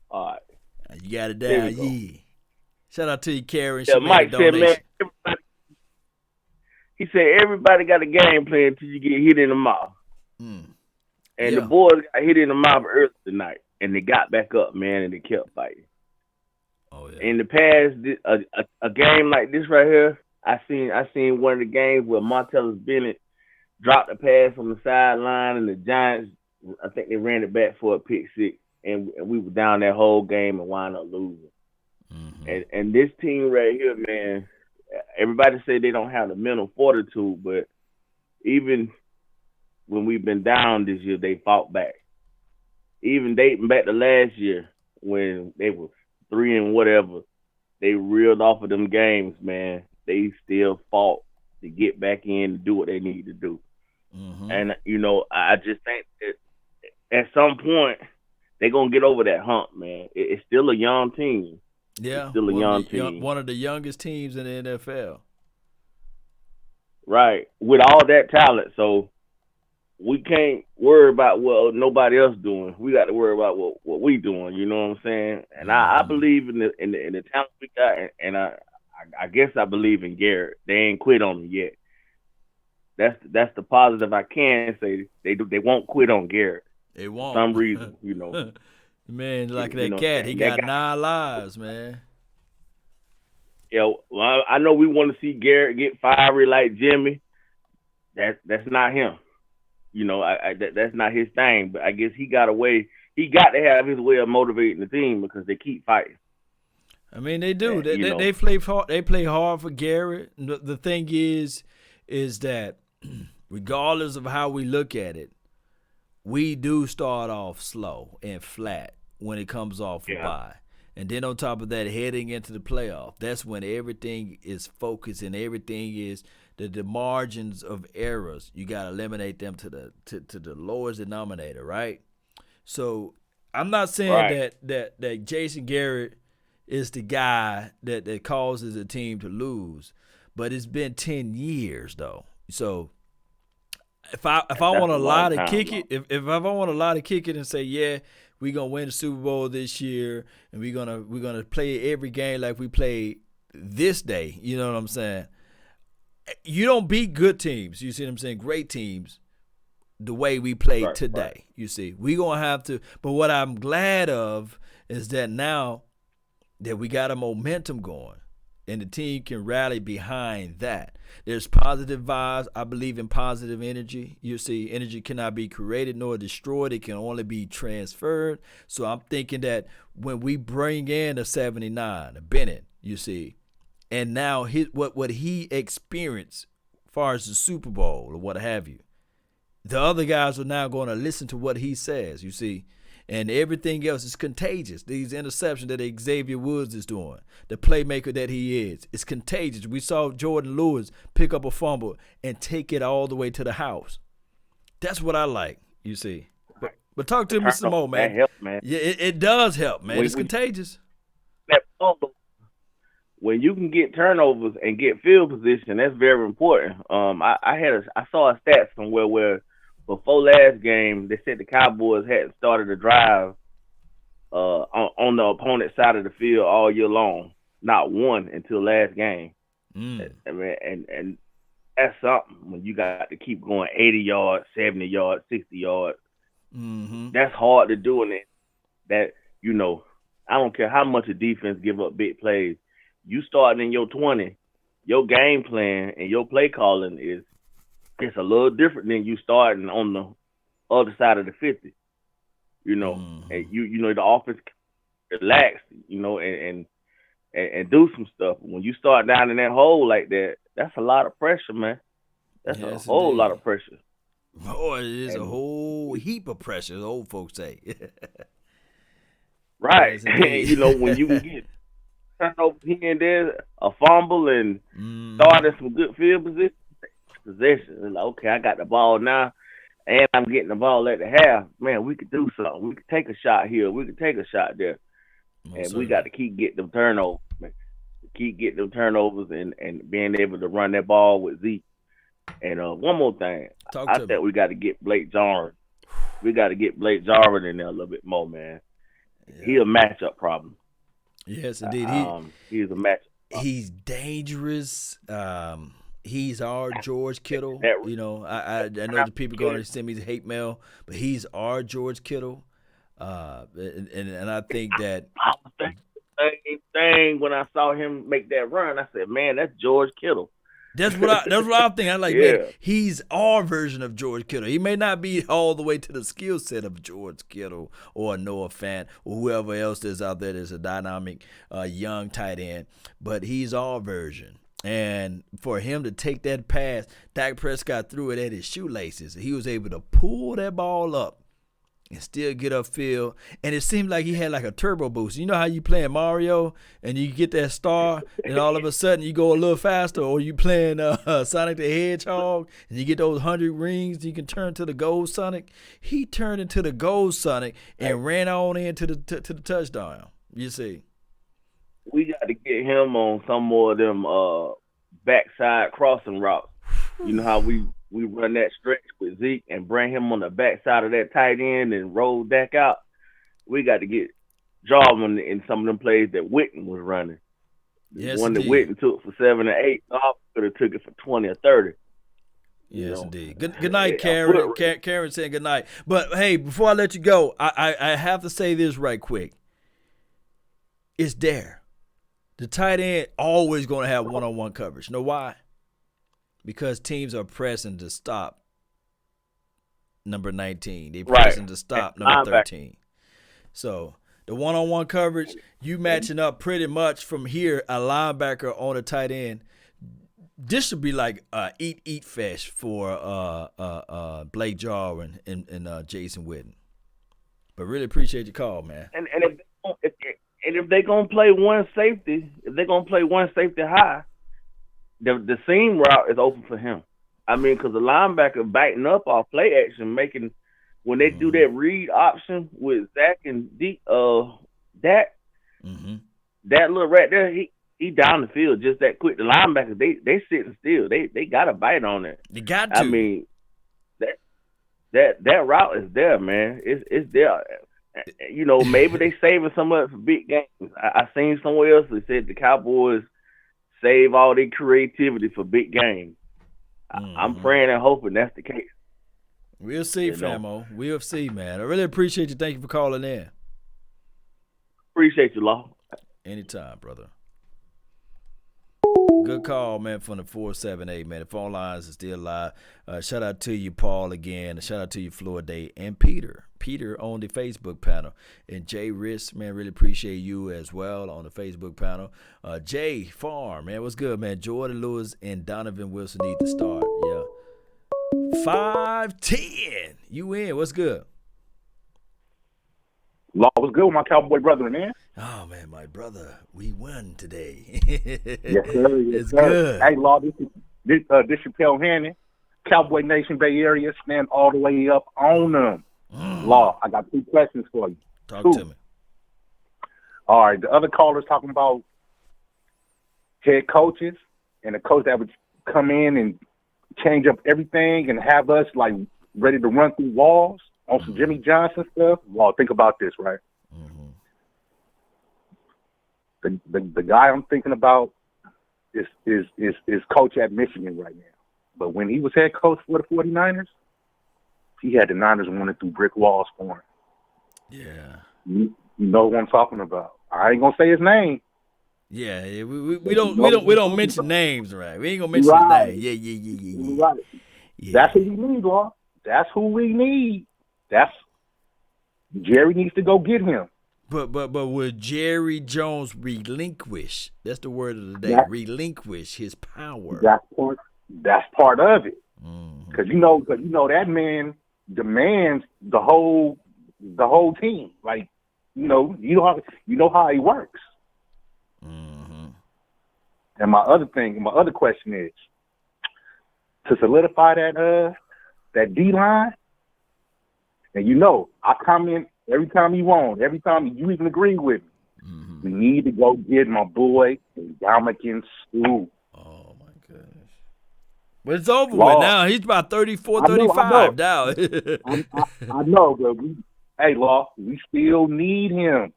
[SPEAKER 20] All right.
[SPEAKER 1] You got it down. Yeah. Shout out to you, Karen.
[SPEAKER 20] Yeah, Mike said, man. He said everybody got a game plan until you get hit in the mouth. And the boys got hit in the mouth early tonight, and they got back up, man, and they kept fighting.
[SPEAKER 1] Oh yeah.
[SPEAKER 20] In the past, a game like this right here, I seen one of the games where Martellus Bennett dropped a pass from the sideline, and the Giants, I think they ran it back for a pick six, and we were down that whole game and wound up losing. Mm-hmm. And this team right here, man. Everybody say they don't have the mental fortitude, but even when we've been down this year, they fought back. Even dating back to last year when they were 3 and whatever, they reeled off of them games, man. They still fought to get back in and do what they need to do. Mm-hmm. And, I just think that at some point they're going to get over that hump, man. It's still a young team.
[SPEAKER 1] Yeah,
[SPEAKER 20] it's still a young team.
[SPEAKER 1] One of the youngest teams in the NFL.
[SPEAKER 20] Right, with all that talent, so we can't worry about what nobody else doing. We got to worry about what we doing. You know what I'm saying? And I believe in the talent we got, and I guess I believe in Garrett. They ain't quit on him yet. That's the positive I can say. They won't quit on Garrett.
[SPEAKER 1] They won't.
[SPEAKER 20] For some reason,
[SPEAKER 1] Man, like that cat, he got 9 lives, man.
[SPEAKER 20] Yeah, well, I know we want to see Garrett get fiery like Jimmy. That's not him. That's not his thing. But I guess he got a way. He got to have his way of motivating the team because they keep fighting.
[SPEAKER 1] I mean, they do. They play hard. They play hard for Garrett. The thing is that regardless of how we look at it, we do start off slow and flat when it comes off a bye. And then on top of that, heading into the playoff, that's when everything is focused and everything is the margins of errors. You got to eliminate them to the lowest denominator, right? So I'm not saying that Jason Garrett is the guy that causes a team to lose, but it's been 10 years though. So if I want to lie to kick it, if I want to lie to kick it and say, yeah, we're gonna win the Super Bowl this year and we're gonna play every game like we played this day, you know what I'm saying? You don't beat good teams, you see what I'm saying? Great teams the way we played today. Right. You see, we're gonna have to, but what I'm glad of is that now that we got a momentum going and the team can rally behind that. There's positive vibes. I believe in positive energy. You see, energy cannot be created nor destroyed. It can only be transferred. So I'm thinking that when we bring in a 79, a Bennett, you see, and now what he experienced as far as the Super Bowl or what have you, the other guys are now going to listen to what he says, you see. And everything else is contagious. These interceptions that Xavier Woods is doing, the playmaker that he is, it's contagious. We saw Jordan Lewis pick up a fumble and take it all the way to the house. That's what I like, you see. But talk to me some more, man.
[SPEAKER 5] That helps, man.
[SPEAKER 1] Yeah, it does help, man. It's contagious.
[SPEAKER 5] When you can get turnovers and get field position, that's very important. I saw a stat somewhere where before last game, they said the Cowboys hadn't started a drive on the opponent's side of the field all year long. Not one until last game. I mean, and that's something when you got to keep going 80 yards, 70 yards, 60 yards. That's hard to do in it. That, you know, I don't care how much a defense give up big plays. You starting in your 20, your game plan and your play calling it's a little different than you starting on the other side of the 50. You know, and you know the offense relax, you know, and do some stuff. When you start down in that hole like that, that's a lot of pressure, man. That's a whole lot of pressure.
[SPEAKER 1] Boy, it is a whole heap of pressure, as old folks say.
[SPEAKER 5] Right. You know, when you can get turnover here and there, a fumble, and start at some good field possession. And like, okay, I got the ball now, and I'm getting the ball at the half. Man, we could do something. We could take a shot here. We could take a shot there. And we got to keep getting them turnovers, man. Keep getting them turnovers and being able to run that ball with Zeke. And one more thing. I think we got to get Blake Jarwin. We got to get Blake Jarwin in there a little bit more, man. Yeah. He a matchup problem.
[SPEAKER 1] Yes, indeed.
[SPEAKER 5] He's a matchup problem.
[SPEAKER 1] He's dangerous. He's our George Kittle. You know, I know the people going to send me the hate mail, but he's our George Kittle. And I think that
[SPEAKER 5] the same thing when I saw him make that run. I said, man, that's George Kittle.
[SPEAKER 1] That's what I think. I'm like, man, he's our version of George Kittle. He may not be all the way to the skill set of George Kittle or Noah Fant or whoever else is out there that's a dynamic young tight end, but he's our version. And for him to take that pass, Dak Prescott threw it at his shoelaces. He was able to pull that ball up and still get upfield. And it seemed like he had like a turbo boost. You know how you playing Mario and you get that star and all of a sudden you go a little faster, or you playing Sonic the Hedgehog and you get those 100 rings, you can turn to the gold Sonic. He turned into the gold Sonic and ran on into the touchdown. You see.
[SPEAKER 5] We got to get him on some more of them backside crossing routes. You know how we run that stretch with Zeke and bring him on the backside of that tight end and roll Dak out. We got to get Jarwin in some of them plays that Witten was running.
[SPEAKER 1] Yes,
[SPEAKER 5] the one
[SPEAKER 1] indeed.
[SPEAKER 5] that Witten took for 7 or 8, Goff could have took it for 20 or 30.
[SPEAKER 1] Yes, indeed. Good night, Karen. Karen saying good night. But, hey, before I let you go, I have to say this right quick. It's there. The tight end always going to have one-on-one coverage. You know why? Because teams are pressing to stop number 19. They're pressing to stop number 13. So the one-on-one coverage, you matching up pretty much from here, a linebacker on a tight end. This should be like eat fest for Blake Jarwin and Jason Witten. But really appreciate your call, man.
[SPEAKER 5] And if they're gonna play one safety, high, the seam route is open for him. I mean, because the linebacker backing up off play action, making when they do that read option with Zach and Dak, that little right there, he down the field just that quick. The linebackers, they sitting still. They got a bite on it.
[SPEAKER 1] They got to.
[SPEAKER 5] I mean, that route is there, man. It's there. You know, maybe they saving some of it for big games. I seen somewhere else that said the Cowboys save all their creativity for big games. I'm praying and hoping that's the case.
[SPEAKER 1] We'll see, Famo. We'll see, man. I really appreciate you. Thank you for calling in.
[SPEAKER 5] Appreciate you, Law.
[SPEAKER 1] Anytime, brother. Good call, man, from the 478, man. The phone lines are still live. Shout out to you, Paul, again. Shout out to you, Floyd Day, and Peter. Peter on the Facebook panel. And Jay Riss, man, really appreciate you as well on the Facebook panel. Jay Farm, man, what's good, man? Jordan Lewis and Donovan Wilson need to start. Yeah. 5-10. You in. What's good?
[SPEAKER 7] Law was good with my Cowboy brother, man.
[SPEAKER 1] Oh man, my brother, we won today.
[SPEAKER 7] Yes, sir. Yes,
[SPEAKER 1] it's
[SPEAKER 7] sir.
[SPEAKER 1] good.
[SPEAKER 7] Hey, Law, this Chappelle Hannon, Cowboy Nation Bay Area, stand all the way up on them. Law, I got 2 questions for you.
[SPEAKER 1] Talk
[SPEAKER 7] 2.
[SPEAKER 1] to me.
[SPEAKER 7] All right, the other callers talking about head coaches and a coach that would come in and change up everything and have us like ready to run through walls on some Jimmy Johnson stuff. Well, think about this, right? The guy I'm thinking about is coach at Michigan right now. But when he was head coach for the 49ers, he had the Niners running through brick walls for him.
[SPEAKER 1] Yeah.
[SPEAKER 7] You know what I'm talking about. I ain't gonna say his name.
[SPEAKER 1] Yeah, we don't mention names, right? We ain't gonna mention his name.
[SPEAKER 7] Yeah. Right. Yeah. That's who we need, Law. That's who we need. Jerry needs to go get him.
[SPEAKER 1] But would Jerry Jones relinquish? That's the word of the day. Relinquish his power.
[SPEAKER 7] That's part of it. Because you know that man demands the whole team. Like you know how he works. And my other question is to solidify that D line. And I comment every time you want, every time you even agree with me. We need to go get my boy Ndamukong Suh.
[SPEAKER 1] Oh my goodness! But it's over with now. He's about 34, 35 now.
[SPEAKER 7] I know, but hey, Law, we still need him.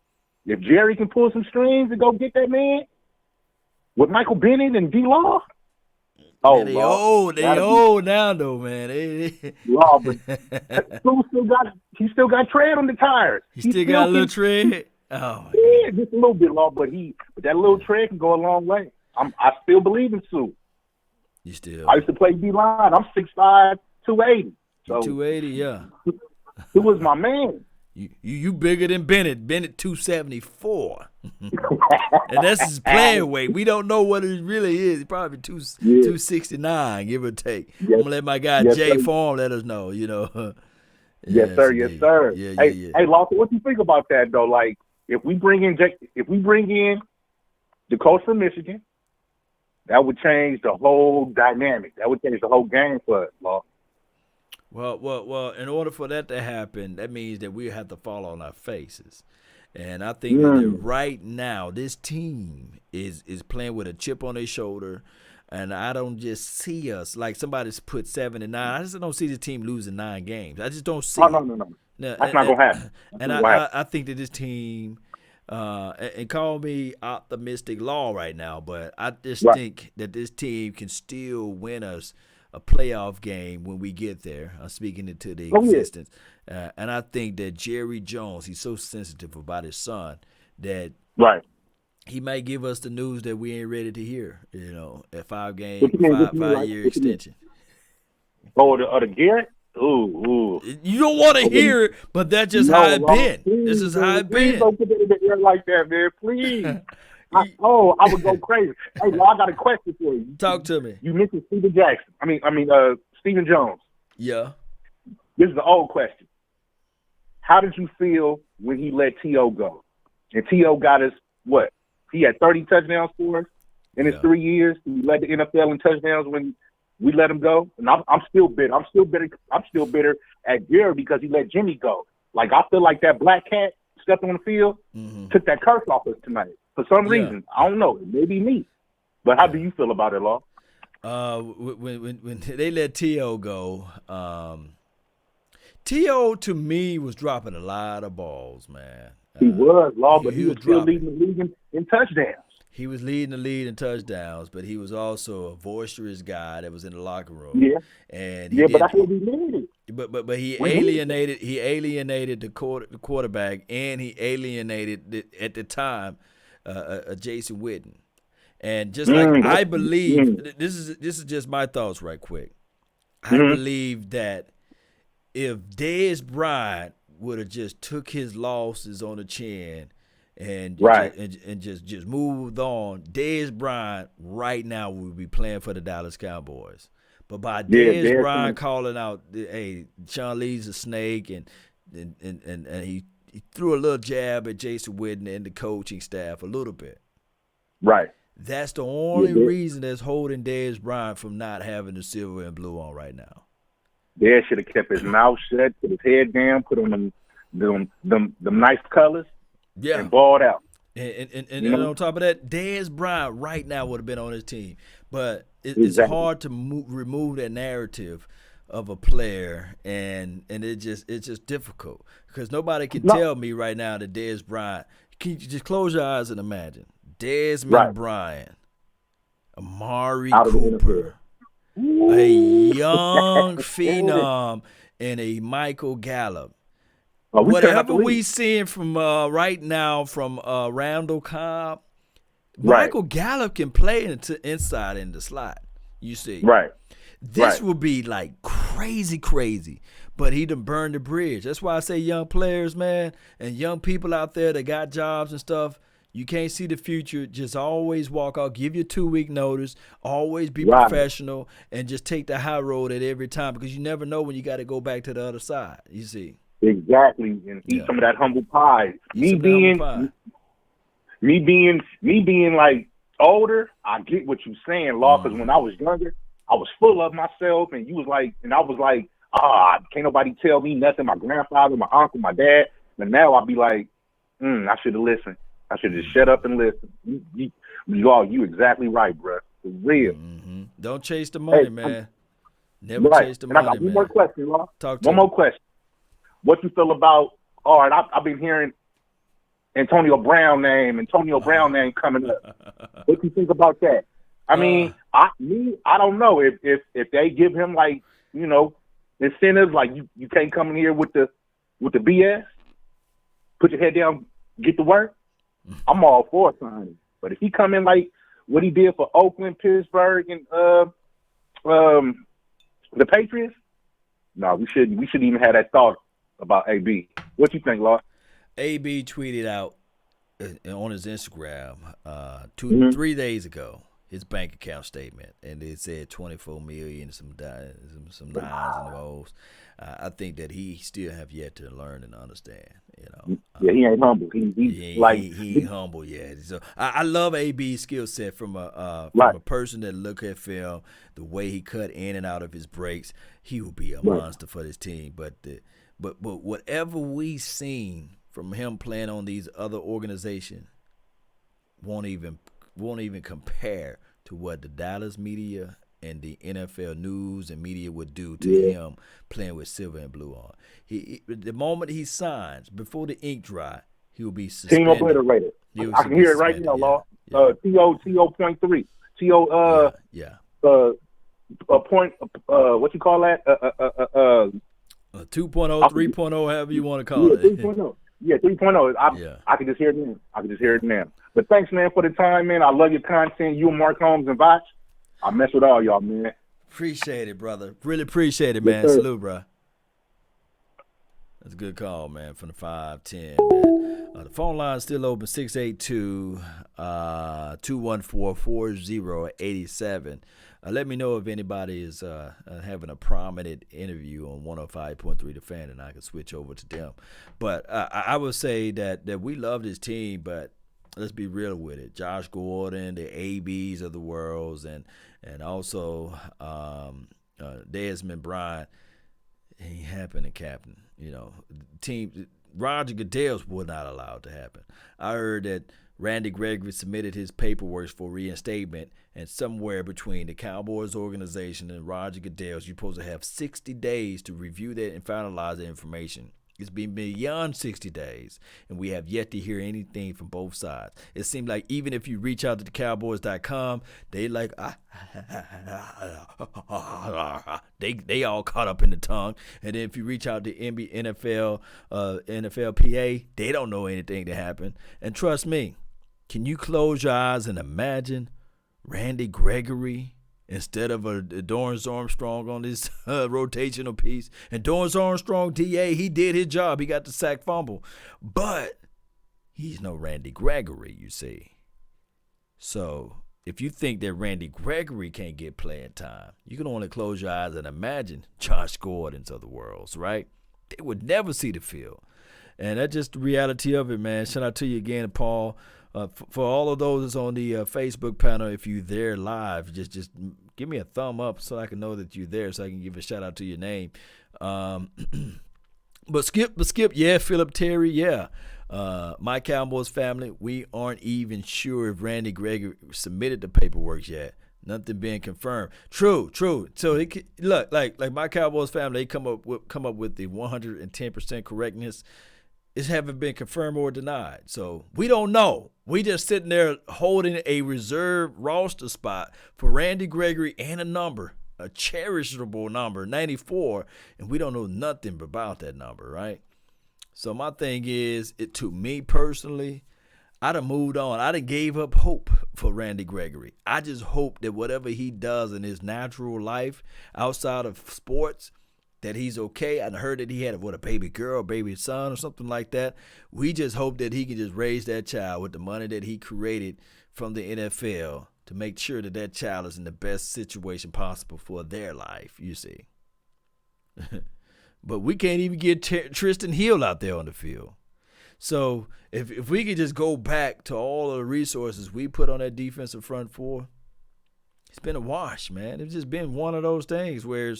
[SPEAKER 7] If Jerry can pull some strings and go get that man with Michael Bennett and D-Law. Oh,
[SPEAKER 1] they old now though, man.
[SPEAKER 7] Law, but he still got tread on the tires.
[SPEAKER 1] He still got a little tread. Oh,
[SPEAKER 7] yeah, just a little bit, Law, but that little tread can go a long way. I still believe in Suh.
[SPEAKER 1] You still?
[SPEAKER 7] I used to play D-line. I'm 6'5", 280. So
[SPEAKER 1] 280, yeah.
[SPEAKER 7] He was my man.
[SPEAKER 1] You bigger than Bennett. Bennett 274. And that's his playing weight. We don't know what it really is. Probably 269, give or take. I'm gonna let my guy Jay Form let us know.
[SPEAKER 7] Yes, sir. Yes, sir. Hey, Lawson, what do you think about that though? Like, if we bring in the coach from Michigan, that would change the whole dynamic. That would change the whole game for us, Law.
[SPEAKER 1] Well, in order for that to happen, that means that we have to fall on our faces. And I think that right now, this team is playing with a chip on their shoulder. And I don't just see us like somebody's put 7-9. I just don't see the team losing 9 games. I just don't see it.
[SPEAKER 7] No. That's not going to happen.
[SPEAKER 1] And I think that this team, and call me optimistic Law right now, but I just think that this team can still win us a playoff game when we get there. I'm speaking into the existence. And I think that Jerry Jones, he's so sensitive about his son that he might give us the news that we ain't ready to hear, a 5-year extension.
[SPEAKER 7] Oh, the Garrett? Ooh.
[SPEAKER 1] You don't want to hear it, but that's just how it been. This is how it been.
[SPEAKER 7] Please don't put it in the air like that, man. Please. I would go crazy. Hey, I got a question for you.
[SPEAKER 1] Talk to me.
[SPEAKER 7] You mentioned Stephen Jones.
[SPEAKER 1] Yeah.
[SPEAKER 7] This is an old question. How did you feel when he let T.O. go? And T.O. got us what? He had 30 touchdowns for us in his 3 years. He led the NFL in touchdowns when we let him go. And I'm still bitter. I'm still bitter at Garrett because he let Jimmy go. Like, I feel like that black cat stepped on the field, took that curse off us tonight. For some reason, I don't know. It may be me. But how do you feel about it, Law?
[SPEAKER 1] When they let T.O. go, T.O. to me was dropping a lot of balls, man.
[SPEAKER 7] He was, Law, but he was still leading the league in touchdowns.
[SPEAKER 1] He was leading the lead in touchdowns, but he was also a boisterous guy that was in the locker room.
[SPEAKER 7] Yeah,
[SPEAKER 1] and
[SPEAKER 7] but that's what we needed.
[SPEAKER 1] But he alienated the quarterback, and he alienated at the time Jason Witten. And just like I believe, this is just my thoughts right quick. I believe that if Dez Bryant would have just took his losses on the chin and just moved on, Dez Bryant right now would be playing for the Dallas Cowboys. But by Dez Bryant calling out, hey, Sean Lee's a snake, and he threw a little jab at Jason Witten and the coaching staff a little bit.
[SPEAKER 7] Right.
[SPEAKER 1] That's the only reason that's holding Dez Bryant from not having the silver and blue on right now.
[SPEAKER 7] Dez should have kept his mouth shut, put his head down, put on them nice colors, and balled out.
[SPEAKER 1] And on top of that, Dez Bryant right now would have been on his team. But it's hard to remove that narrative of a player, and it's just difficult because nobody can tell me right now that Dez Bryant. Can you just close your eyes and imagine Desmond Bryant, Amari Cooper, a young phenom, and a Michael Gallup. Whatever we seeing from right now from Randall Cobb, Michael Gallup can play inside in the slot. You see, this will be like crazy, but he done burned the bridge. That's why I say young players, man, and young people out there that got jobs and stuff. You can't see the future. Just always walk out. Give your 2-week notice. Always be professional and just take the high road at every time because you never know when you got to go back to the other side. You see.
[SPEAKER 7] Exactly, and eat some of that humble pie. Me being like older, I get what you're saying, Law. Because when I was younger, I was full of myself, and I was like, can't nobody tell me nothing. My grandfather, my uncle, my dad. And now I'll be like, I should have listened. I should just shut up and listen. You exactly right, bro. For real.
[SPEAKER 1] Mm-hmm. Don't chase the money, man. Never chase the money, man.
[SPEAKER 7] I got one more question, Law.
[SPEAKER 1] One
[SPEAKER 7] more question. What you feel about? And I've been hearing Antonio Brown name coming up. What you think about that? I mean, I don't know if they give him like incentives, like you can't come in here with the BS. Put your head down, get to work. I'm all for signing. But if he come in like what he did for Oakland, Pittsburgh, and the Patriots, no, we shouldn't even have that thought about AB. What you think, Law?
[SPEAKER 1] AB tweeted out on his Instagram 3 days ago his bank account statement, and it said $24 million, some nines and O's. I think that he still have yet to learn and understand.
[SPEAKER 7] He ain't humble.
[SPEAKER 1] He ain't humble yet. So I love AB's skill set from a person that look at film, the way he cut in and out of his breaks. He will be a monster for this team. But whatever we seen from him playing on these other organizations won't even compare to what the Dallas media and the NFL news and media would do to him playing with silver and blue on. The moment he signs, before the ink dry, he will be suspended.
[SPEAKER 7] Team obliterated. I can hear it right now, Law. TO.3. Point. What you call that?
[SPEAKER 1] 2.0, 3.0, however you want to call it.
[SPEAKER 7] 3.0. Yeah, 3.0. I can just hear it now. But thanks, man, for the time, man. I love your content. You and Mark Holmes and Voch. I mess with all y'all, man.
[SPEAKER 1] Appreciate it, brother. Really appreciate it, man. Salute, bro. That's a good call, man, from the 510, man. The phone line is still open, 682-214-4087. Let me know if anybody is having a prominent interview on 105.3 The Fan, and I can switch over to them. But I would say that we love this team, but let's be real with it. Josh Gordon, the ABs of the world, and also Desmond Bryant, ain't happening, Captain. Team Roger Goodell's was not allowed to happen. I heard that Randy Gregory submitted his paperwork for reinstatement, and somewhere between the Cowboys organization and Roger Goodell's, you're supposed to have 60 days to review that and finalize the information. It's been beyond 60 days, and we have yet to hear anything from both sides. It seems like even if you reach out to the Cowboys.com, they like, they all caught up in the tongue. And then if you reach out to NFL, NFLPA, they don't know anything that happened. And trust me, can you close your eyes and imagine Randy Gregory instead of a Dorrance Armstrong on this rotational piece? And Dorrance Armstrong, DA, he did his job. He got the sack fumble. But he's no Randy Gregory, you see. So if you think that Randy Gregory can't get playing time, you can only close your eyes and imagine Josh Gordon's of the world, right? They would never see the field. And that's just the reality of it, man. Shout out to you again, Paul. For all of those that's on the Facebook panel, if you're there live, just give me a thumb up so I can know that you're there, so I can give a shout out to your name. But Skip, yeah, Philip Terry, yeah. My Cowboys family, we aren't even sure if Randy Gregory submitted the paperwork yet. Nothing being confirmed. True. So look, like my Cowboys family, they come up with the 110% correctness. It haven't been confirmed or denied. So we don't know. We just sitting there holding a reserve roster spot for Randy Gregory and a cherishable number, 94, and we don't know nothing about that number, right? So my thing is, to me personally, I done moved on. I done gave up hope for Randy Gregory. I just hope that whatever he does in his natural life outside of sports, that he's okay. I heard that he had a baby girl, baby son, or something like that. We just hope that he can just raise that child with the money that he created from the NFL to make sure that that child is in the best situation possible for their life, you see. But we can't even get Tristan Hill out there on the field. So if we could just go back to all of the resources we put on that defensive front four, it's been a wash, man. It's just been one of those things where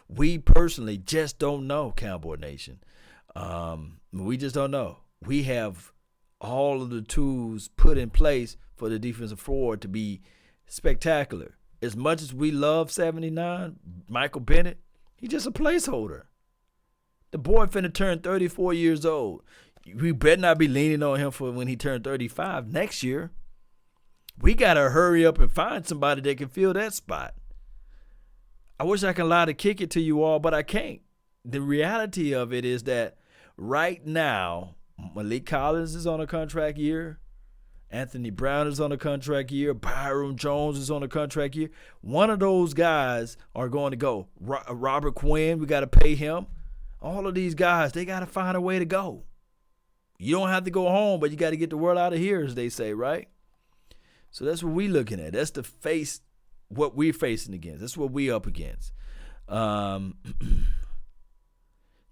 [SPEAKER 1] we personally just don't know, Cowboy Nation. We just don't know. We have all of the tools put in place for the defensive forward to be spectacular. As much as we love 79, Michael Bennett, he's just a placeholder. The boy finna turn 34 years old. We better not be leaning on him for when he turned 35 next year. We got to hurry up and find somebody that can fill that spot. I wish I could lie to kick it to you all, but I can't. The reality of it is that right now, Malik Collins is on a contract year. Anthony Brown is on a contract year. Byron Jones is on a contract year. One of those guys are going to go. Robert Quinn, we got to pay him. All of these guys, they got to find a way to go. You don't have to go home, but you got to get the world out of here, as they say, right? So that's what we're looking at. That's the face, what we're facing against. That's what we up against.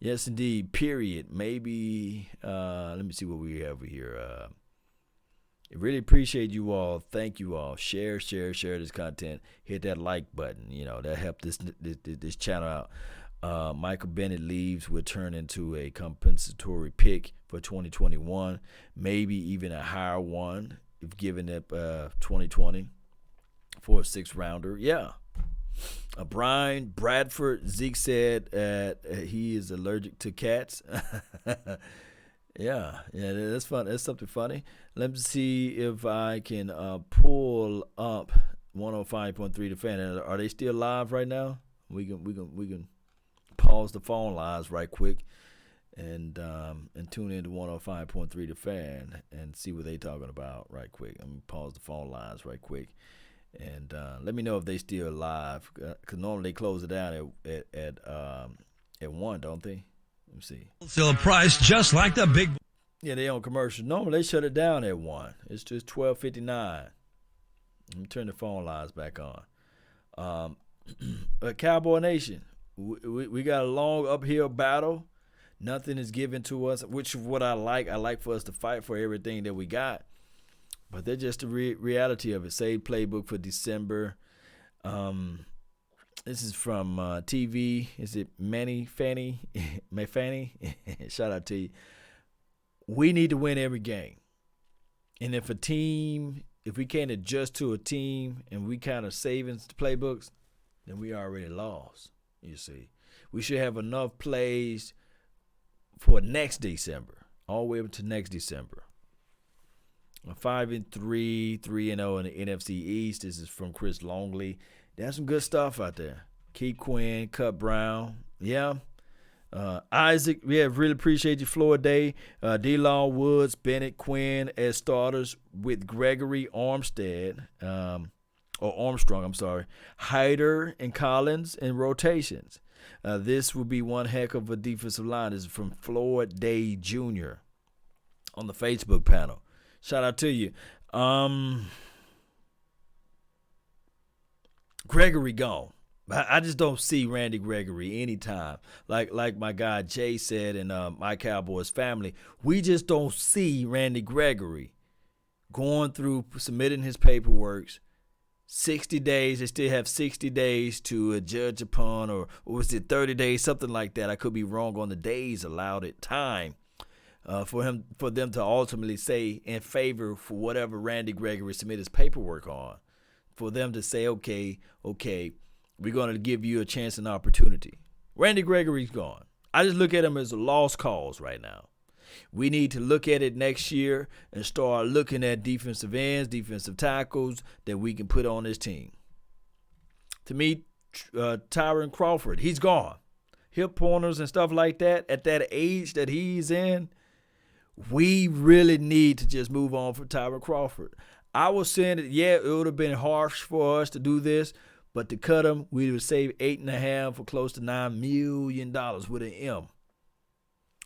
[SPEAKER 1] Yes, indeed, period. Maybe, let me see what we have here. I really appreciate you all. Thank you all. Share this content. Hit that like button. You know, that helped this channel out. Michael Bennett leaves will turn into a compensatory pick for 2021, maybe even a higher one if given up 2020 for a 6th rounder. Yeah. Brian Bradford, Zeke said he is allergic to cats. Yeah, that's fun. That's something funny. Let me see if I can pull up 105.3 The Fan. Are they still live right now? We can pause the phone lines right quick and tune into 105.3 The Fan and see what they talking about right quick. I'm gonna pause the phone lines right quick and let me know if they still live, because normally they close it down at 1, don't they? Let me see.
[SPEAKER 8] Still a price just like the big.
[SPEAKER 1] Yeah, they on commercial. Normally they shut it down at 1. It's just 12:59. Let me turn the phone lines back on. But Cowboy Nation, we got a long uphill battle. Nothing is given to us, which is what I like. I like for us to fight for everything that we got. But that's just the reality of it. Save playbook for December. This is from TV. Is it Manny Fanny? Shout out to you. We need to win every game. And if we can't adjust to a team and we kind of saving the playbooks, then we already lost, you see. We should have enough plays for next December, all the way up to next December. 5-3, 3-0 in the NFC East. This is from Chris Longley. There's some good stuff out there. Keith Quinn, Cut Brown. Yeah. Isaac, really appreciate you, Floyd Day. D-Law Woods, Bennett, Quinn as starters with Gregory Armstrong, Hyder and Collins in rotations. This will be one heck of a defensive line. This is from Floyd Day Jr. on the Facebook panel. Shout out to you. Gregory gone. I just don't see Randy Gregory anytime. Like my guy Jay said in My Cowboys Family, we just don't see Randy Gregory going through submitting his paperwork. 60 days, they still have 60 days to judge upon, or was it 30 days, something like that. I could be wrong on the days allowed at time for them to ultimately say in favor for whatever Randy Gregory submitted his paperwork on, for them to say, okay, we're going to give you a chance and opportunity. Randy Gregory's gone. I just look at him as a lost cause right now. We need to look at it next year and start looking at defensive ends, defensive tackles that we can put on this team. To me, Tyron Crawford, he's gone. Hip pointers and stuff like that, at that age that he's in, we really need to just move on from Tyron Crawford. I was saying that, it would have been harsh for us to do this, but to cut him, we would save $8.5 for close to $9 million with an M.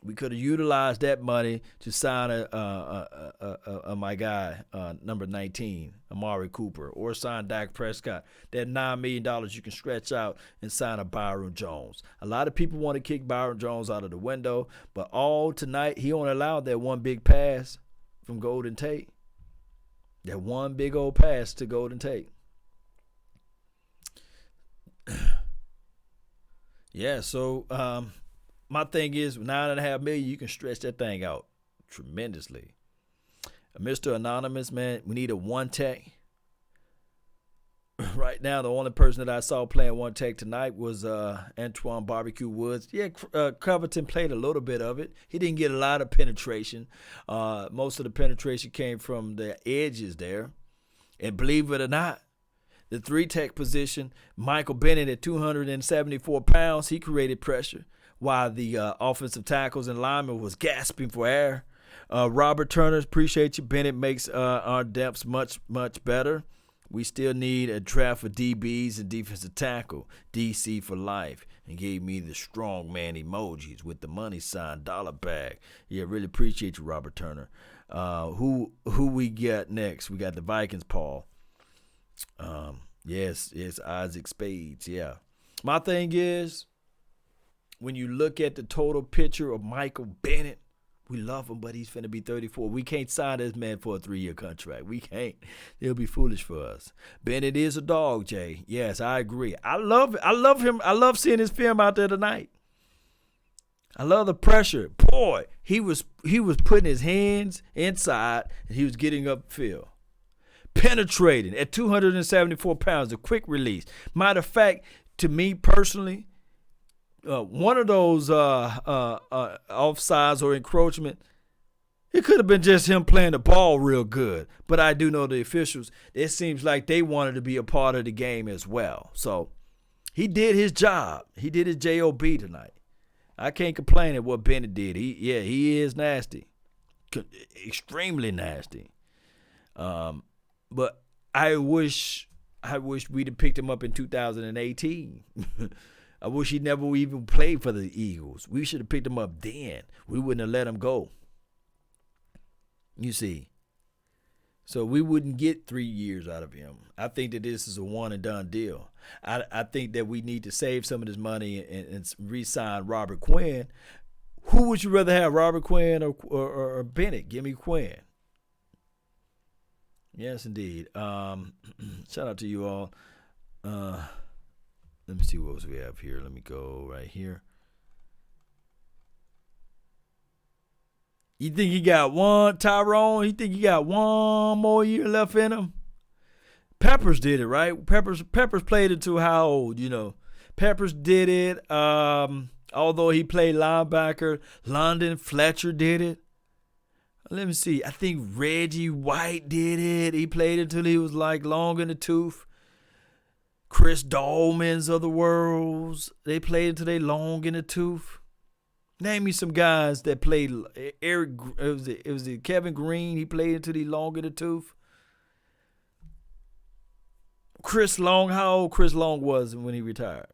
[SPEAKER 1] We could have utilized that money to sign my guy, number 19, Amari Cooper, or sign Dak Prescott. That $9 million you can stretch out and sign a Byron Jones. A lot of people want to kick Byron Jones out of the window, but all tonight he only allowed that one big pass from Golden Tate. That one big old pass to Golden Tate. So my thing is, $9.5 million, you can stretch that thing out tremendously. Mr. Anonymous, man, we need a one tech. Right now, the only person that I saw playing one tech tonight was Antoine Barbecue Woods. Covington played a little bit of it. He didn't get a lot of penetration. Most of the penetration came from the edges there. And believe it or not, the three tech position, Michael Bennett at 274 pounds, he created pressure, while the offensive tackles and linemen was gasping for air. Robert Turner, appreciate you. Bennett makes our depths much, much better. We still need a draft for DBs and defensive tackle, DC for life, and gave me the strong man emojis with the money sign, dollar bag. Yeah, really appreciate you, Robert Turner. Who we got next? We got the Vikings, Paul. Yes, Isaac Spades. Yeah. My thing is, when you look at the total picture of Michael Bennett, we love him, but he's finna be 34. We can't sign this man for a 3-year contract. We can't. It'll be foolish for us. Bennett is a dog, Jay. Yes, I agree. I love him. I love seeing his film out there tonight. I love the pressure. Boy, he was putting his hands inside and he was getting upfield. Penetrating at 274 pounds, a quick release. Matter of fact, to me personally, one of those offsides or encroachment, it could have been just him playing the ball real good. But I do know the officials, it seems like they wanted to be a part of the game as well. So he did his job. He did his job tonight. I can't complain at what Bennett did. He is nasty, extremely nasty. But I wish we'd have picked him up in 2018. I wish he never even played for the Eagles. We should have picked him up then. We wouldn't have let him go. You see. So we wouldn't get 3 years out of him. I think that this is a one-and-done deal. I think that we need to save some of this money and re-sign Robert Quinn. Who would you rather have, Robert Quinn or Bennett? Give me Quinn. Yes, indeed. Shout out to you all. Let me see what else we have here. Let me go right here. You think he got one, Tyrone? You think he got one more year left in him? Peppers did it, right? Peppers played it to how old, you know? Peppers did it. Although he played linebacker, London Fletcher did it. Let me see. I think Reggie White did it. He played it until he was like long in the tooth. Chris Dolmans of the worlds, they played until they long in the tooth. Name me some guys that played. It was Kevin Green. He played until he long in the tooth. Chris Long, how old Chris Long was when he retired?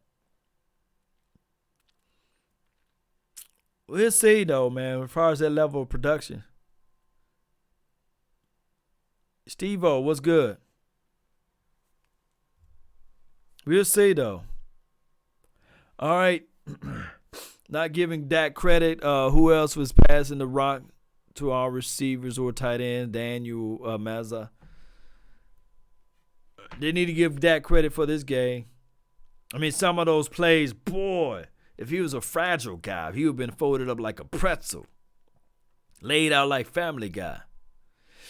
[SPEAKER 1] We'll see though, man. As far as that level of production. Steve-O, what's good? We'll see, though. All right. Not giving Dak credit. Who else was passing the rock to our receivers or tight end? Daniel Mazza. They need to give Dak credit for this game. I mean, some of those plays, boy, if he was a fragile guy, he would have been folded up like a pretzel. Laid out like Family Guy.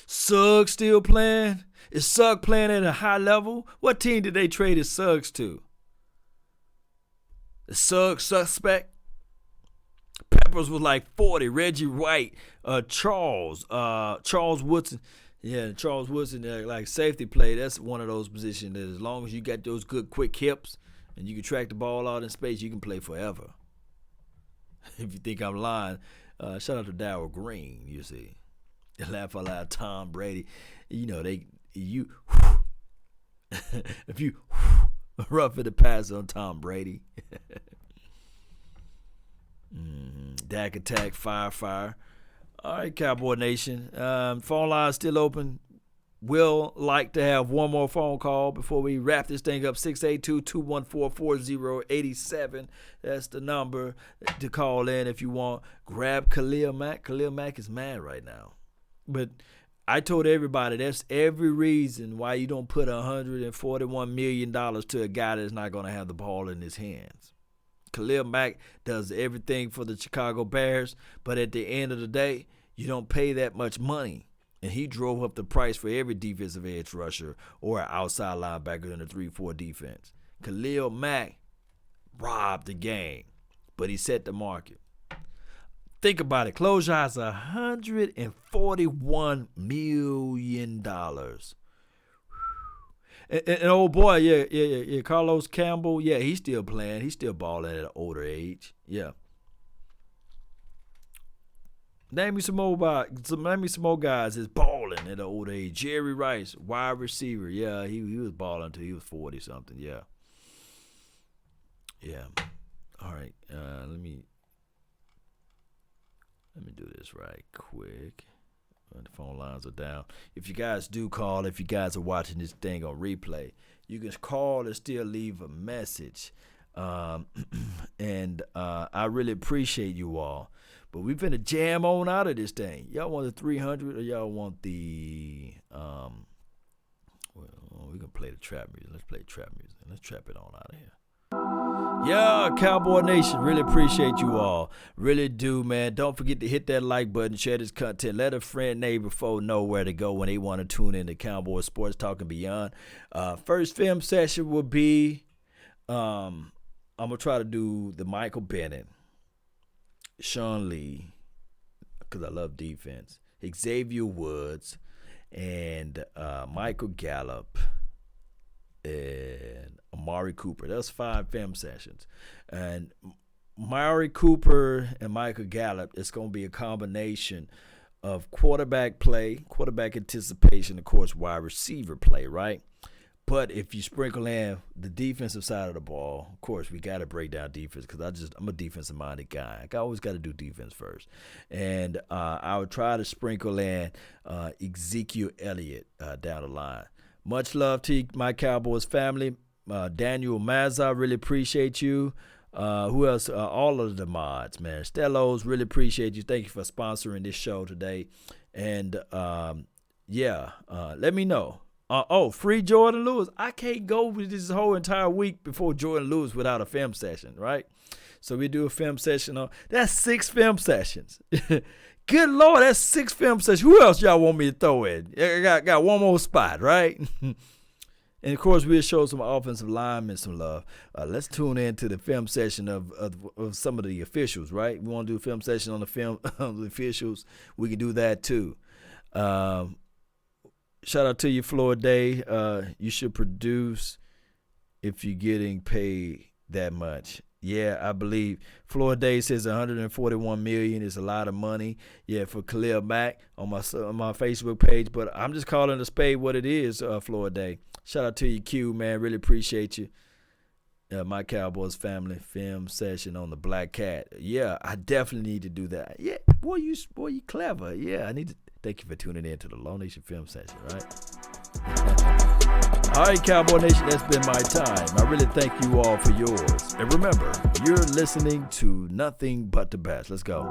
[SPEAKER 1] Suggs still playing? Is Suggs playing at a high level? What team did they trade his Suggs to? The Suggs suspect? Peppers was like 40. Reggie White, Charles Woodson. Yeah, Charles Woodson, like safety play, that's one of those positions that as long as you got those good quick hips and you can track the ball out in space, you can play forever. If you think I'm lying, shout out to Darryl Green, you see. Laugh out loud, Tom Brady. You know, if you rough it the pass on Tom Brady. Dak attack, fire. All right, Cowboy Nation. Phone line still open. We'll like to have one more phone call before we wrap this thing up. 682-214-4087. That's the number to call in if you want. Grab Khalil Mack. Khalil Mack is mad right now. But I told everybody that's every reason why you don't put $141 million to a guy that's not going to have the ball in his hands. Khalil Mack does everything for the Chicago Bears, but at the end of the day, you don't pay that much money. And he drove up the price for every defensive edge rusher or an outside linebacker in the 3-4 defense. Khalil Mack robbed the game, but he set the market. Think about it. Close your eyes, $141 million. And old boy, yeah, Carlos Campbell, yeah, he's still playing. He's still balling at an older age. Yeah. Name me some more guys that's balling at an older age. Jerry Rice, wide receiver. Yeah, he was balling until he was 40-something. Yeah. Yeah. All right. Let me do this right quick. The phone lines are down. If you guys do call, if you guys are watching this thing on replay, you can call and still leave a message. And I really appreciate you all. But we're finna jam on out of this thing. Y'all want the 300 or y'all want the well, we're gonna play the trap music. Let's play trap music. Let's trap it on out of here. Yeah, Cowboy Nation, really appreciate you all. Really do, man. Don't forget to hit that like button, share this content. Let a friend, neighbor, foe know where to go when they want to tune in to Cowboy Sports Talk and Beyond. First film session will be, I'm going to try to do the Michael Bennett, Sean Lee, because I love defense, Xavier Woods, and Michael Gallup, and Amari Cooper. That's 5 film sessions. And Amari Cooper and Michael Gallup, it's going to be a combination of quarterback play, quarterback anticipation, of course, wide receiver play, right? But if you sprinkle in the defensive side of the ball, of course, we got to break down defense because I'm a defensive-minded guy. I always got to do defense first. And I would try to sprinkle in Ezekiel Elliott down the line. Much love to my Cowboys family. Daniel Mazza, really appreciate you. Who else? All of the mods, man. Stellos, really appreciate you. Thank you for sponsoring this show today. And, let me know. Free Jordan Lewis. I can't go with this whole entire week before Jordan Lewis without a film session, right? So we do a film session. That's 6 film sessions. Good Lord, that's 6 film sessions. Who else y'all want me to throw in? I got one more spot, right? And, of course, we'll show some offensive linemen some love. Let's tune in to the film session of some of the officials, right? We want to do a film session on the film of the officials. We can do that, too. Shout out to you, Floyd Day. You should produce if you're getting paid that much. Yeah, I believe Floyd Day says $141 million is a lot of money. Yeah, for Khalil Mack on my Facebook page. But I'm just calling a spade what it is, Floyd Day. Shout out to you, Q, man. Really appreciate you. My Cowboys family film session on the Black Cat. Yeah, I definitely need to do that. Yeah, boy, you clever. Yeah, I need to thank you for tuning in to the Low Nation film session, right? All right, Cowboy Nation, that's been my time. I really thank you all for yours. And remember, you're listening to nothing but the best. Let's go.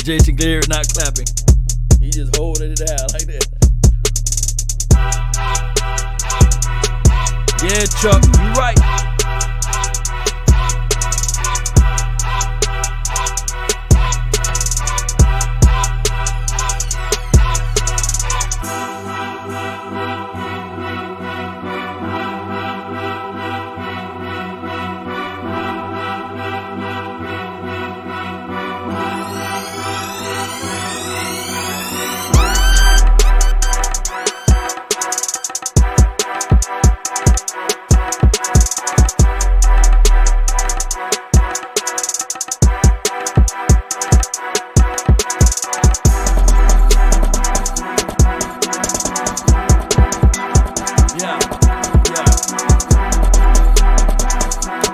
[SPEAKER 1] Jason Glear not clapping. He just holding it down like that. Yeah, Chuck, you right.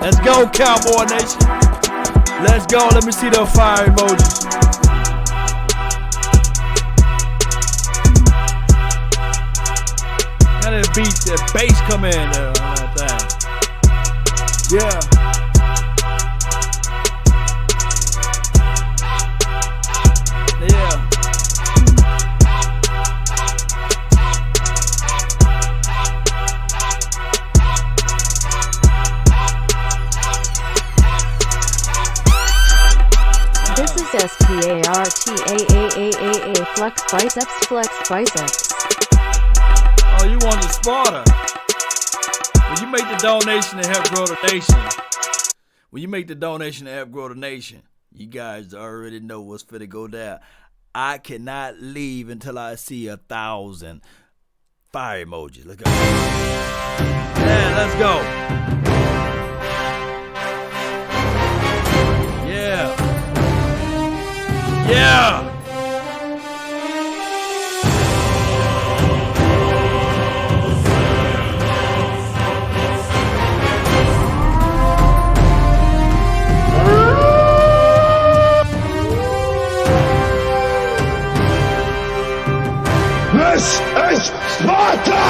[SPEAKER 1] Let's go, Cowboy Nation. Let's go. Let me see the fire emojis. How that beat, that bass come in there on that thing. Yeah.
[SPEAKER 11] SPARTAAAA flex biceps.
[SPEAKER 1] Oh, you want the Sparta? When you make the donation to help grow the nation, you guys already know what's finna go down. I cannot leave until I see 1,000 fire emojis. Let's go. Yeah, let's go. Yeah. Yeah!
[SPEAKER 4] This is Sparta!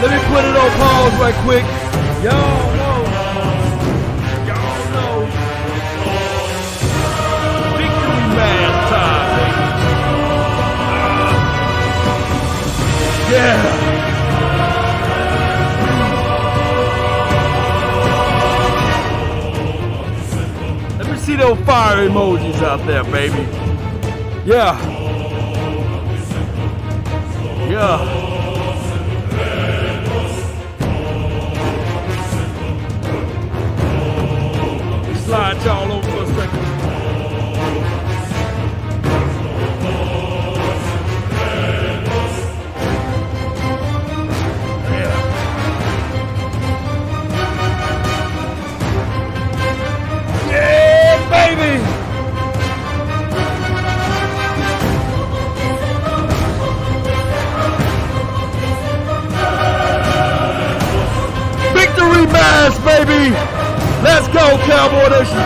[SPEAKER 1] Let me put it on pause right quick. Y'all know. Victory man time, baby. Yeah. Let me see those fire emojis out there, baby. Yeah. Yeah. Slide y'all over for a second. Yeah, baby! Victory mass, baby! Let's go, Cowboy Nation!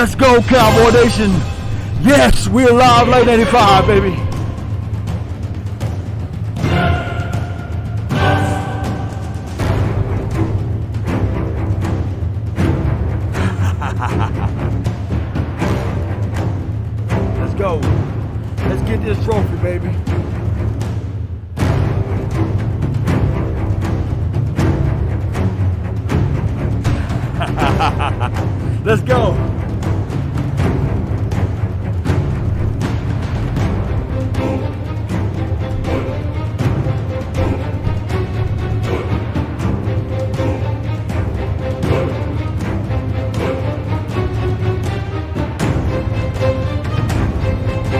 [SPEAKER 1] Let's go, Cowboy Nation. Yes, we're live late 85, baby. Let's go. Let's get this trophy, baby. Let's go.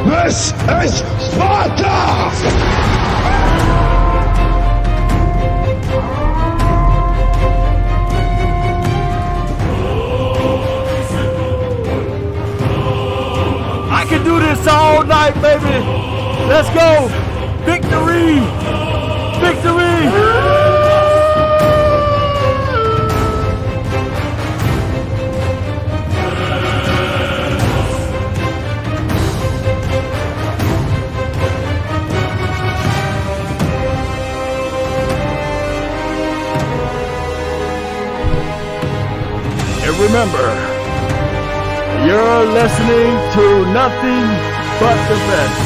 [SPEAKER 4] This is Sparta!
[SPEAKER 1] I can do this all night, baby. Let's go. Victory. Victory. And remember, you're listening to nothing but the best.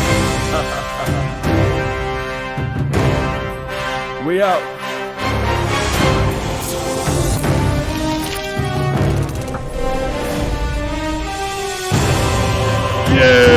[SPEAKER 1] We out. Yeah.